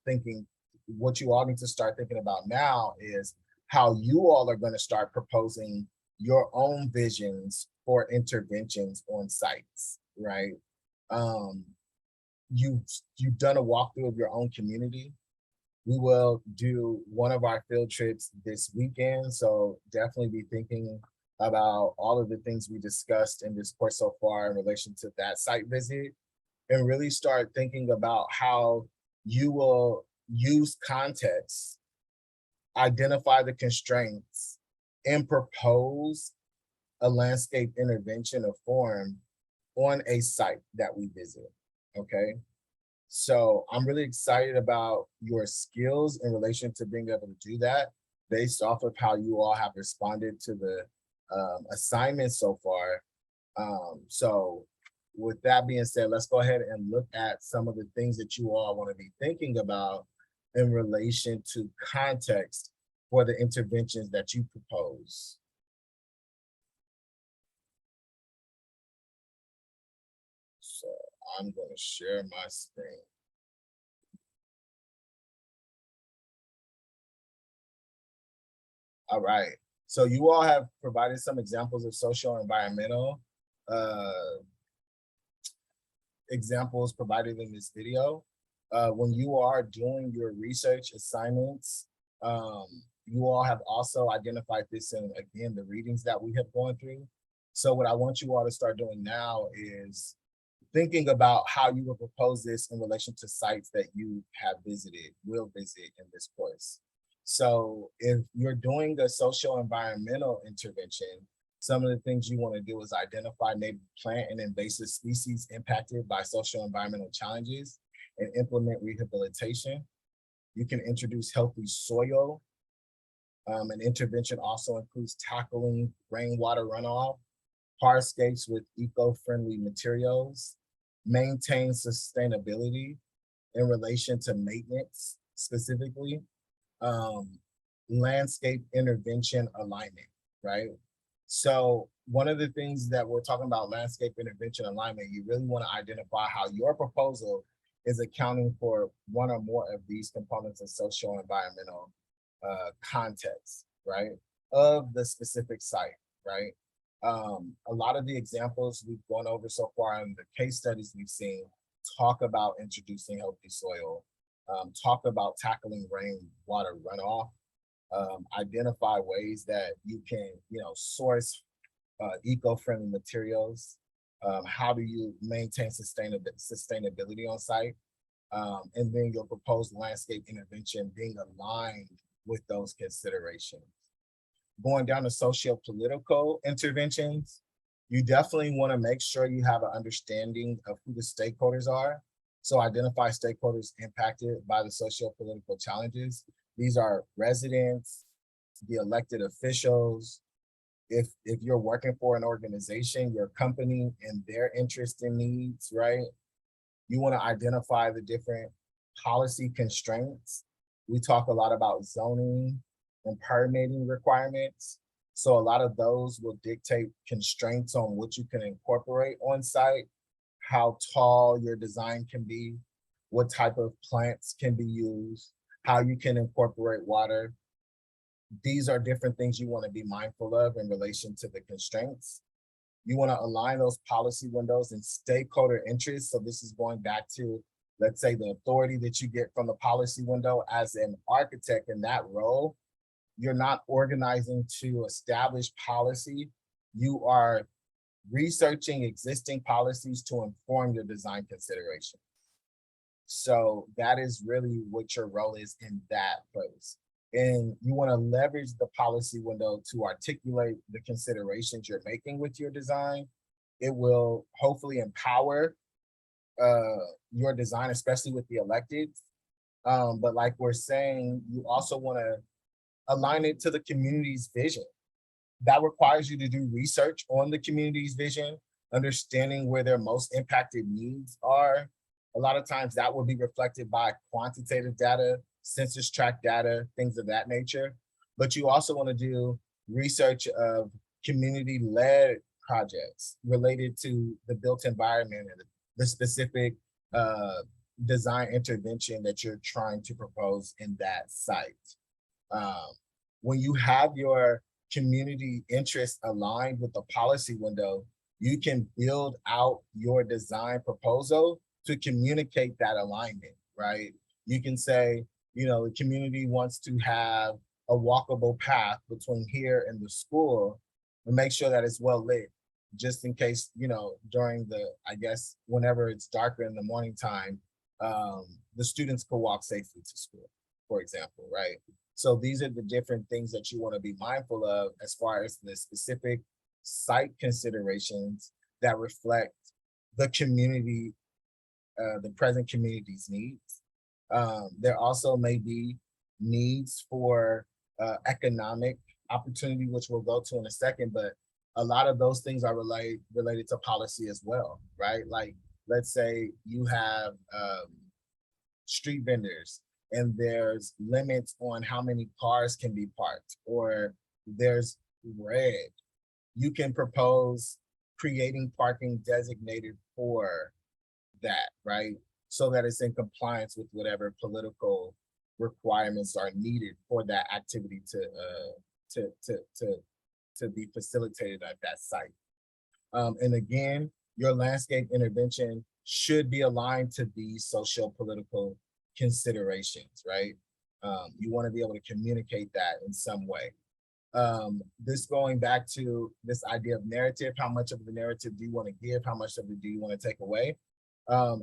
now is how you all are going to start proposing your own visions for interventions on sites, right? You've done a walkthrough of your own community. We will do one of our field trips this weekend, so definitely be thinking about all of the things we discussed in this course so far in relation to that site visit, and really start thinking about how you will use context, identify the constraints, and propose a landscape intervention or form on a site that we visit, okay? So I'm really excited about your skills in relation to being able to do that based off of how you all have responded to the assignments so far. So with that being said, let's go ahead and look at some of the things that you all want to be thinking about in relation to context for the interventions that you propose. So I'm going to share my screen. All right, so you all have provided some examples of social and environmental examples provided in this video. When you are doing your research assignments, you all have also identified this in, again, the readings that we have gone through. So what I want you all to start doing now is thinking about how you will propose this in relation to sites that you have visited, will visit in this course. So if you're doing a social environmental intervention, some of the things you want to do is identify native plant and invasive species impacted by social environmental challenges and implement rehabilitation. You can introduce healthy soil. An intervention also includes tackling rainwater runoff, hardscapes with eco-friendly materials, maintain sustainability in relation to maintenance specifically, landscape intervention alignment, right? So one of the things that we're talking about landscape intervention alignment, you really want to identify how your proposal is accounting for one or more of these components of social environmental context, right? Of the specific site, right? A lot of the examples we've gone over so far and the case studies we've seen talk about introducing healthy soil, talk about tackling rainwater runoff, identify ways that you can, source eco-friendly materials. How do you maintain sustainability on site? And then your proposed landscape intervention being aligned with those considerations. Going down to socio-political interventions, you definitely want to make sure you have an understanding of who the stakeholders are. So identify stakeholders impacted by the socio-political challenges. These are residents, the elected officials. If you're working for an organization, your company and their interests and needs, right? You want to identify the different policy constraints. We talk a lot about zoning and permitting requirements. So a lot of those will dictate constraints on what you can incorporate on site, how tall your design can be, what type of plants can be used, how you can incorporate water. These are different things you want to be mindful of in relation to the constraints. You want to align those policy windows and stakeholder interests. So this is going back to, let's say, the authority that you get from the policy window as an architect in that role. You're not organizing to establish policy. You are researching existing policies to inform your design consideration. So that is really what your role is in that place. And you want to leverage the policy window to articulate the considerations you're making with your design. It will hopefully empower your design, especially with the electeds. But like we're saying, you also want to align it to the community's vision. That requires you to do research on the community's vision, understanding where their most impacted needs are. A lot of times that will be reflected by quantitative data, census tract data, things of that nature. But you also want to do research of community-led projects related to the built environment and the specific design intervention that you're trying to propose in that site. When you have your community interests aligned with the policy window, you can build out your design proposal to communicate that alignment, right? You can say, the community wants to have a walkable path between here and the school, and make sure that it's well lit, just in case, during whenever it's darker in the morning time, the students could walk safely to school, for example, right? So these are the different things that you want to be mindful of as far as the specific site considerations that reflect the community, the present community's needs. There also may be needs for economic opportunity, which we'll go to in a second, but a lot of those things are related to policy as well, right? Like, let's say you have street vendors and there's limits on how many cars can be parked, or there's red. You can propose creating parking designated for that, right? So that it's in compliance with whatever political requirements are needed for that activity to be facilitated at that site. And again, your landscape intervention should be aligned to these socio-political considerations, right? You want to be able to communicate that in some way. This going back to this idea of narrative, how much of the narrative do you want to give? How much of it do you want to take away?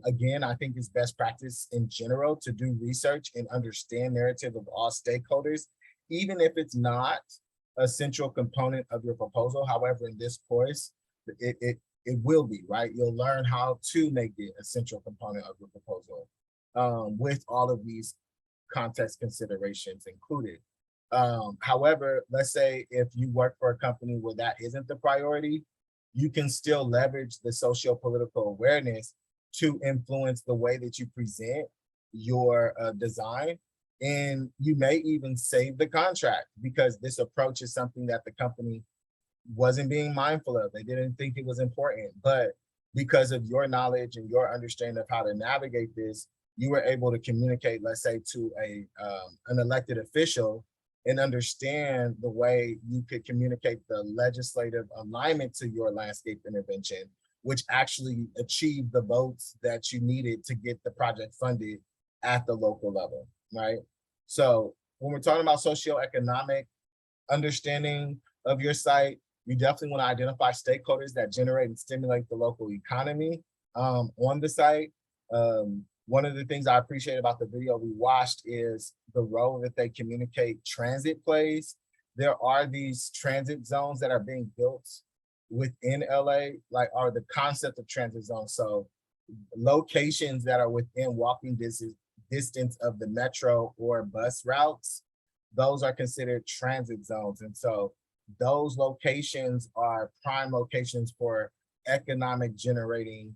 Again, I think it's best practice in general to do research and understand narrative of all stakeholders, even if it's not a central component of your proposal. However, in this course, it will be, right? You'll learn how to make it a central component of your proposal with all of these context considerations included. However, let's say if you work for a company where that isn't the priority, you can still leverage the socio-political awareness to influence the way that you present your design. And you may even save the contract because this approach is something that the company wasn't being mindful of. They didn't think it was important, but because of your knowledge and your understanding of how to navigate this, you were able to communicate, let's say, to an elected official and understand the way you could communicate the legislative alignment to your landscape intervention, which actually achieved the votes that you needed to get the project funded at the local level, right? So when we're talking about socioeconomic understanding of your site, you definitely want to identify stakeholders that generate and stimulate the local economy on the site. One of the things I appreciate about the video we watched is the role that they communicate transit plays. There are these transit zones that are being built within LA, like are the concept of transit zones. So locations that are within walking distance of the metro or bus routes, those are considered transit zones. And so those locations are prime locations for economic generating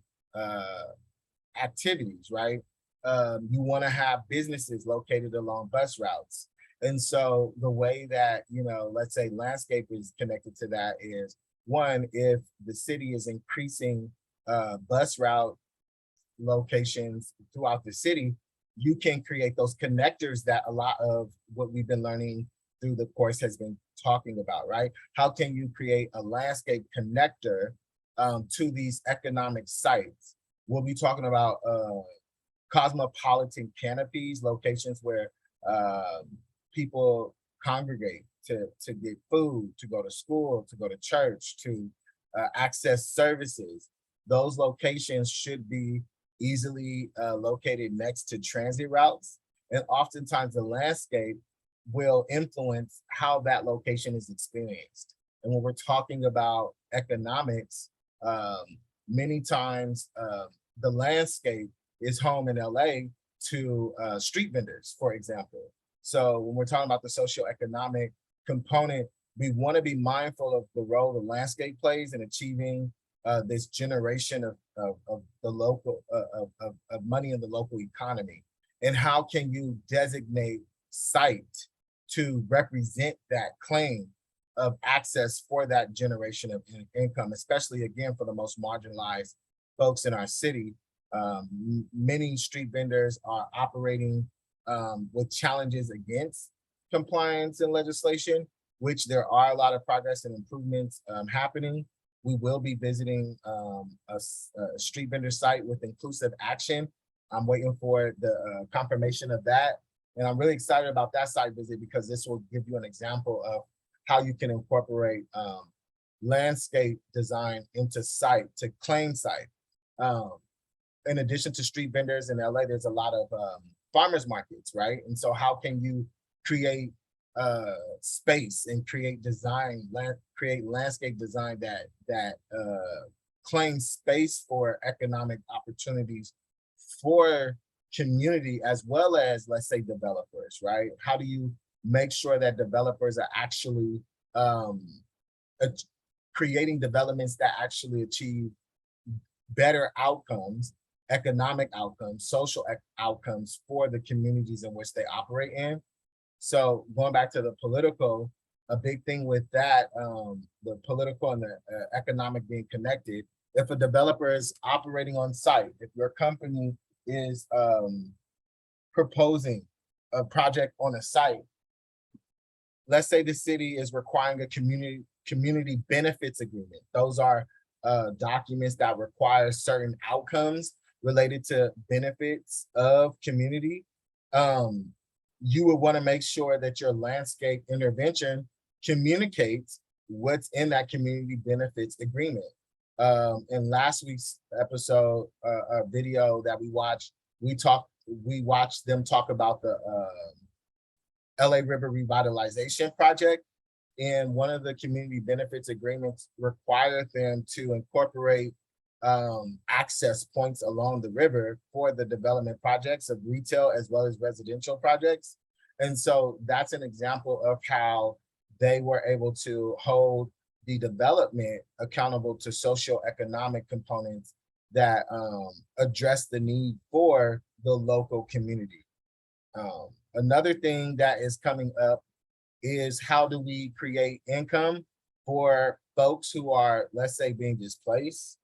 activities, right? You want to have businesses located along bus routes. And so the way that, let's say landscape is connected to that is, one, if the city is increasing bus route locations throughout the city, you can create those connectors that a lot of what we've been learning through the course has been talking about, right? How can you create a landscape connector to these economic sites? We'll be talking about cosmopolitan canopies, locations where people congregate to get food, to go to school, to go to church, to access services. Those locations should be easily located next to transit routes. And oftentimes the landscape will influence how that location is experienced. And when we're talking about economics, many times the landscape is home in LA to street vendors, for example. So when we're talking about the socioeconomic component, we want to be mindful of the role the landscape plays in achieving this generation of the local of money in the local economy. And how can you designate site to represent that claim of access for that generation of income, especially again for the most marginalized folks in our city. Many street vendors are operating with challenges against compliance and legislation, which there are a lot of progress and improvements happening. We will be visiting a street vendor site with inclusive action. I'm waiting for the confirmation of that. And I'm really excited about that site visit because this will give you an example of how you can incorporate landscape design into site, to claim site. In addition to street vendors in LA, there's a lot of farmers markets, right? And so how can you create space and create design, create landscape design that claims space for economic opportunities for community as well as, let's say, developers, right? How do you make sure that developers are actually creating developments that actually achieve better outcomes, economic outcomes, social outcomes for the communities in which they operate in? So going back to the political, a big thing with that, the political and the economic being connected, if a developer is operating on site, if your company is proposing a project on a site, let's say the city is requiring a community benefits agreement. Those are documents that require certain outcomes related to benefits of community. You would want to make sure that your landscape intervention communicates what's in that community benefits agreement. In last week's episode, video that we watched, we watched them talk about the LA River Revitalization Project. And one of the community benefits agreements required them to incorporate access points along the river for the development projects of retail as well as residential projects. And so that's an example of how they were able to hold the development accountable to socioeconomic components that address the need for the local community. Another thing that is coming up is how do we create income for folks who are, let's say, being displaced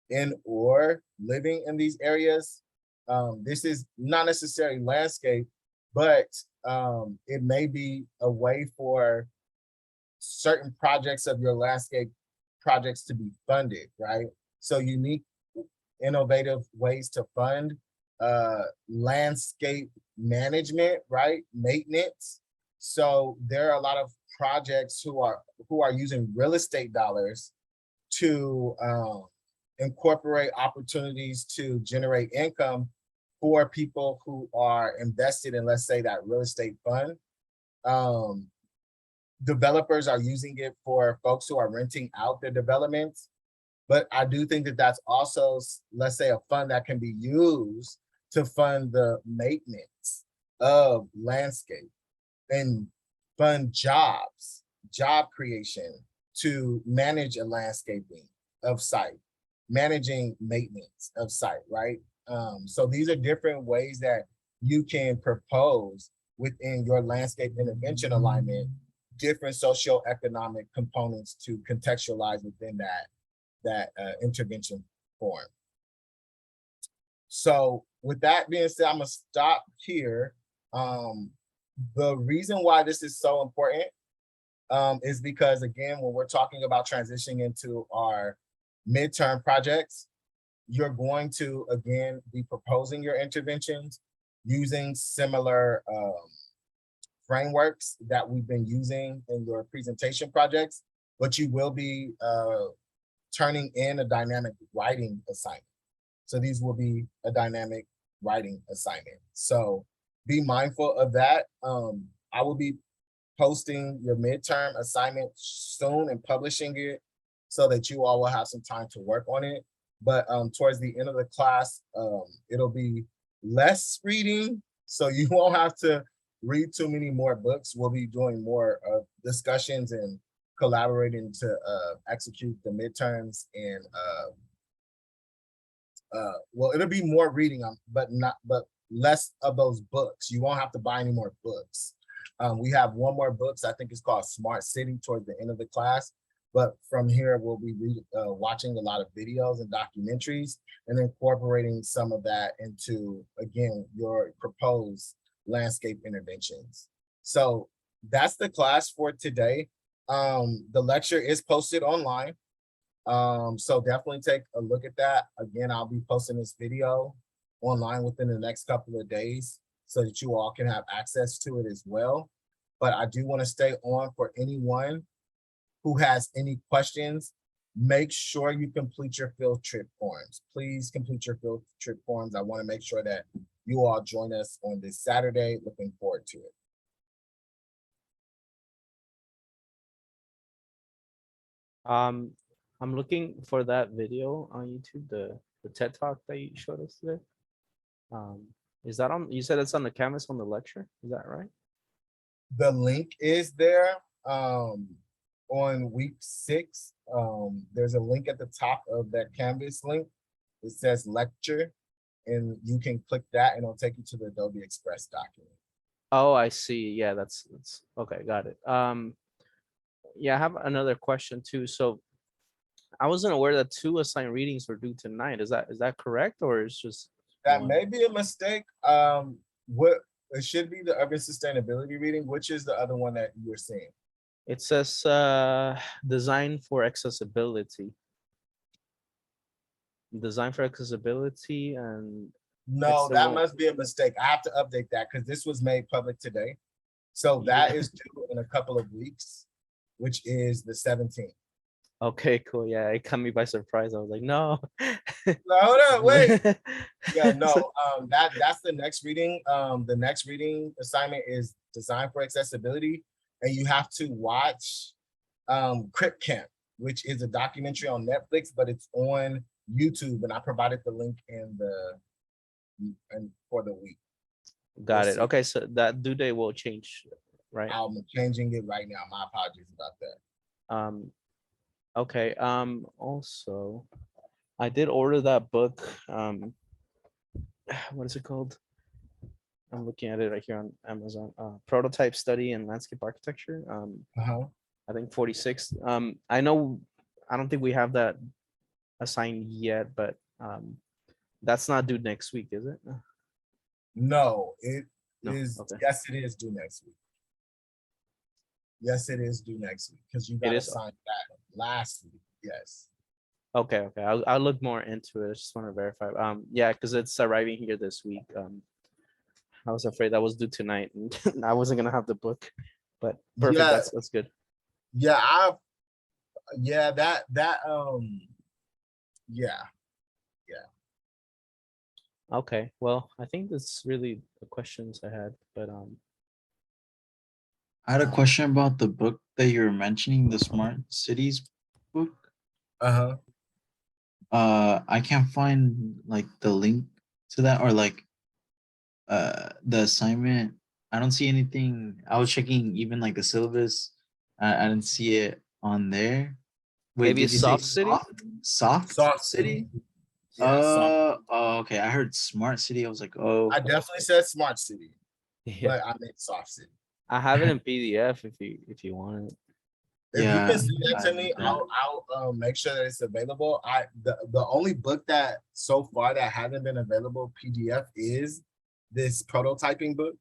in or living in these areas. This is not necessarily landscape, but it may be a way for certain projects of your landscape projects to be funded, right? So unique, innovative ways to fund landscape management, right? Maintenance. So there are a lot of projects who are using real estate dollars to incorporate opportunities to generate income for people who are invested in, let's say, that real estate fund. Developers are using it for folks who are renting out their developments. But I do think that that's also, let's say, a fund that can be used to fund the maintenance of landscape and fund jobs, job creation to manage a landscaping of site, managing maintenance of site, right? So these are different ways that you can propose within your landscape intervention alignment, different socioeconomic components to contextualize within that intervention form. So with that being said, I'm gonna stop here. The reason why this is so important is because, again, when we're talking about transitioning into our midterm projects, you're going to, again, be proposing your interventions using similar frameworks that we've been using in your presentation projects, but you will be turning in a dynamic writing assignment. So these will be a dynamic writing assignment. So be mindful of that. I will be posting your midterm assignment soon and publishing it so that you all will have some time to work on it. But towards the end of the class, it'll be less reading, so you won't have to read too many more books. We'll be doing more discussions and collaborating to execute the midterms. And well, it'll be more reading, but less of those books. You won't have to buy any more books. We have one more book, I think it's called Smart City, towards the end of the class. But from here, we'll be watching a lot of videos and documentaries and incorporating some of that into, again, your proposed landscape interventions. So that's the class for today. The lecture is posted online. So definitely take a look at that. Again, I'll be posting this video online within the next couple of days so that you all can have access to it as well. But I do want to stay on for anyone who has any questions. Make sure you complete your field trip forms. Please complete your field trip forms. I want to make sure that you all join us on this Saturday. Looking forward to it. I'm looking for that video on YouTube, the TED Talk that you showed us today. Is that on? You said it's on the canvas on the lecture. Is that right? The link is there. On week 6, there's a link at the top of that Canvas link. It says lecture, and you can click that and it'll take you to the Adobe Express document. Oh, I see. Yeah, that's okay. Got it. Yeah, I have another question too. So I wasn't aware that 2 assigned readings were due tonight. Is that correct, or is just that one? may be a mistake? What it should be the urban sustainability reading. Which is the other one that you were seeing? It says design for accessibility. Design for accessibility, and no, that must be a mistake. I have to update that because this was made public today. So that is due in a couple of weeks. which is the 17th. Okay, cool. Yeah, it caught me by surprise. I was like, no. No, hold on, wait. Yeah, no, So- that's the next reading. The next reading assignment is Design for Accessibility, and you have to watch Crip Camp, which is a documentary on Netflix, but it's on YouTube, and I provided the link in the for the week. Got We'll it. see. Okay, so that due date will change, right? I'm changing it right now. My apologies about that. Okay. Also, I did order that book. What is it called? I'm looking at it right here on Amazon. Prototype Study in Landscape Architecture. I think 46. I know I don't think we have that assigned yet, but that's not due next week, is it? No, it No, is. okay. Yes, it is due next week. Yes, it is due next week because you got is? assigned that last week. Yes. Okay, I'll look more into it. I just want to verify. Yeah, because it's arriving here this week. I was afraid that was due tonight and I wasn't gonna have the book, but perfect. Yeah. That's good. Yeah, yeah, yeah. Okay, well, I think that's really the questions I had, but I had a question about the book that you were mentioning, the Smart Cities book. Uh-huh. I can't find like the link to that or like the assignment. I don't see anything. I was checking even like the syllabus. I didn't see it on there. Wait, maybe did it's you say Soft City. Soft City? Yeah, Oh, okay. I heard Smart City. I was like, oh, I definitely said Smart City, Yeah, but I meant Soft City. I have it in PDF if you want it. If you yeah. can send it I to me, need that. I'll make sure that it's available. The only book that so far that hasn't been available PDF is this prototyping book.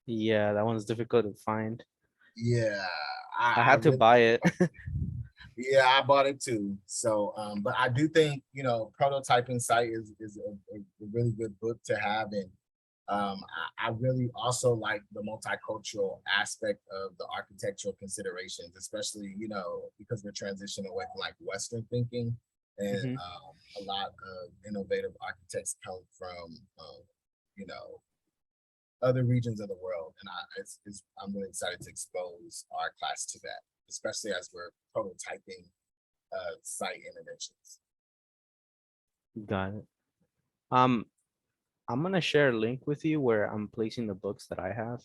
Yeah, that one's difficult to find. Yeah, I had to really- buy it. Yeah, I bought it too. So, but I do think prototyping site is a really good book to have, and I really also like the multicultural aspect of the architectural considerations, especially because we're transitioning away from like Western thinking, and a lot of innovative architects come from other regions of the world, and I'm really excited to expose our class to that, especially as we're prototyping site interventions. Got it. I'm gonna share a link with you where I'm placing the books that I have.